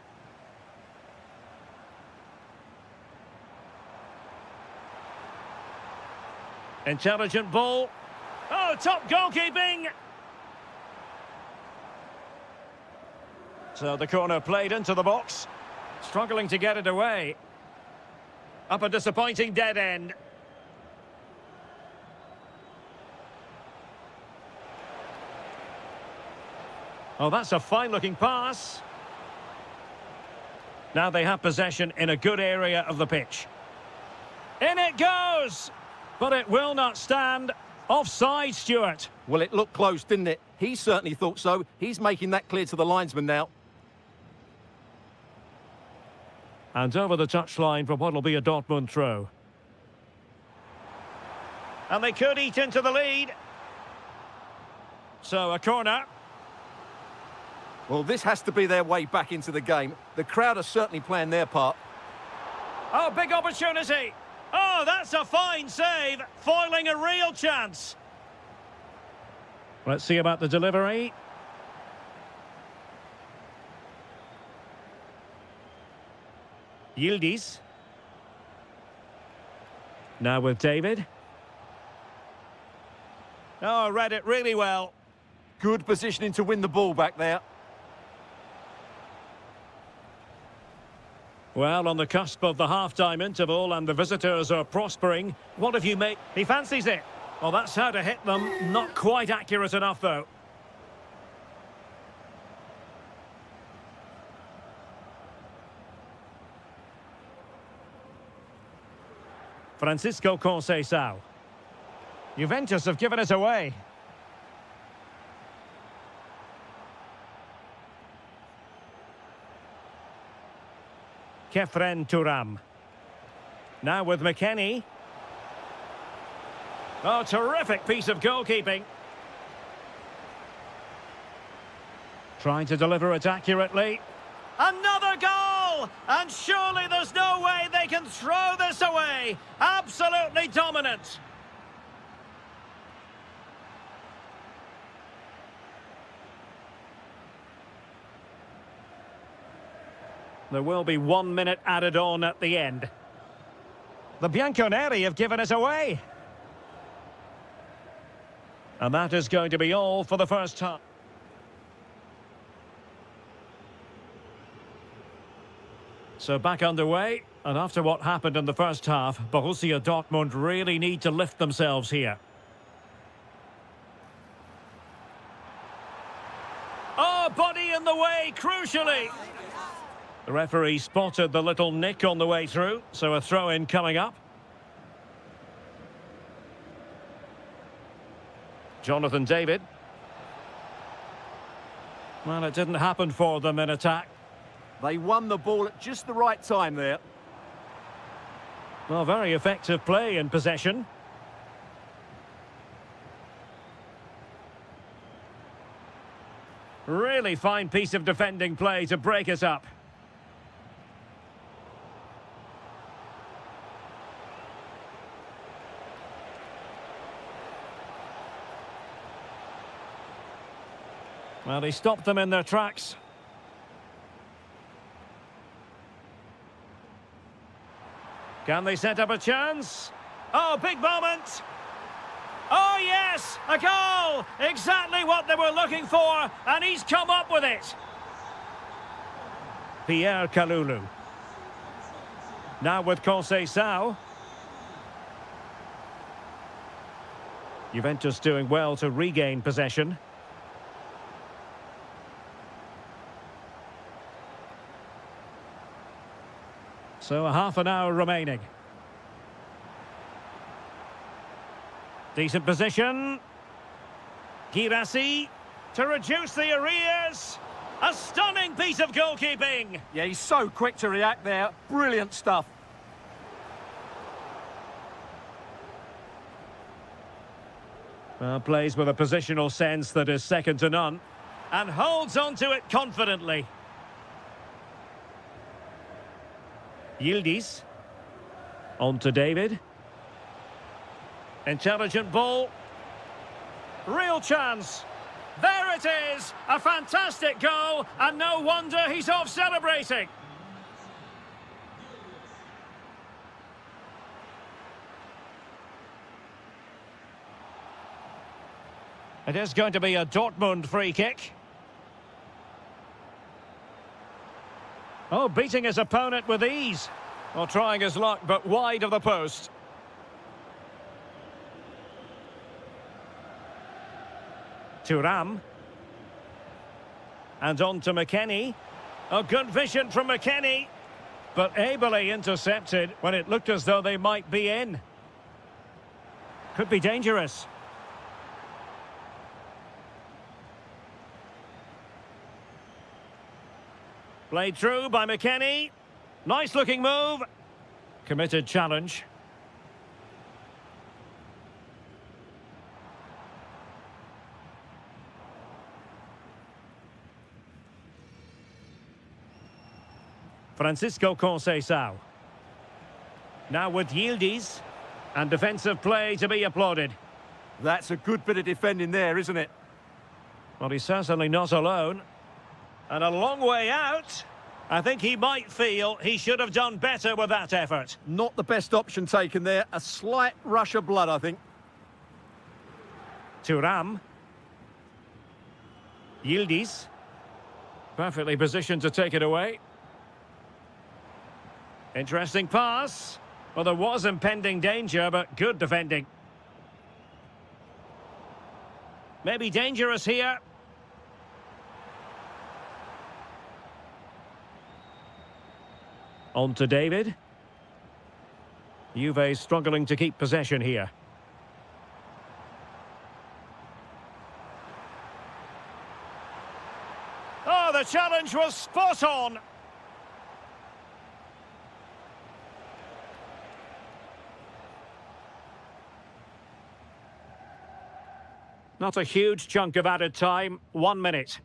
Intelligent ball. Oh, top goalkeeping! So the corner played into the box. Struggling to get it away. Up a disappointing dead end. Oh, that's a fine-looking pass. Now they have possession in a good area of the pitch. In it goes! But it will not stand. Offside, Stuart. Well, it looked close, didn't it? He certainly thought so. He's making that clear to the linesman now. And over the touchline for what will be a Dortmund throw. And they could eat into the lead. So a corner. Well, this has to be their way back into the game. The crowd are certainly playing their part. Oh, big opportunity. Oh, that's a fine save, foiling a real chance. Let's see about the delivery. Yildiz. Now with David. Oh, read it really well. Good positioning to win the ball back there. Well, on the cusp of the half-time interval and the visitors are prospering. What have you made? He fancies it. Well, that's how to hit them. Not quite accurate enough, though. Francisco Conceição. Juventus have given it away. Kefren Turam. Now with McKennie. Oh, terrific piece of goalkeeping. Trying to deliver it accurately. Another goal! And surely there's no way they can throw this away. Absolutely dominant. There will be 1 minute added on at the end. The Bianconeri have given it away. And that is going to be all for the first time. So back underway, And after what happened in the first half, Borussia Dortmund really need to lift themselves here. Oh, body in the way, crucially. The referee spotted the little nick on the way through, so a throw-in coming up. Jonathan David. Well, it didn't happen for them in attack. They won the ball at just the right time there. Well, very effective play in possession. Really fine piece of defending play to break us up. Well, he stopped them in their tracks. Can they set up a chance? Oh, big moment! Oh, yes! A goal! Exactly what they were looking for, and he's come up with it. Pierre Kalulu. Now with Conceição. Juventus doing well to regain possession. So a half an hour remaining. Decent position. Girassi to reduce the arrears. A stunning piece of goalkeeping. Yeah, he's so quick to react there. Brilliant stuff. Well, plays with a positional sense that is second to none. And holds on to it confidently. Yildiz. On to David. Intelligent ball. Real chance. There it is. A fantastic goal. And no wonder he's off celebrating. It is going to be a Dortmund free kick. Oh, beating his opponent with ease. Well, trying his luck, but wide of the post. Thuram. And on to McKennie. A good vision from McKennie, but ably intercepted when it looked as though they might be in. Could be dangerous. Played through by McKennie. Nice looking move. Committed challenge. Francisco Conceição. Now with Yildiz. And defensive play to be applauded. That's a good bit of defending there, isn't it? Well, he's certainly not alone. And a long way out. I think he might feel he should have done better with that effort. Not the best option taken there. A slight rush of blood, I think. Thuram. Yildiz. Perfectly positioned to take it away. Interesting pass. Well, there was impending danger, but good defending. Maybe dangerous here. On to David. Juve struggling to keep possession here. Oh, the challenge was spot on. Not a huge chunk of added time. 1 minute.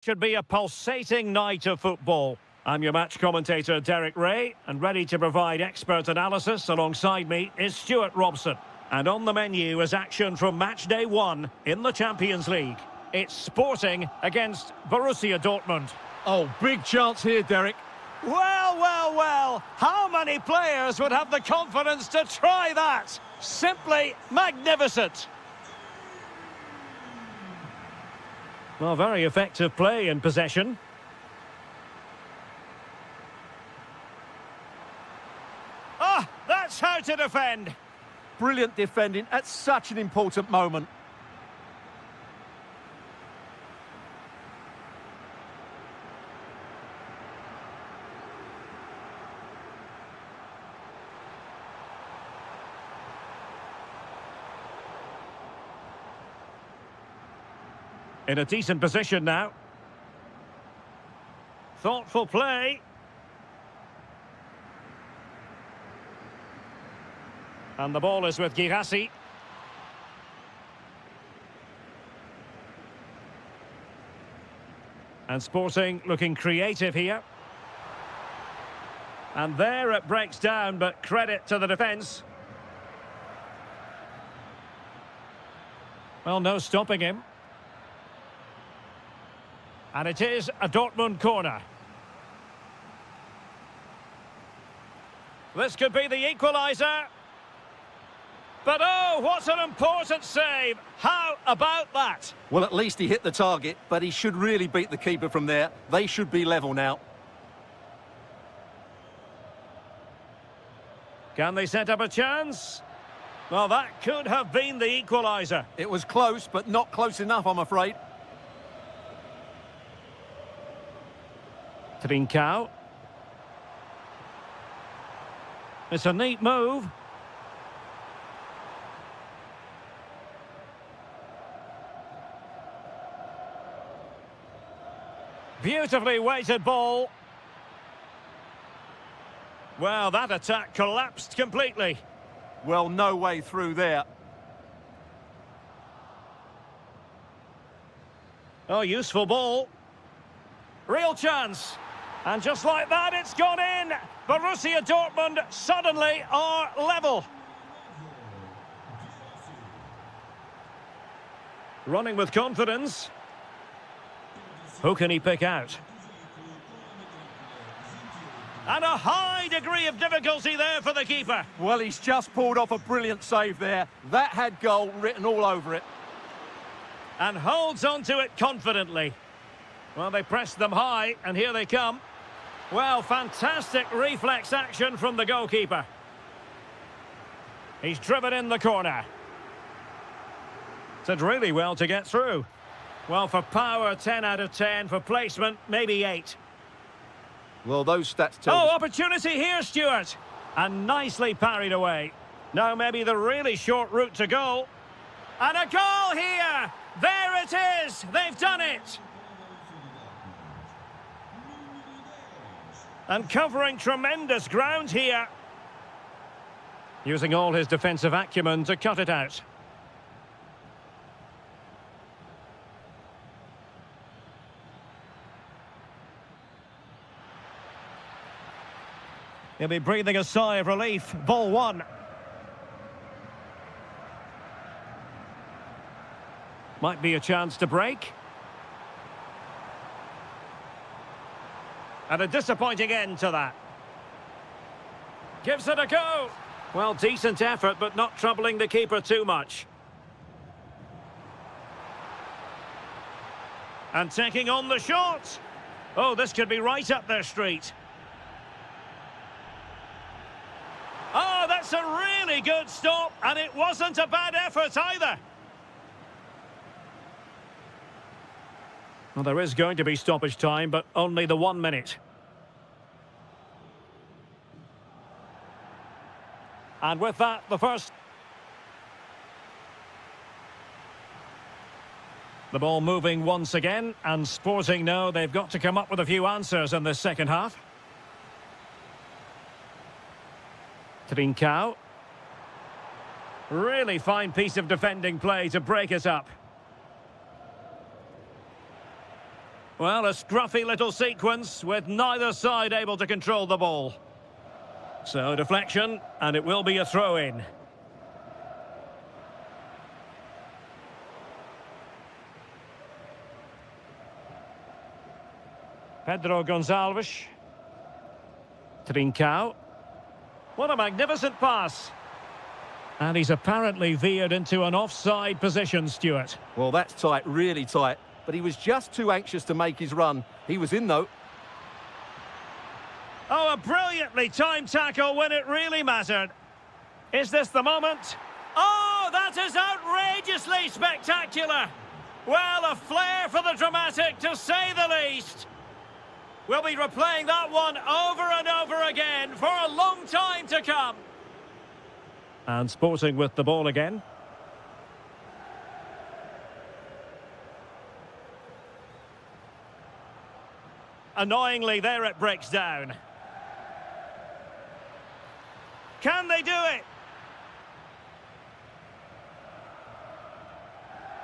Should be a pulsating night of football. I'm your match commentator, Derek Ray, and ready to provide expert analysis alongside me is Stuart Robson. And on the menu is action from match day 1 in the Champions League. It's Sporting against Borussia Dortmund. Oh, big chance here, Derek. Well, well, well, how many players would have the confidence to try that? Simply magnificent. Well, very effective play in possession. Ah, that's how to defend. Brilliant defending at such an important moment. In a decent position now. Thoughtful play. And the ball is with Girassi. And Sporting looking creative here. And there it breaks down, but credit to the defence. Well, no stopping him. And it is a Dortmund corner. This could be the equaliser. But oh, what an important save. How about that? Well, at least he hit the target, but he should really beat the keeper from there. They should be level now. Can they set up a chance? Well, that could have been the equaliser. It was close, but not close enough, I'm afraid. Trincao. It's a neat move. Beautifully weighted ball. Well, that attack collapsed completely. Well, no way through there. Oh, useful ball. Real chance. And just like that, it's gone in. Borussia Dortmund suddenly are level. Running with confidence. Who can he pick out? And a high degree of difficulty there for the keeper. Well, he's just pulled off a brilliant save there. That had goal written all over it. And holds on to it confidently. Well, they pressed them high, and here they come. Well, fantastic reflex action from the goalkeeper. He's driven in the corner. Did really well to get through. Well, for power, 10 out of 10. For placement, maybe 8. Well, those stats tell Oh, us. opportunity here, Stuart. And nicely parried away. Now maybe the really short route to goal. And a goal here! There it is! They've done it! And covering tremendous ground here. Using all his defensive acumen to cut it out. He'll be breathing a sigh of relief. Ball 1. Might be a chance to break. And a disappointing end to that. Gives it a go. Well, decent effort, but not troubling the keeper too much. And taking on the shot. Oh, this could be right up their street. Oh, that's a really good stop, and it wasn't a bad effort either. Well, there is going to be stoppage time, but only the 1 minute. And with that, the first. The ball moving once again, and Sporting know they've got to come up with a few answers in this second half. Trincao. Really fine piece of defending play to break it up. Well, a scruffy little sequence with neither side able to control the ball. So, deflection, and it will be a throw-in. Pedro Gonçalves. Trincao. What a magnificent pass. And he's apparently veered into an offside position, Stuart. Well, that's tight, really tight. But he was just too anxious to make his run. He was in, though. Oh, a brilliantly timed tackle when it really mattered. Is this the moment? Oh, that is outrageously spectacular. Well, a flair for the dramatic, to say the least. We'll be replaying that one over and over again for a long time to come. And Sporting with the ball again. Annoyingly, there it breaks down. Can they do it?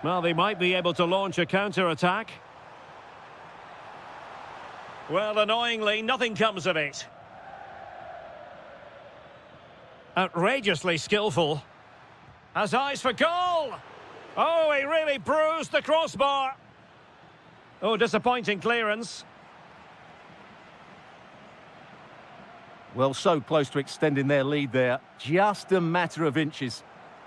Well, they might be able to launch a counter-attack. Well, annoyingly, nothing comes of it. Outrageously skillful. Has eyes for goal! Oh, he really bruised the crossbar. Oh, disappointing clearance. Well, so close to extending their lead there. Just a matter of inches.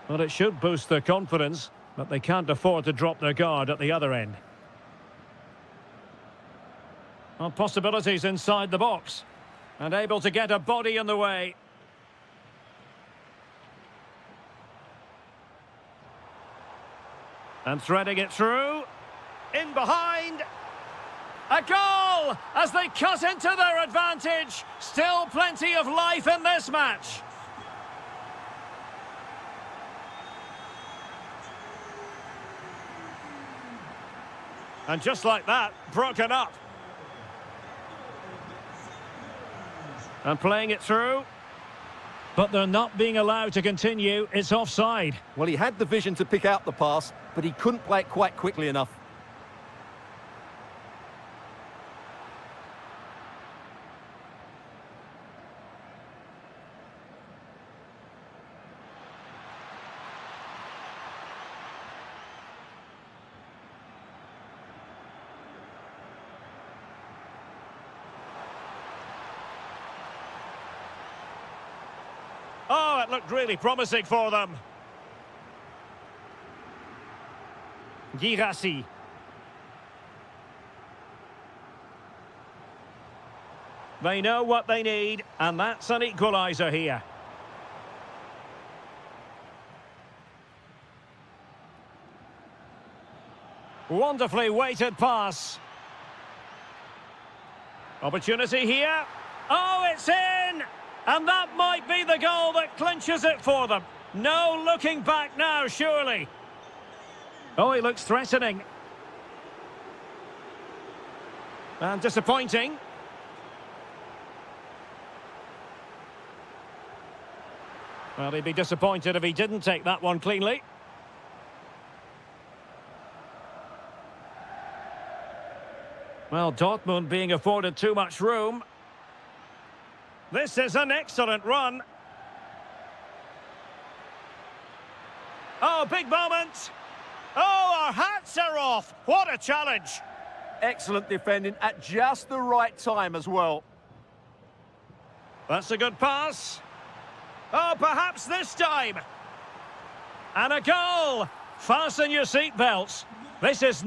Well, it should boost their confidence, but they can't afford to drop their guard at the other end. Well, possibilities inside the box. And able to get a body in the way. And threading it through. In behind. A goal as they cut into their advantage. Still plenty of life in this match. And just like that, broken up. And playing it through. But they're not being allowed to continue. It's offside. Well, he had the vision to pick out the pass, but he couldn't play it quite quickly enough. Oh, it looked really promising for them. Girassi. They know what they need, and that's an equaliser here. Wonderfully weighted pass. Opportunity here. Oh, it's in! And that might be the goal that clinches it for them. No looking back now, surely. Oh, he looks threatening. And disappointing. Well, he'd be disappointed if he didn't take that one cleanly. Well, Dortmund being afforded too much room. This is an excellent run. Oh, big moment. Oh, our hats are off. What a challenge. Excellent defending at just the right time as well. That's a good pass. Oh, perhaps this time. And a goal. Fasten your seatbelts. This is...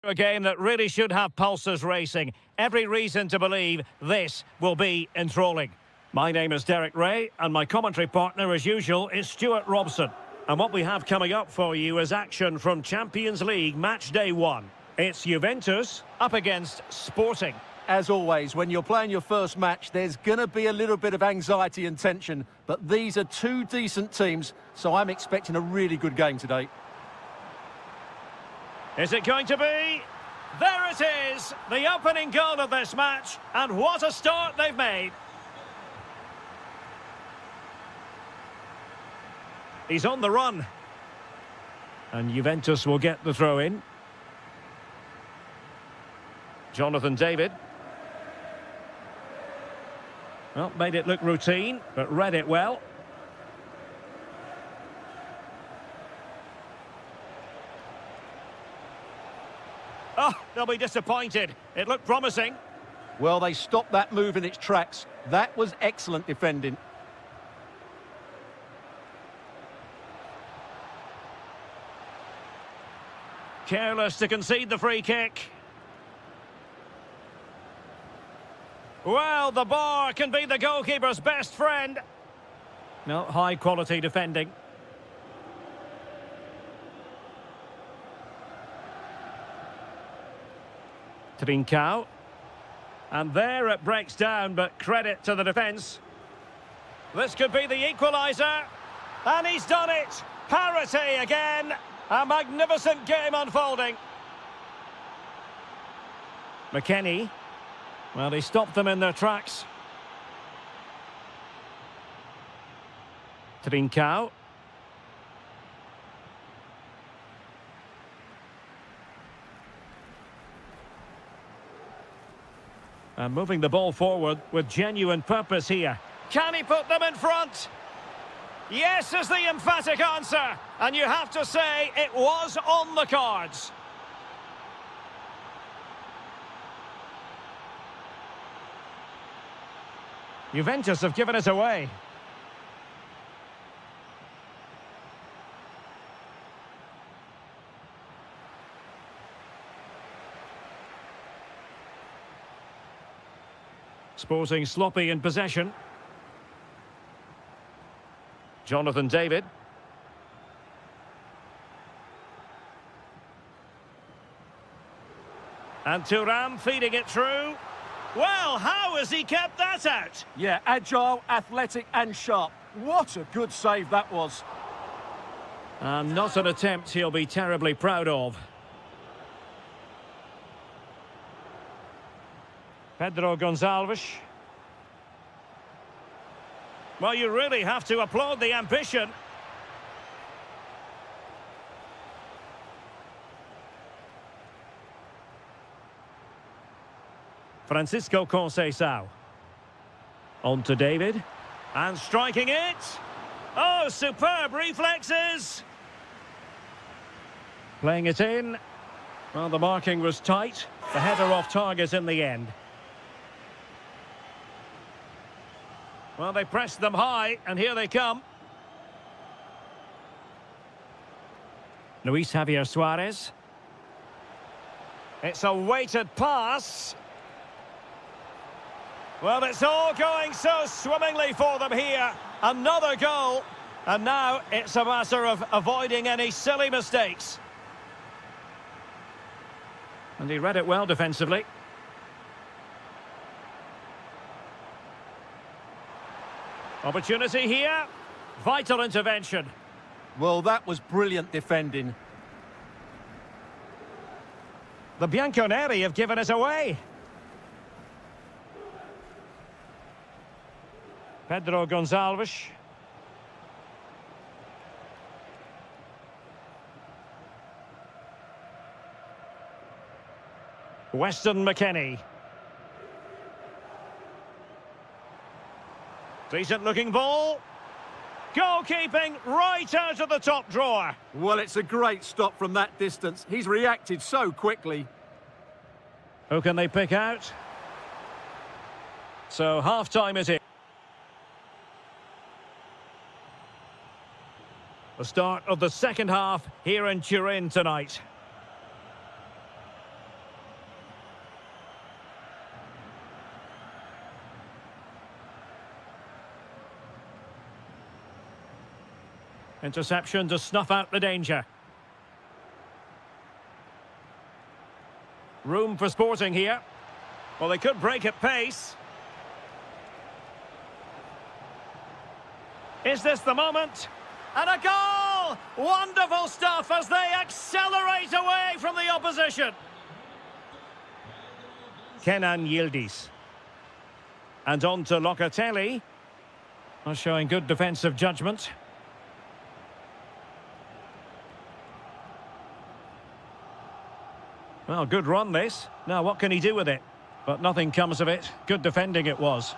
A game that really should have pulses racing. Every reason to believe this will be enthralling. My name is Derek Ray, and my commentary partner, as usual, is Stuart Robson. And what we have coming up for you is action from Champions League Match Day 1. It's Juventus up against Sporting. As always, when you're playing your first match, there's going to be a little bit of anxiety and tension. But these are two decent teams, so I'm expecting a really good game today. Is it going to be? There it is, the opening goal of this match, and what a start they've made. He's on the run. And Juventus will get the throw in. Jonathan David. Well, made it look routine, but read it well. Oh, they'll be disappointed. It looked promising. Well, they stopped that move in its tracks. That was excellent defending. Careless to concede the free kick. Well, the bar can be the goalkeeper's best friend. No, high-quality defending. Trincao. And there it breaks down, but credit to the defence. This could be the equaliser. And he's done it. Parity again. A magnificent game unfolding. McKennie. Well, he stopped them in their tracks. Trincao. And moving the ball forward with genuine purpose here. Can he put them in front? Yes is the emphatic answer. And you have to say it was on the cards. Juventus have given it away. Sporting sloppy in possession. Jonathan David. And Thuram feeding it through. Well, how has he kept that out? Yeah, agile, athletic and sharp. What a good save that was. And not an attempt he'll be terribly proud of. Pedro Gonçalves. Well, you really have to applaud the ambition. Francisco Conceição. On to David. And striking it. Oh, superb reflexes. Playing it in. Well, the marking was tight. The header off target in the end. Well, they pressed them high, and here they come. Luis Javier Suarez. It's a weighted pass. Well, it's all going so swimmingly for them here. Another goal. And now it's a matter of avoiding any silly mistakes. And he read it well defensively. Opportunity here. Vital intervention. Well, that was brilliant defending. The Bianconeri have given it away. Pedro Gonçalves. Weston McKennie. Decent looking ball. Goalkeeping right out of the top drawer. Well, it's a great stop from that distance. He's reacted so quickly. Who can they pick out? So half-time it is. The start of the second half here in Turin tonight. Interception to snuff out the danger. Room for Sporting here. Well, they could break at pace. Is this the moment? And a goal! Wonderful stuff as they accelerate away from the opposition. Kenan Yildiz. And on to Locatelli. Showing good defensive judgment. Well, good run this. Now, what can he do with it? But nothing comes of it. Good defending it was.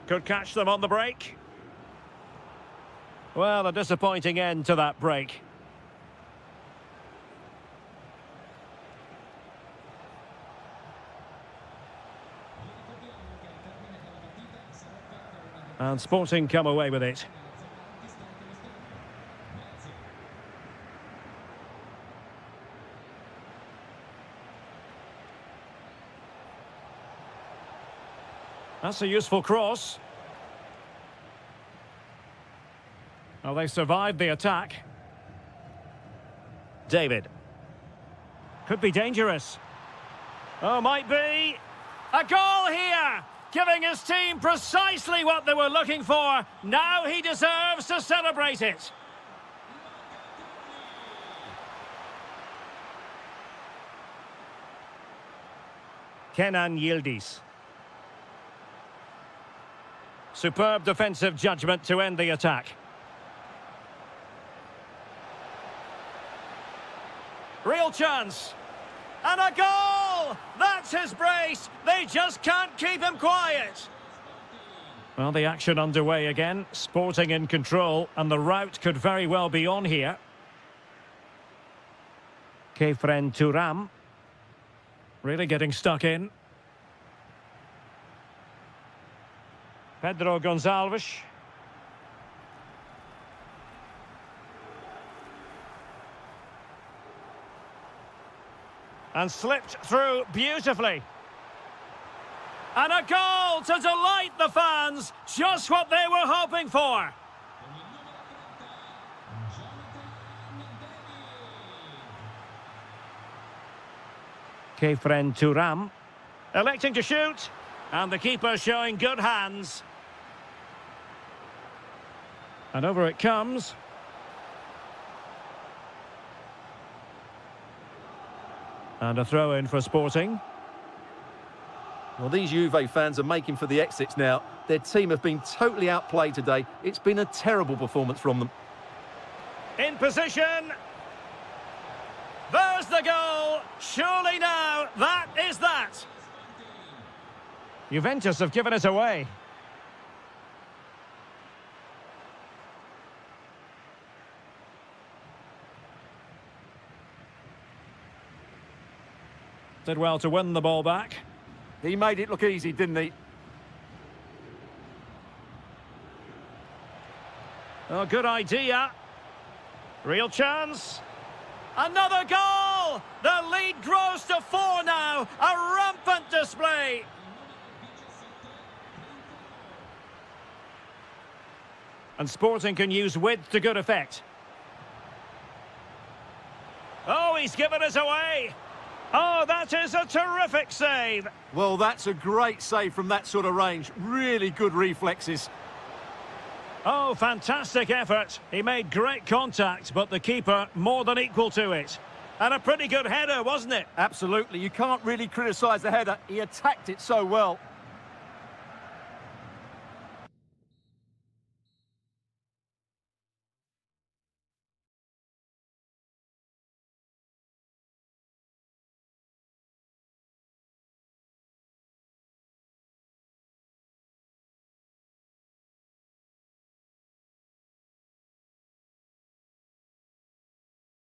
Could catch them on the break. Well, a disappointing end to that break. And Sporting come away with it. That's a useful cross. Well, they survived the attack. David. Could be dangerous. Oh, might be. A goal here! Giving his team precisely what they were looking for. Now he deserves to celebrate it. Kenan Yildiz. Superb defensive judgment to end the attack. Real chance. And a goal! That's his brace. They just can't keep him quiet. Well, the action underway again. Sporting in control, and the route could very well be on here. Kefren Turam. Really getting stuck in. Pedro Gonçalves. And slipped through beautifully. And a goal to delight the fans. Just what they were hoping for. Kefren Turam. Electing to shoot. And the keeper showing good hands. And over it comes. And a throw-in for Sporting. Well, these Juve fans are making for the exits now. Their team have been totally outplayed today. It's been a terrible performance from them. In position. There's the goal. Surely now, that is that. Juventus have given it away. Did well to win the ball back. He made it look easy, didn't he? Oh, good idea. Real chance. Another goal! The lead grows to 4 now. A rampant display. And Sporting can use width to good effect. Oh, he's given us away. Oh, that is a terrific save. Well, that's a great save from that sort of range. Really good reflexes. Oh, fantastic effort. He made great contact, but the keeper more than equal to it. And a pretty good header, wasn't it? Absolutely. You can't really criticise the header. He attacked it so well.